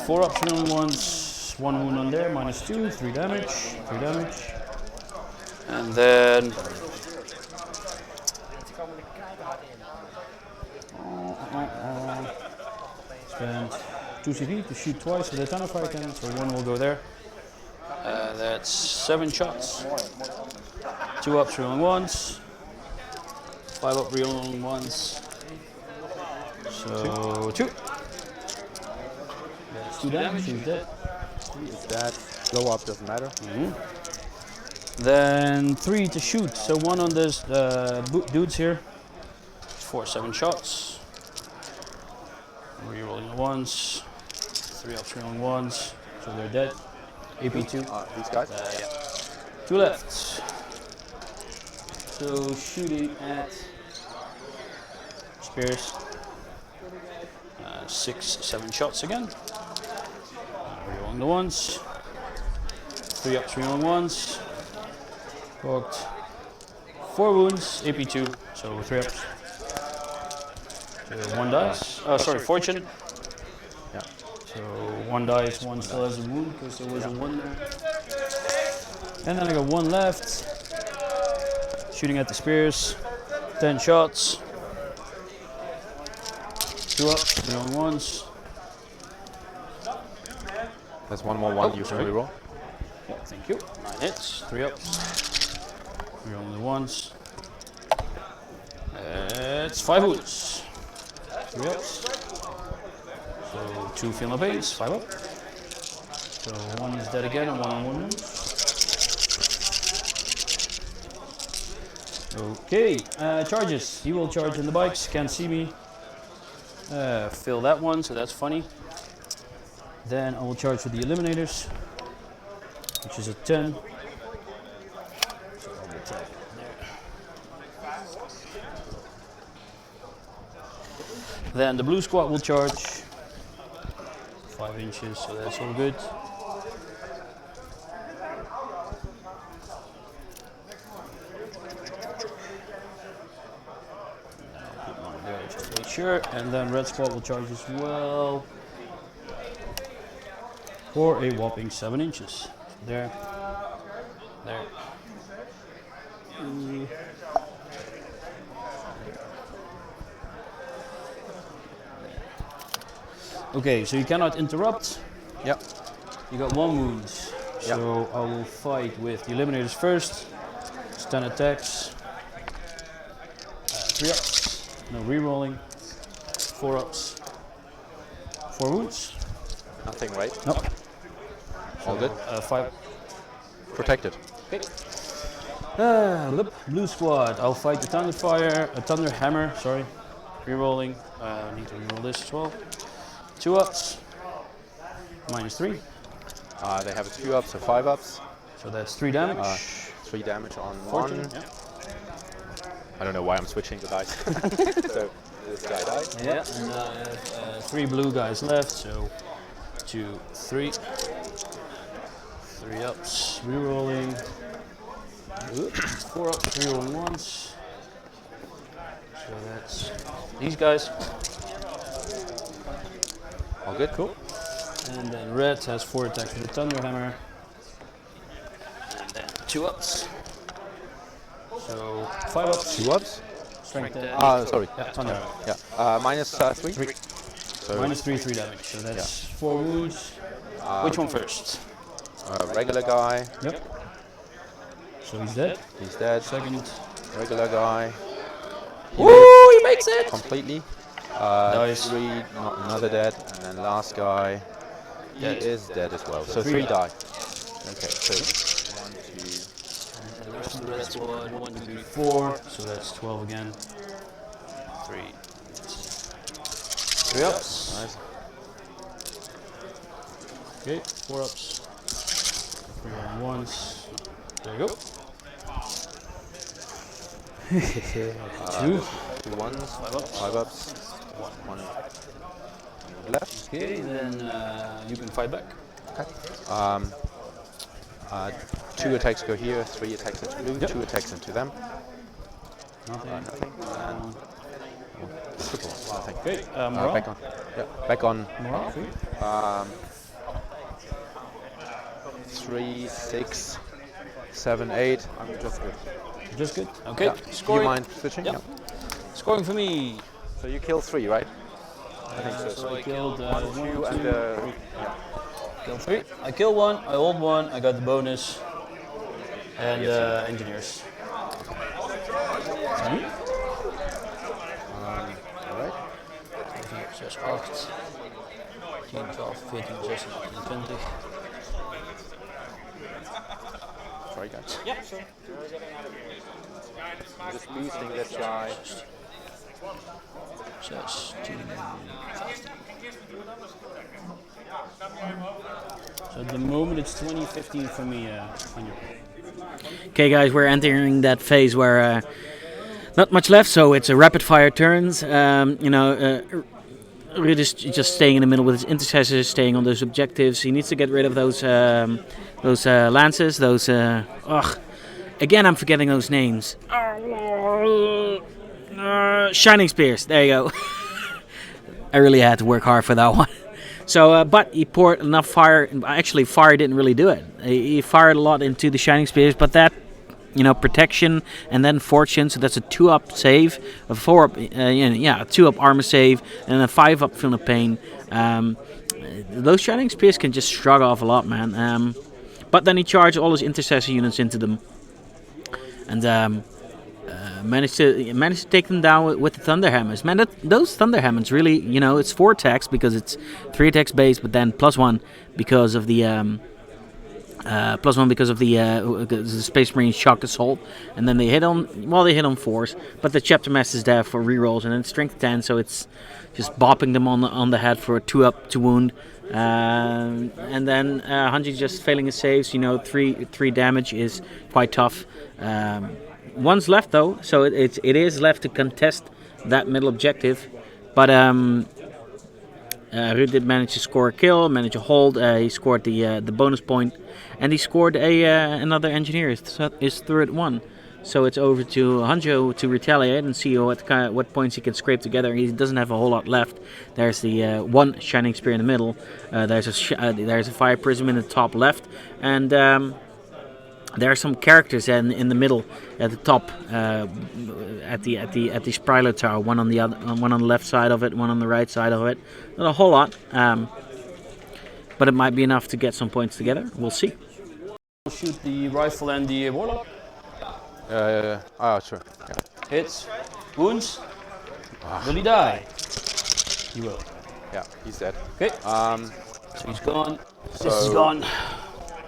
4 ups, rolling 1s, 1 wound on there, -2, 3 damage, 3 damage. And then spend 2 CP to shoot twice with a Thunderfire Cannon, so 1 will go there. That's 7 shots. 2 ups, rolling 1s. 5 up, rolling 1s. So 2. That's 2 damage, he's dead. Is that blow up doesn't matter? Then 3 to shoot, so 1 on this dudes here. 4, 7 shots. Rerolling 1s. 3 ups, rolling 1s. So they're dead. AP2. These guys? Yeah. 2 left. So shooting at Spears. 6, 7 shots again. Rerolling the 1s. 3 ups, rerolling 1s. Cocked. 4 wounds, AP2, so 3 ups. So 1 dice. Oh, sorry, fortune. Yeah. So 1 dice, 1 still has a wound because there was a 1 there. And then I got 1 left. Shooting at the spears. 10 shots. 2 ups, rerolling 1s. That's 1/1 you should reroll. Yeah, thank you. 9 hits, 3 ups. Rerolling the 1s. It's 5 wounds. 3 ups. So 2 feel no pains, 5 up. So 1 is dead again and 1 on 1 wound. Okay, charges. He will charge in the bikes, can't see me. Fill that one, so that's funny. Then I will charge with the eliminators, which is a 10. So I'll attack there. Then the blue squad will charge 5 inches, so that's all good. Just make sure, and then red squad will charge as well for a whopping 7 inches. There. Okay, so you cannot interrupt. Yep. You got 1 wound. So I will fight with the eliminators first. It's 10 attacks. 3 ups. No rerolling. 4 ups. 4 wounds. Nothing, right? Nope. All good? 5. Protected. Okay. Blue squad. I'll fight the thunder hammer. Sorry. Rerolling. Need to reroll this as well. 2 ups. -3. They have a 2 ups or 5 ups. So that's 3 damage. 3 damage on 14. 1. Yeah. I don't know why I'm switching the dice. So this guy died. Yeah. And I have 3 blue guys left. So 2, 3. 3 ups. Rerolling. 4 ups. Rerolling once. So that's these guys. All good? Cool. And then red has 4 attacks with the thunder hammer. And then 2 ups. So 5 ups. 2 ups? Strength. Sorry. Yeah, thunder hammer. Yeah. -3? 3. So -3, 3 damage. So that's 4 wounds. Which one first? regular guy. Yep. So he's dead. He's dead. Second. Regular guy. Woo! He makes it. Completely. Nice. 3, not another dead, and then last guy. He Dead. is dead as well. So 3 die. Okay, so 1, 2. The rest of the red squad. 1, 2, 3, 4. So that's 12 again. 3. 3 ups. Nice. Okay, 4 ups. 3 on ones. There you go. 2. 2 ones. 5 ups. 5 ups. 1 left. Okay, then you can fight back. Okay. 2 attacks go here, 3 attacks into blue, 2 attacks into them. Nothing. Nothing. And triple. Nothing. Okay, morale. Back on. Yeah, back on. Morale for you. 3, 6, 7, 8. I'm just good. Just good. Okay. Yeah. Do you Scoring. mind switching? Yeah. Scoring for me. So you killed 3, right? I think so. So I killed 1, 2, and 3. killed 3. I killed 1. I hold 1. I got the bonus. And engineers. Alright. 6, 8, 10, 12, 14, 16, 18, 20. Sorry, guys. Yeah, sure. Just boosting this guy. 16, 15. So at the moment it's 2015 for me, Hanjo. Okay, guys, we're entering that phase where not much left, so it's a rapid fire turns. Ruud is just staying in the middle with his intercessors, staying on those objectives. He needs to get rid of those lances, those. Again, I'm forgetting those names. Shining spears. There you go. I really had to work hard for that one. So, but he poured enough fire. Actually, fire didn't really do it. He fired a lot into the shining spears, but that, protection and then fortune. So that's a 2-up save, a 4-up, a 2-up armor save, and a 5-up feel no pain. Those shining spears can just shrug off a lot, man. But then he charged all his intercessor units into them, and managed to take them down with the thunder hammers. Man, those thunder hammers really, it's 4 attacks because it's 3 attacks base, but then +1 because of the the Space Marine shock assault, and then they hit on force. But the chapter master is there for rerolls, and then strength 10, so it's just bopping them on the head for a 2-up to wound. And then Hanjo just failing his saves. 3 damage is quite tough. One's left though, so it is left to contest that middle objective. But Ruud did manage to score a kill, managed to hold. He scored the bonus point, and he scored another engineer. His third one. So it's over to Hanjo to retaliate and see what points he can scrape together. He doesn't have a whole lot left. There's the 1 shining spear in the middle. There's a fire prism in the top left, and there are some characters in the middle at the top, at the Spriler tower. One on the left side of it, one on the right side of it. Not a whole lot, but it might be enough to get some points together. We'll see. Shoot the rifle and the warlock. Sure. Yeah. Hits, wounds. Will he die? He will. Yeah, he's dead. Okay. So he's gone. This is gone.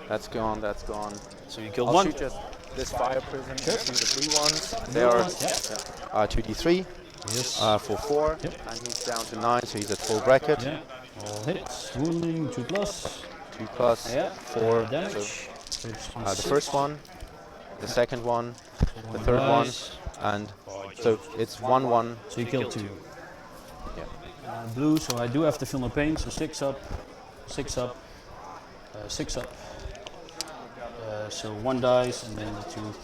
That's gone. That's gone. So you killed I'll 1. shoot just this fire prism. Sure. See the blue ones. They are 2d3. Yes. For 4. Yep. And he's down to 9, so he's at full bracket. Yeah. All hits. Wounding 2+. 2+. Yeah. 4 damage. So, the first one, the second one, the third one, and so it's 1-1. So you killed 2. Yeah. Blue, so I do have to feel no pain. So 6 up, 6 up, 6 up. So 1 dies, and then the 2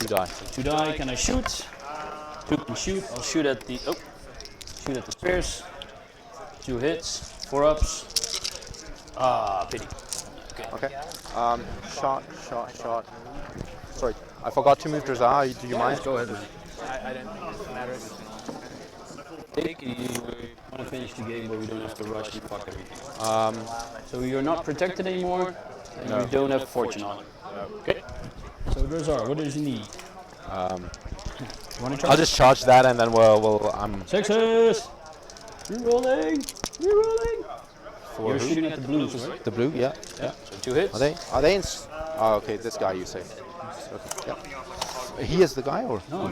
die. So 2 die. Can I shoot? 2 can shoot. I'll shoot at the spears. 2 hits, 4 ups. Pity. Okay. Shot. Sorry, I forgot to move Drazar. Do you mind? Go ahead. I don't think it matters. Take it. We want to finish the game where we don't have to rush and fuck everything. So you're not protected anymore. And No. you don't have fortune on it. Okay. So Drazar, what does he need? Want to I'll just charge that and then we'll Sixes! Rerolling! Rerolling! For You're who? shooting at the blues, right? The blue, yeah. Yeah. So 2 hits. Are they in? Oh, okay, this guy you say. Okay, yeah. He is the guy, or? No.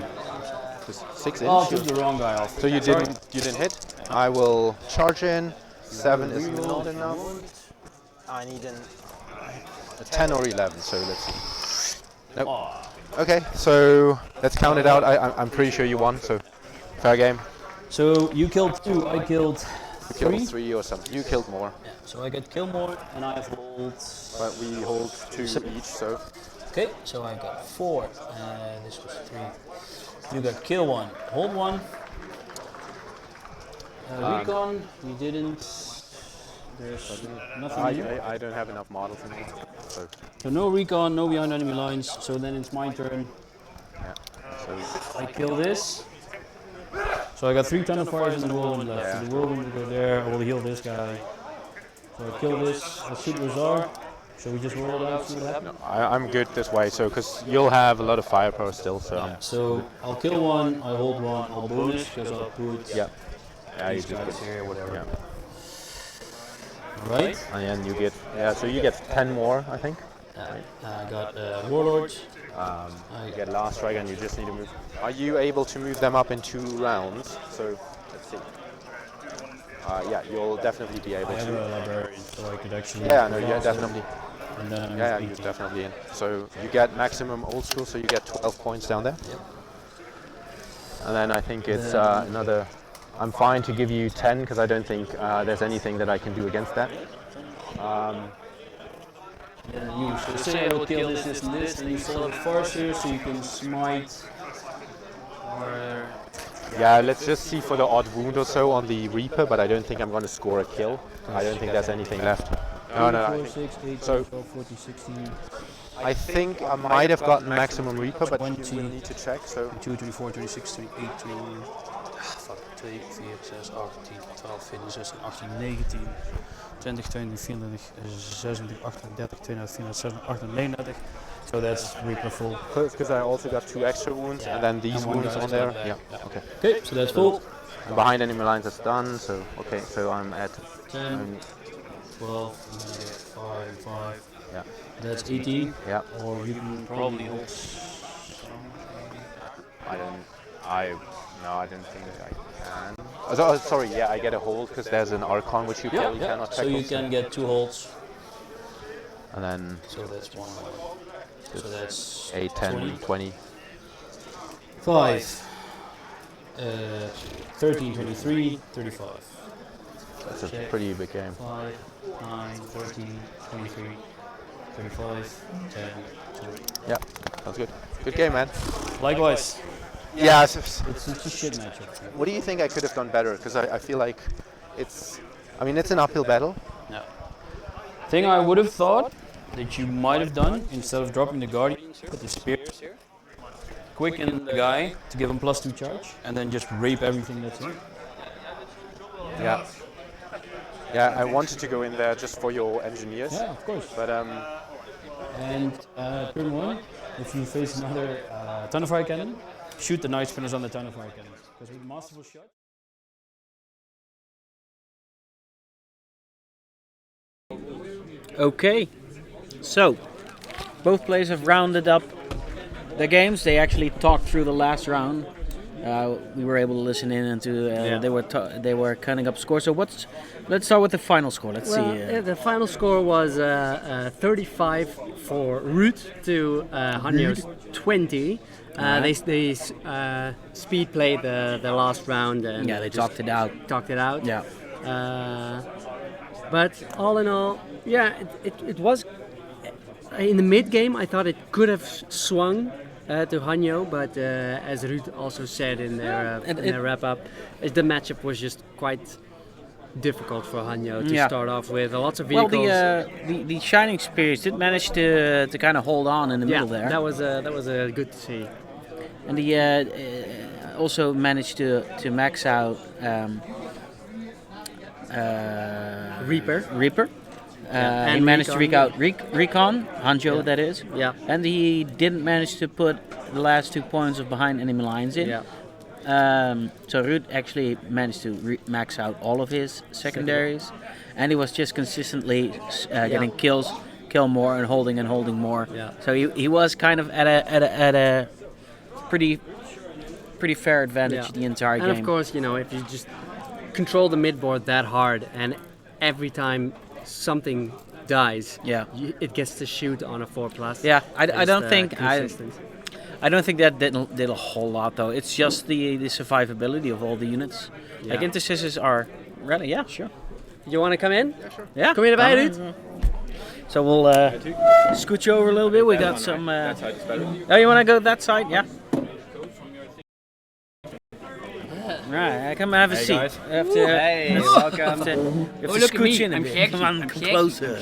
'Cause 6 Oh, I inch. took the wrong guy off. So you didn't hit. I will charge in. 7 is not enough. I need a 10 or 11. So let's see. Nope. Okay, so let's count it out. I'm pretty sure you won. So fair game. So you killed 2, I killed You 3. killed 3 or something. You killed more, Yeah, so I get kill more and I have hold. but we hold 2 each. So Okay, so I got 4 and this was 3. You got kill 1, hold 1. Recon, you didn't. There's nothing here. I don't have enough models in it. So So no recon, no behind enemy lines. So then it's my turn. yeah. So I kill this. So I got 3 ton of fires and a whirlwind left. Yeah. So the whirlwind will go there. I will heal this guy. So I kill this. I shoot Razar. So we just roll it out, see what happens. I'm good this way. So because you'll have a lot of firepower still. So Yeah. So I'll kill 1, I hold 1, I'll bonus because I'll put yeah. Yeah, you these just guys here, whatever. Yeah. Right? And then you get so you get 10 more, I think. I got Warlord. You get last strike, and you just need to move. Are you able to move them up in 2 rounds? So let's see. Yeah, you'll definitely be able I have to. a librarian, so I could actually. Yeah, no, you're definitely. And then I'm Yeah, you're definitely in. So you get maximum old school, so you get 12 points down there. Yep. And then I think it's another. I'm fine to give you 10 because I don't think there's anything that I can do against that. So say I will kill this, and you still have Farser, so you can smite. Or Yeah, let's just see for the odd wound or so on the Reaper, but I don't think I'm going to score a kill. I don't think there's anything left. No, I 4, think, 6, 8, so- 12, 14, 16, I think I might have gotten maximum Reaper, but 20. you will need to check. So 2, 24, 26, 28, 29. Fuck, 2, 4, 6, 8, 10, 12, 14, 16, 18, 19, 20, 22, 24, 26, 38, 32, 34, 39. So that's Reaper full. because I also got 2 extra wounds, and then these And one wounds guy's on there. coming Yeah. back. Okay. Okay, so that's full. And behind enemy lines is done. So okay. So I'm at. 10, 12, 5, 5. Yeah. That's 18. Yeah. Or you can probably hold. I don't. No, I don't think I can. Oh, sorry. Yeah, I get a hold because there's an Archon which you probably cannot So tackle. you can get 2 holds. And then So that's 1 more. So that's 8, 10, 20. 5, 13, 23, 35. That's a pretty big game. 5, 9, 13, 23, 35, 10, 20. Yeah, sounds good. Good game, man. Likewise. Yeah. It's a shit matchup. What do you think I could have done better? Because I feel like it's. I mean, it's an uphill battle. No. Thing I would have thought that you might have done, instead of dropping the Guardians here, put the Spears here, quicken the guy to give him +2 charge, and then just rape everything that's in. Yeah. Yeah, I wanted to go in there just for your engineers. Yeah, of course. But And turn 1, if you face another ton of fire cannon, shoot the night spinners on the ton of fire cannons. Because with masterful shot. Okay, so both players have rounded up the games. They actually talked through the last round. We were able to listen in and they were cutting up scores. So let's start with the final score. Let's see. The final score was 35 for Ruud to Hanjo's 20. They speed played the last round and Yeah, they just talked it out. Talked it out. Yeah. But all in all, yeah, it was in the mid game. I thought it could have swung to Hanjo, but as Ruud also said in their wrap up, the matchup was just quite difficult for Hanjo to start off with. Lots of vehicles. Well, the Shining Spears did manage to kind of hold on in the middle there. that was good to see. And he also managed to max out Reaper. And he managed to Recon. recon Hanjo, that is. Yeah. And he didn't manage to put the last 2 points of behind enemy lines in. Yeah. So Ruud actually managed to max out all of his secondaries, and he was just consistently getting kills, kill more and holding more. Yeah. So he was kind of at a pretty fair advantage the entire game. And of course, you know, if you just control the midboard that hard, and every time something dies, it gets to shoot on a 4+. Yeah, I don't think consistent. I don't think that did a whole lot though. It's just the survivability of all the units. Yeah. Like intercessors are ready. Yeah, sure. You want to come in? Yeah, sure. Yeah. Kom je erbij, Ruud? So we'll scoot you over a little bit. We got some. That side is better. Oh, you want to go that side? Yeah. Right, come and have a seat. Guys. Hey, welcome. You have to scooch in a bit. Come on, come closer.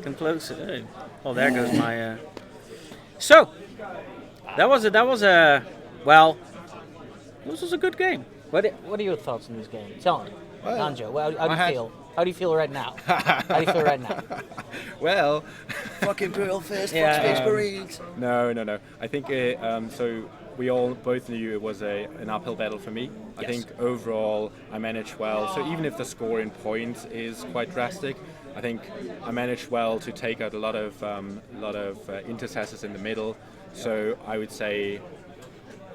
Come closer. Hey. Oh, there goes my. So, that was a. Well, this was a good game. What are your thoughts on this game? Tell me, Hanjo. How do you feel? How do you feel right now? How do you feel right now? Well, Fuck Imperial Fist, Yeah. fuck Space Marines. no. I think so. We all both knew it was an uphill battle for me. I think overall I managed well. So even if the score in points is quite drastic, I think I managed well to take out a lot of intercessors in the middle. So I would say,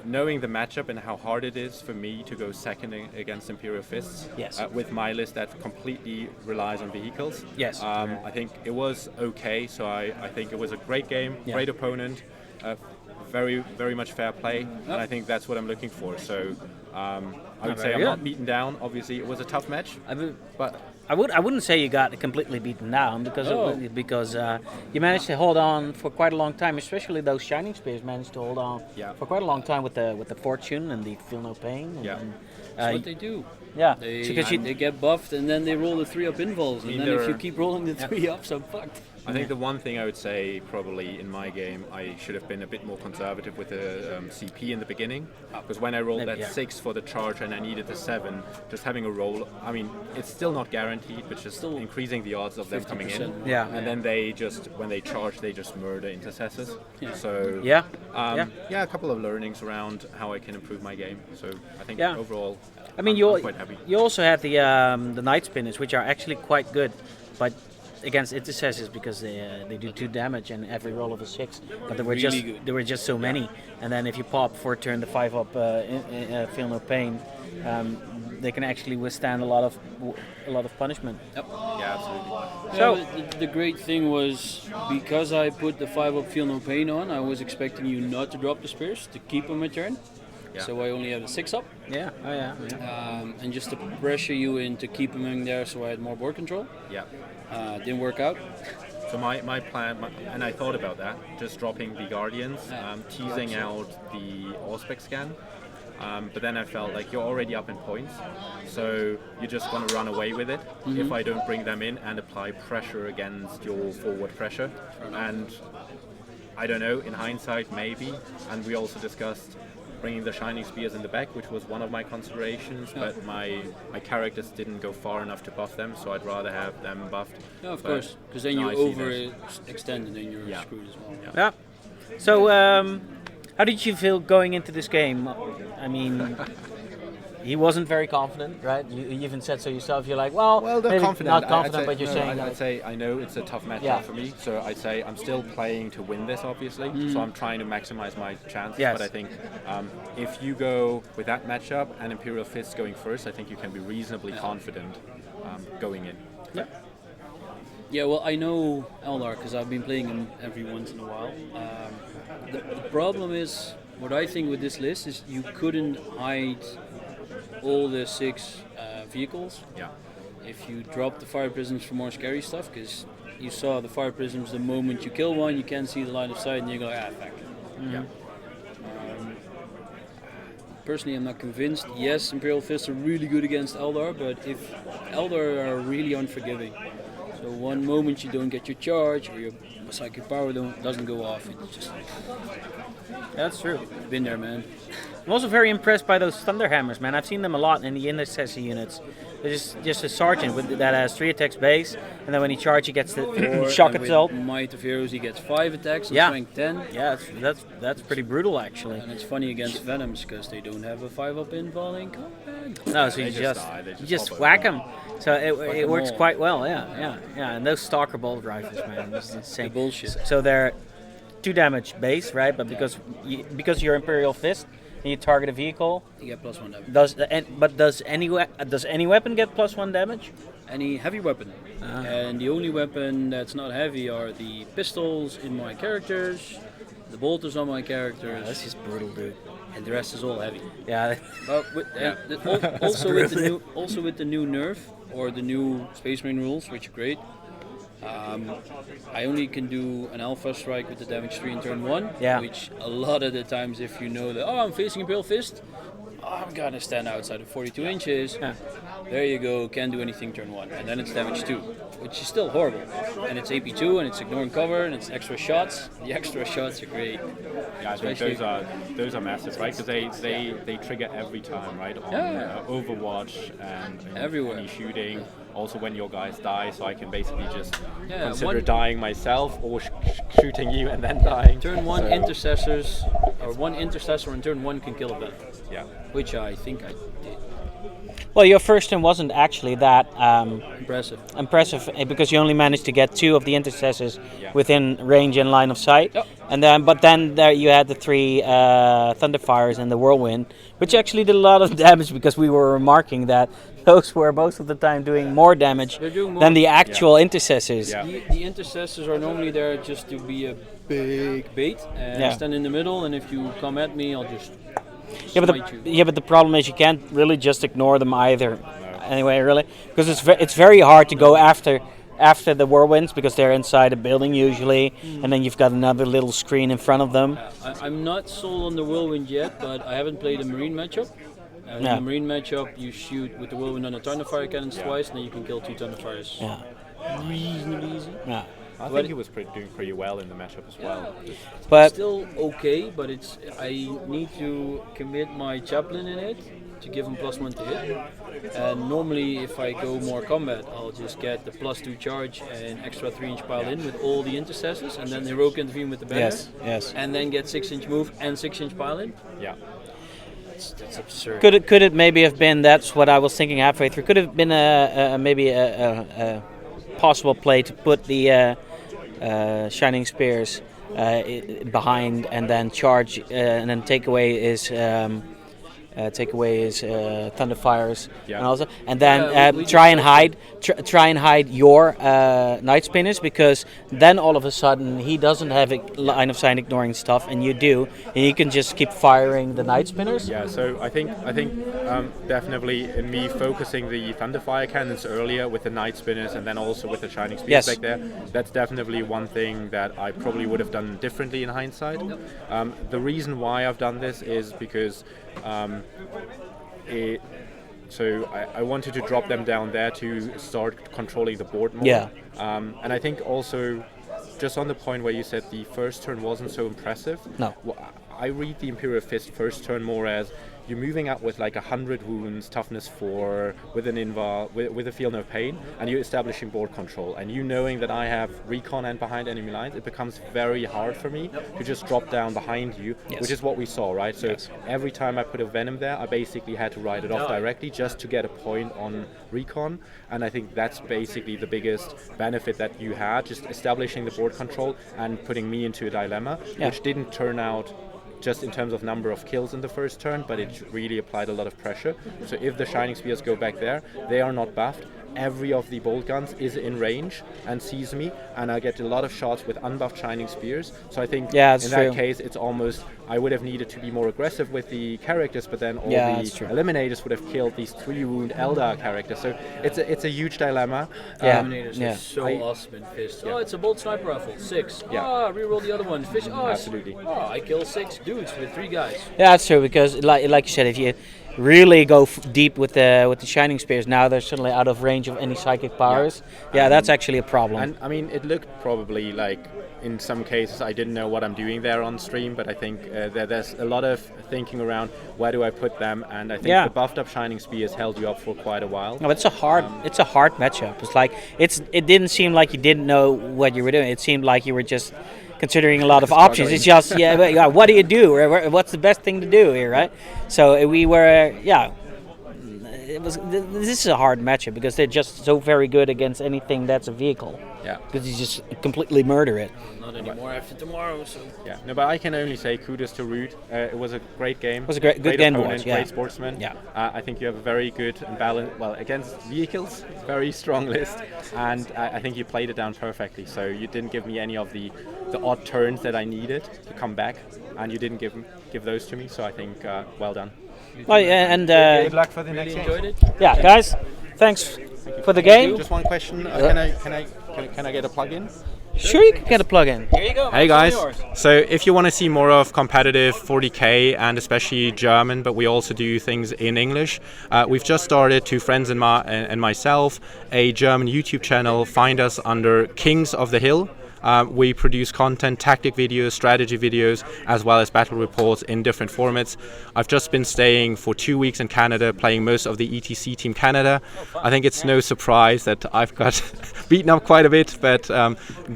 knowing the matchup and how hard it is for me to go second against Imperial Fists, with my list that completely relies on vehicles, I think it was okay. So I think it was a great game, great opponent, very, very much fair play, and I think that's what I'm looking for. So I would say I'm not beaten down. Obviously, it was a tough match, but I wouldn't say you got completely beaten down because you managed to hold on for quite a long time. Especially those Shining Spears managed to hold on for quite a long time with the Fortune and the Feel No Pain. And, That's what they do. Yeah, They get buffed and then they roll the 3-up involves. And then if you keep rolling the 3-ups, I'm fucked. I think the one thing I would say probably in my game, I should have been a bit more conservative with the CP in the beginning. Because when I rolled that 6 for the charge and I needed the 7, just having a roll, I mean, it's still not guaranteed, but just still increasing the odds of them coming in. Yeah. And then they just, when they charge, they just murder intercessors. Yeah. So, a couple of learnings around how I can improve my game. So I think overall, I mean, I'm quite happy. You also had the Night Spinners, which are actually quite good, but against intercessors because they do 2 damage and every roll of a 6. But there were just so many. And then if you pop for turn the 5-up Feel No Pain, they can actually withstand a lot of punishment. Yep. Yeah, absolutely. So the great thing was, because I put the 5-up Feel No Pain on, I was expecting you not to drop the spears to keep on my turn. Yeah. So I only had a 6-up. Yeah. Oh yeah. And just to pressure you in to keep them in there, so I had more board control. Yeah. Didn't work out. So my plan, and I thought about that, just dropping the Guardians, teasing out the Auspex scan, but then I felt like you're already up in points, so you're just going to run away with it if I don't bring them in and apply pressure against your forward pressure. And I don't know, in hindsight maybe, and we also discussed bringing the Shining Spears in the back, which was one of my considerations, but my characters didn't go far enough to buff them, so I'd rather have them buffed. Yeah, of course, because then you overextend and then you're screwed as well. Yeah. So, how did you feel going into this game? I mean, he wasn't very confident, right? You even said so yourself. You're like, well they're confident. Not confident, but you're saying. I'd say I know it's a tough matchup for me, so I'd say I'm still playing to win this, obviously. So I'm trying to maximize my chances. Yes. But I think if you go with that matchup and Imperial Fist going first, I think you can be reasonably confident going in. Yeah. Yeah, well, I know Aeldari because I've been playing him every once in a while. The problem is, what I think with this list is you couldn't hide all the 6 vehicles. Yeah. If you drop the fire prisms for more scary stuff, because you saw the fire prisms, the moment you kill one, you can't see the line of sight, and you go, fuck. Yeah. Personally, I'm not convinced. Yes, Imperial Fists are really good against Aeldari, but if Aeldari are really unforgiving, So one moment you don't get your charge or your psychic power doesn't go off. It's just That's true. been there, man. I'm also very impressed by those thunder hammers, man. I've seen them a lot in the intercessor units. They're just a sergeant that has 3 attacks base, and then when he charges, he gets the shock And itself. with Might of Heroes, he gets 5 attacks and Yeah. strength 10. Yeah, that's pretty brutal actually. And it's funny against Venoms because they don't have a 5-up in falling combat. No, so They you just just die, they just you just pop whack over. them. So it them works all. quite well. Yeah. And those stalker bolt rifles, man, this is insane. The bullshit. So they're 2 damage base, right? But because you're Imperial Fist and you target a vehicle, You get +1 damage. does any weapon get +1 damage? Any heavy weapon. And the only weapon that's not heavy are the pistols in my characters, the bolters on my characters, That's just brutal, dude. and the rest is all heavy. Yeah. But also with the new nerf or the new Space Marine rules, which are great. I only can do an alpha strike with the damage 3 in turn 1, Yeah. which a lot of the times if you know that, I'm facing Imperial Fist, I'm gonna stand outside of 42 inches. Yeah. There you go, can't do anything turn 1. And then it's damage 2, which is still horrible. And it's AP2 and it's ignoring cover and it's extra shots. The extra shots are great. Yeah, I think Especially- those are massive, right? Because they trigger every time, right? On Overwatch and Everywhere. any shooting. Also, when your guys die, so I can basically just Yeah, consider one- dying myself or shooting you and then dying. Turn 1 So, intercessors, or one intercessor in turn 1 can kill a venom, Yeah. which I think I did. Well, your first turn wasn't actually that Impressive. impressive because you only managed to get 2 of the intercessors Yeah. within range and line of sight. Yep. But then there you had the 3 Thunderfires and the Whirlwind, which actually did a lot of damage because we were remarking that those were most of the time doing more damage They're doing more- than the actual intercessors. Yeah. The intercessors are normally there just to be a big bait and Yeah. stand in the middle, and if you come at me, I'll just Yeah, smite but the problem is you can't really just ignore them either. Anyway, really, because it's very hard to go after the whirlwinds because they're inside a building usually, and then you've got another little screen in front of them. I'm not sold on the Whirlwind yet, but I haven't played a Marine matchup. In Yeah. the Marine matchup, you shoot with the Whirlwind on the Thunderfire cannons twice, and then you can kill 2 Thunderfires. Yeah, Reasonably easy. yeah. I But- think he was doing pretty well in the matchup as well. But Still okay, but I need to commit my chaplain in it to give him +1 to hit. And normally, if I go more combat, I'll just get the +2 charge and extra 3-inch pile in with all the intercessors, and then heroic intervene with the banner. yes. And then get 6-inch move and 6-inch pile in. Yeah. That's absurd. Could it maybe have been? That's what I was thinking halfway through. Could it have been maybe a possible play to put the Shining Spears behind and then charge and then take away his Thunderfires Yeah. and then we try and just- try and hide your Night Spinners, because then all of a sudden he doesn't have a line of sight ignoring stuff and you do, and you can just keep firing the Night Spinners. Yeah, so I think definitely in me focusing the Thunderfire cannons earlier with the Night Spinners and then also with the Shining Spears Yes. back there, that's definitely one thing that I probably would have done differently in hindsight. The reason why I've done this is because I wanted to drop them down there to start controlling the board more. Yeah. And I think also, just on the point where you said the first turn wasn't so impressive. No. I read the Imperial Fist first turn more as you're moving up with like 100 wounds, toughness 4, with an invar, with a feel no pain, and you're establishing board control. And you knowing that I have recon and behind enemy lines, it becomes very hard for me to just drop down behind you, which is what we saw, right? So every time I put a Venom there, I basically had to ride it off directly just to get a point on recon. And I think that's basically the biggest benefit that you had, just establishing the board control and putting me into a dilemma, which didn't turn out just in terms of number of kills in the first turn, but it really applied a lot of pressure. So if the Shining Spears go back there, they are not buffed. Every of the bolt guns is in range and sees me, and I get a lot of shots with unbuffed Shining Spears. So I think in that case, it's almost, I would have needed to be more aggressive with the characters, but then all the Eliminators would have killed these 3-wound Eldar characters. So it's a huge dilemma. Eliminators are so awesome in Fist. Oh, it's a bolt sniper rifle, 6. Yeah. Reroll the other one. Fish. Oh, Absolutely. I kill 6 dudes with 3 guys. Yeah, that's true, because like you said, really go deep with the Shining Spears, now they're suddenly out of range of any psychic powers. Yeah, that's actually a problem. And I mean, it looked probably like in some cases I didn't know what I'm doing there on stream, but I think there's a lot of thinking around where do I put them, and I think the buffed up Shining Spears held you up for quite a while. No, it's a hard matchup. It's like it didn't seem like you didn't know what you were doing. It seemed like you were just considering a lot of options. It's just what do you do? Or what's the best thing to do here, right? So we were this is a hard matchup because they're just so very good against anything that's a vehicle. Yeah. Because you just completely murder it. Not anymore after tomorrow, so. Yeah. No, but I can only say kudos to Ruud. It was a great game. It was a good game to opponent, watch. Yeah. Great sportsman. Yeah. I think you have a very good and balanced, well, against vehicles, very strong list, and I think you played it down perfectly. So you didn't give me any of the odd turns that I needed to come back, and you didn't give those to me. So I think well done. Oh, yeah, and good luck for the next game. Enjoyed it. Yeah, guys, thanks for the game. Just one question. Can I get a plug-in? Sure, you can get a plug-in. Here you go. Hey guys, so if you want to see more of competitive 40k and especially German, but we also do things in English, we've just started, two friends and myself, a German YouTube channel. Find us under Kings of the Hill. We produce content, tactic videos, strategy videos, as well as battle reports in different formats. I've just been staying for 2 weeks in Canada, playing most of the ETC Team Canada. I think it's no surprise that I've got beaten up quite a bit, but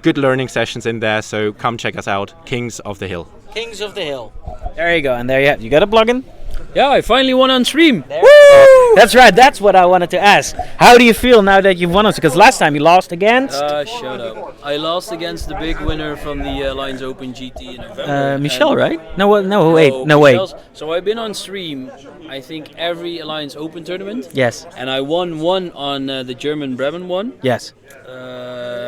good learning sessions in there, so come check us out, Kings of the Hill. Kings of the Hill. There you go, and there you have. You got a plug-in? Yeah, I finally won on stream. Woo! That's right. That's what I wanted to ask. How do you feel now that you've won us? Because last time you lost against. Shut up. I lost against the big winner from the Alliance Open GT in November. Michelle, right? No, wait. So I've been on stream, I think, every Alliance Open tournament. Yes. And I won one on the German Bremen one. Yes.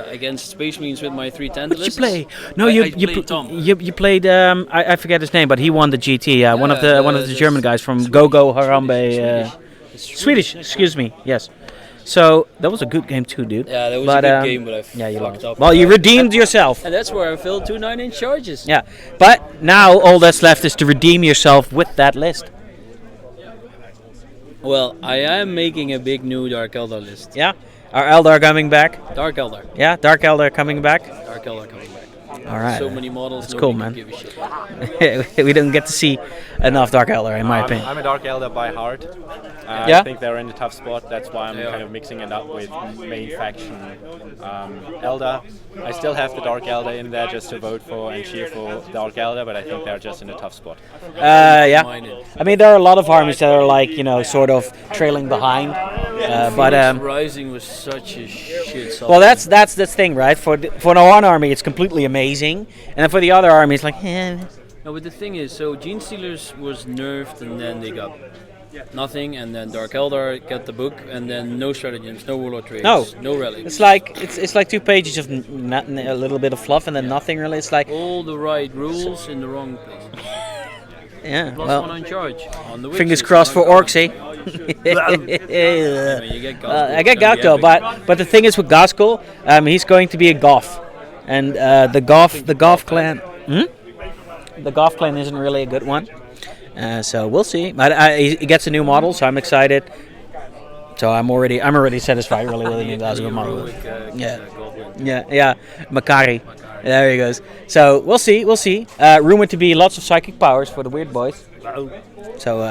Against Space Marines with my 3 What did you Tentalists. play? No, I played Tom. You played. I forget his name, but he won the GT. One of the German guys from Gogo Harambe. Swedish. Excuse me. Yes. So that was a good game too, dude. Yeah, that was a good game, but I you fucked up. Well, you redeemed yourself. And that's where I filled 2 9-inch charges. Yeah, but now all that's left is to redeem yourself with that list. Well, I am making a big new Dark Eldar list. Yeah, are Eldar coming back? Dark Eldar. Yeah, Dark Eldar coming back. Dark Eldar coming back. All right. So many models. That's cool, man. Give a shit. We didn't get to see enough Dark Eldar, in my opinion. I'm a Dark Elder by heart. Yeah? I think they're in a tough spot. That's why I'm kind of mixing it up with main faction Elder. I still have the Dark Elder in there just to vote for and cheer for Dark Elder, but I think they're just in a tough spot. Yeah. I mean, there are a lot of armies that are like, sort of trailing behind. But Rising was such a shit song. well, that's the thing, right? For one army, it's completely amazing, and then for the other army, it's like, No, but the thing is, so Gene Stealers was nerfed, and then they got nothing, and then Dark Eldar got the book, and then no stratagems, no warlord trades, no relics. It's like 2 pages of a little bit of fluff, and then nothing really. It's like all the right rules in the wrong place. Yeah. Plus well, 1 on charge. On the fingers witches, crossed for on orcs, eh? you get Gaskell, I get Gaskell, but the thing is with Gaskell, he's going to be a Goth, and the Goth clan. The Goth clan isn't really a good one, so we'll see. But he gets a new model, so I'm excited. So I'm already satisfied really with the new Gaskell model. Yeah, Makari. There he goes. So we'll see. Rumored to be lots of psychic powers for the weird boys. So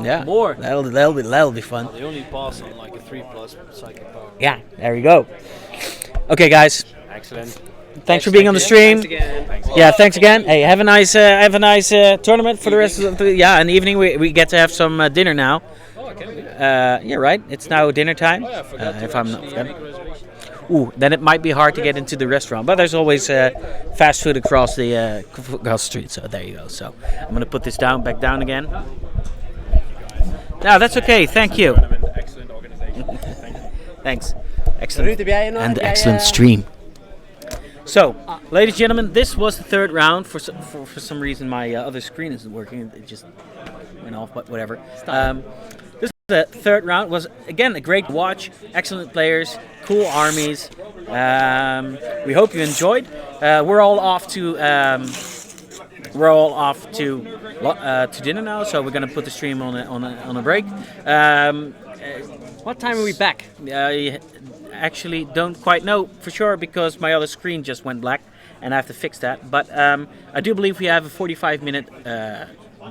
yeah, more. That'll be fun. They only pass on like a 3+ psychic power. Yeah, there we go. Okay, guys. Excellent. Thanks for being on the stream. Thanks again. Yeah, thanks again. Hey, have a nice tournament for the rest of the an evening. We get to have some dinner now. Oh, can we? Yeah, right. It's now dinner time. Oh, yeah, I forgot to if I'm not actually forgetting. make a reservation. Ooh, then it might be hard to get into the restaurant, but there's always fast food across the street. So there you go. So I'm gonna put this back down again. No, that's okay. Thank you. Excellent organization. Thanks. Excellent. And excellent stream. So, ladies and gentlemen, this was the third round. For some reason, my other screen isn't working. It just went off, but whatever. This was the third round. Was again a great watch. Excellent players, cool armies. We hope you enjoyed. We're all off to we're all off to dinner now, so we're gonna put the stream on a break. What time are we back? I actually don't quite know for sure because my other screen just went black, and I have to fix that. But I do believe we have a 45-minute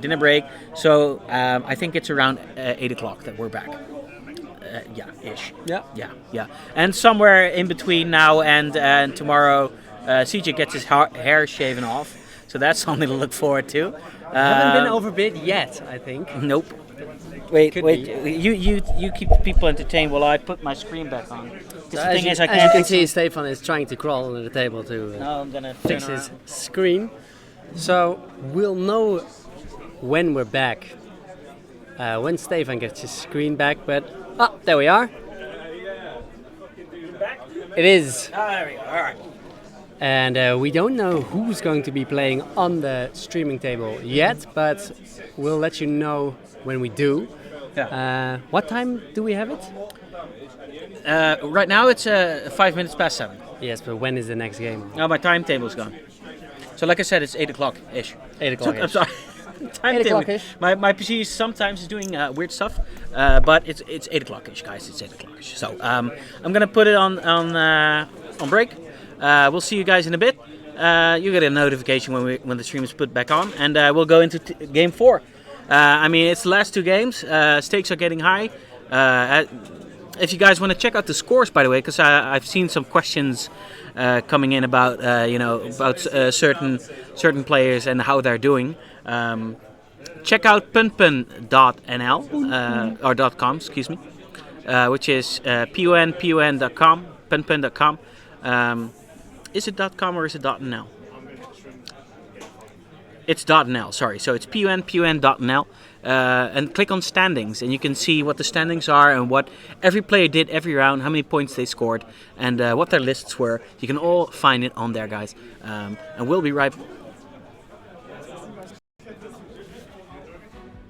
dinner break, so I think it's around 8 o'clock that we're back. Ish. Yeah. And somewhere in between now and tomorrow, CJ gets his hair shaven off, so that's something to look forward to. Haven't been overbid yet, I think. Nope. Wait. Could be. You keep people entertained while I put my screen back on. The thing is, I as you can't. can see, Stefan is trying to crawl under the table to No, I'm gonna fix turn his around. screen. So we'll know when we're back, when Stefan gets his screen back. But there we are. It is. There we go. All right. And we don't know who's going to be playing on the streaming table yet, but we'll let you know when we do. Yeah. What time do we have it? Right now it's 5 minutes past 7. Yes, but when is the next game? Now my timetable's gone. So like I said, it's 8 o'clock ish. 8 o'clock. I'm sorry. 8 o'clock-ish. My PC sometimes is doing weird stuff, but it's 8 o'clock ish, guys. It's 8 o'clock ish. So I'm gonna put it on break. We'll see you guys in a bit. You get a notification when the stream is put back on, and we'll go into game 4. I mean, it's the last 2 games. Stakes are getting high. If you guys want to check out the scores, by the way, because I've seen some questions coming in about certain players and how they're doing. Check out punpun.nl or .com, excuse me, which is punpun.com, punpun.com. Is it .com or is it .nl? It's .nl, sorry. So it's punpun.nl. And click on standings, and you can see what the standings are and what every player did every round, how many points they scored, and what their lists were. You can all find it on there, guys. And we'll be right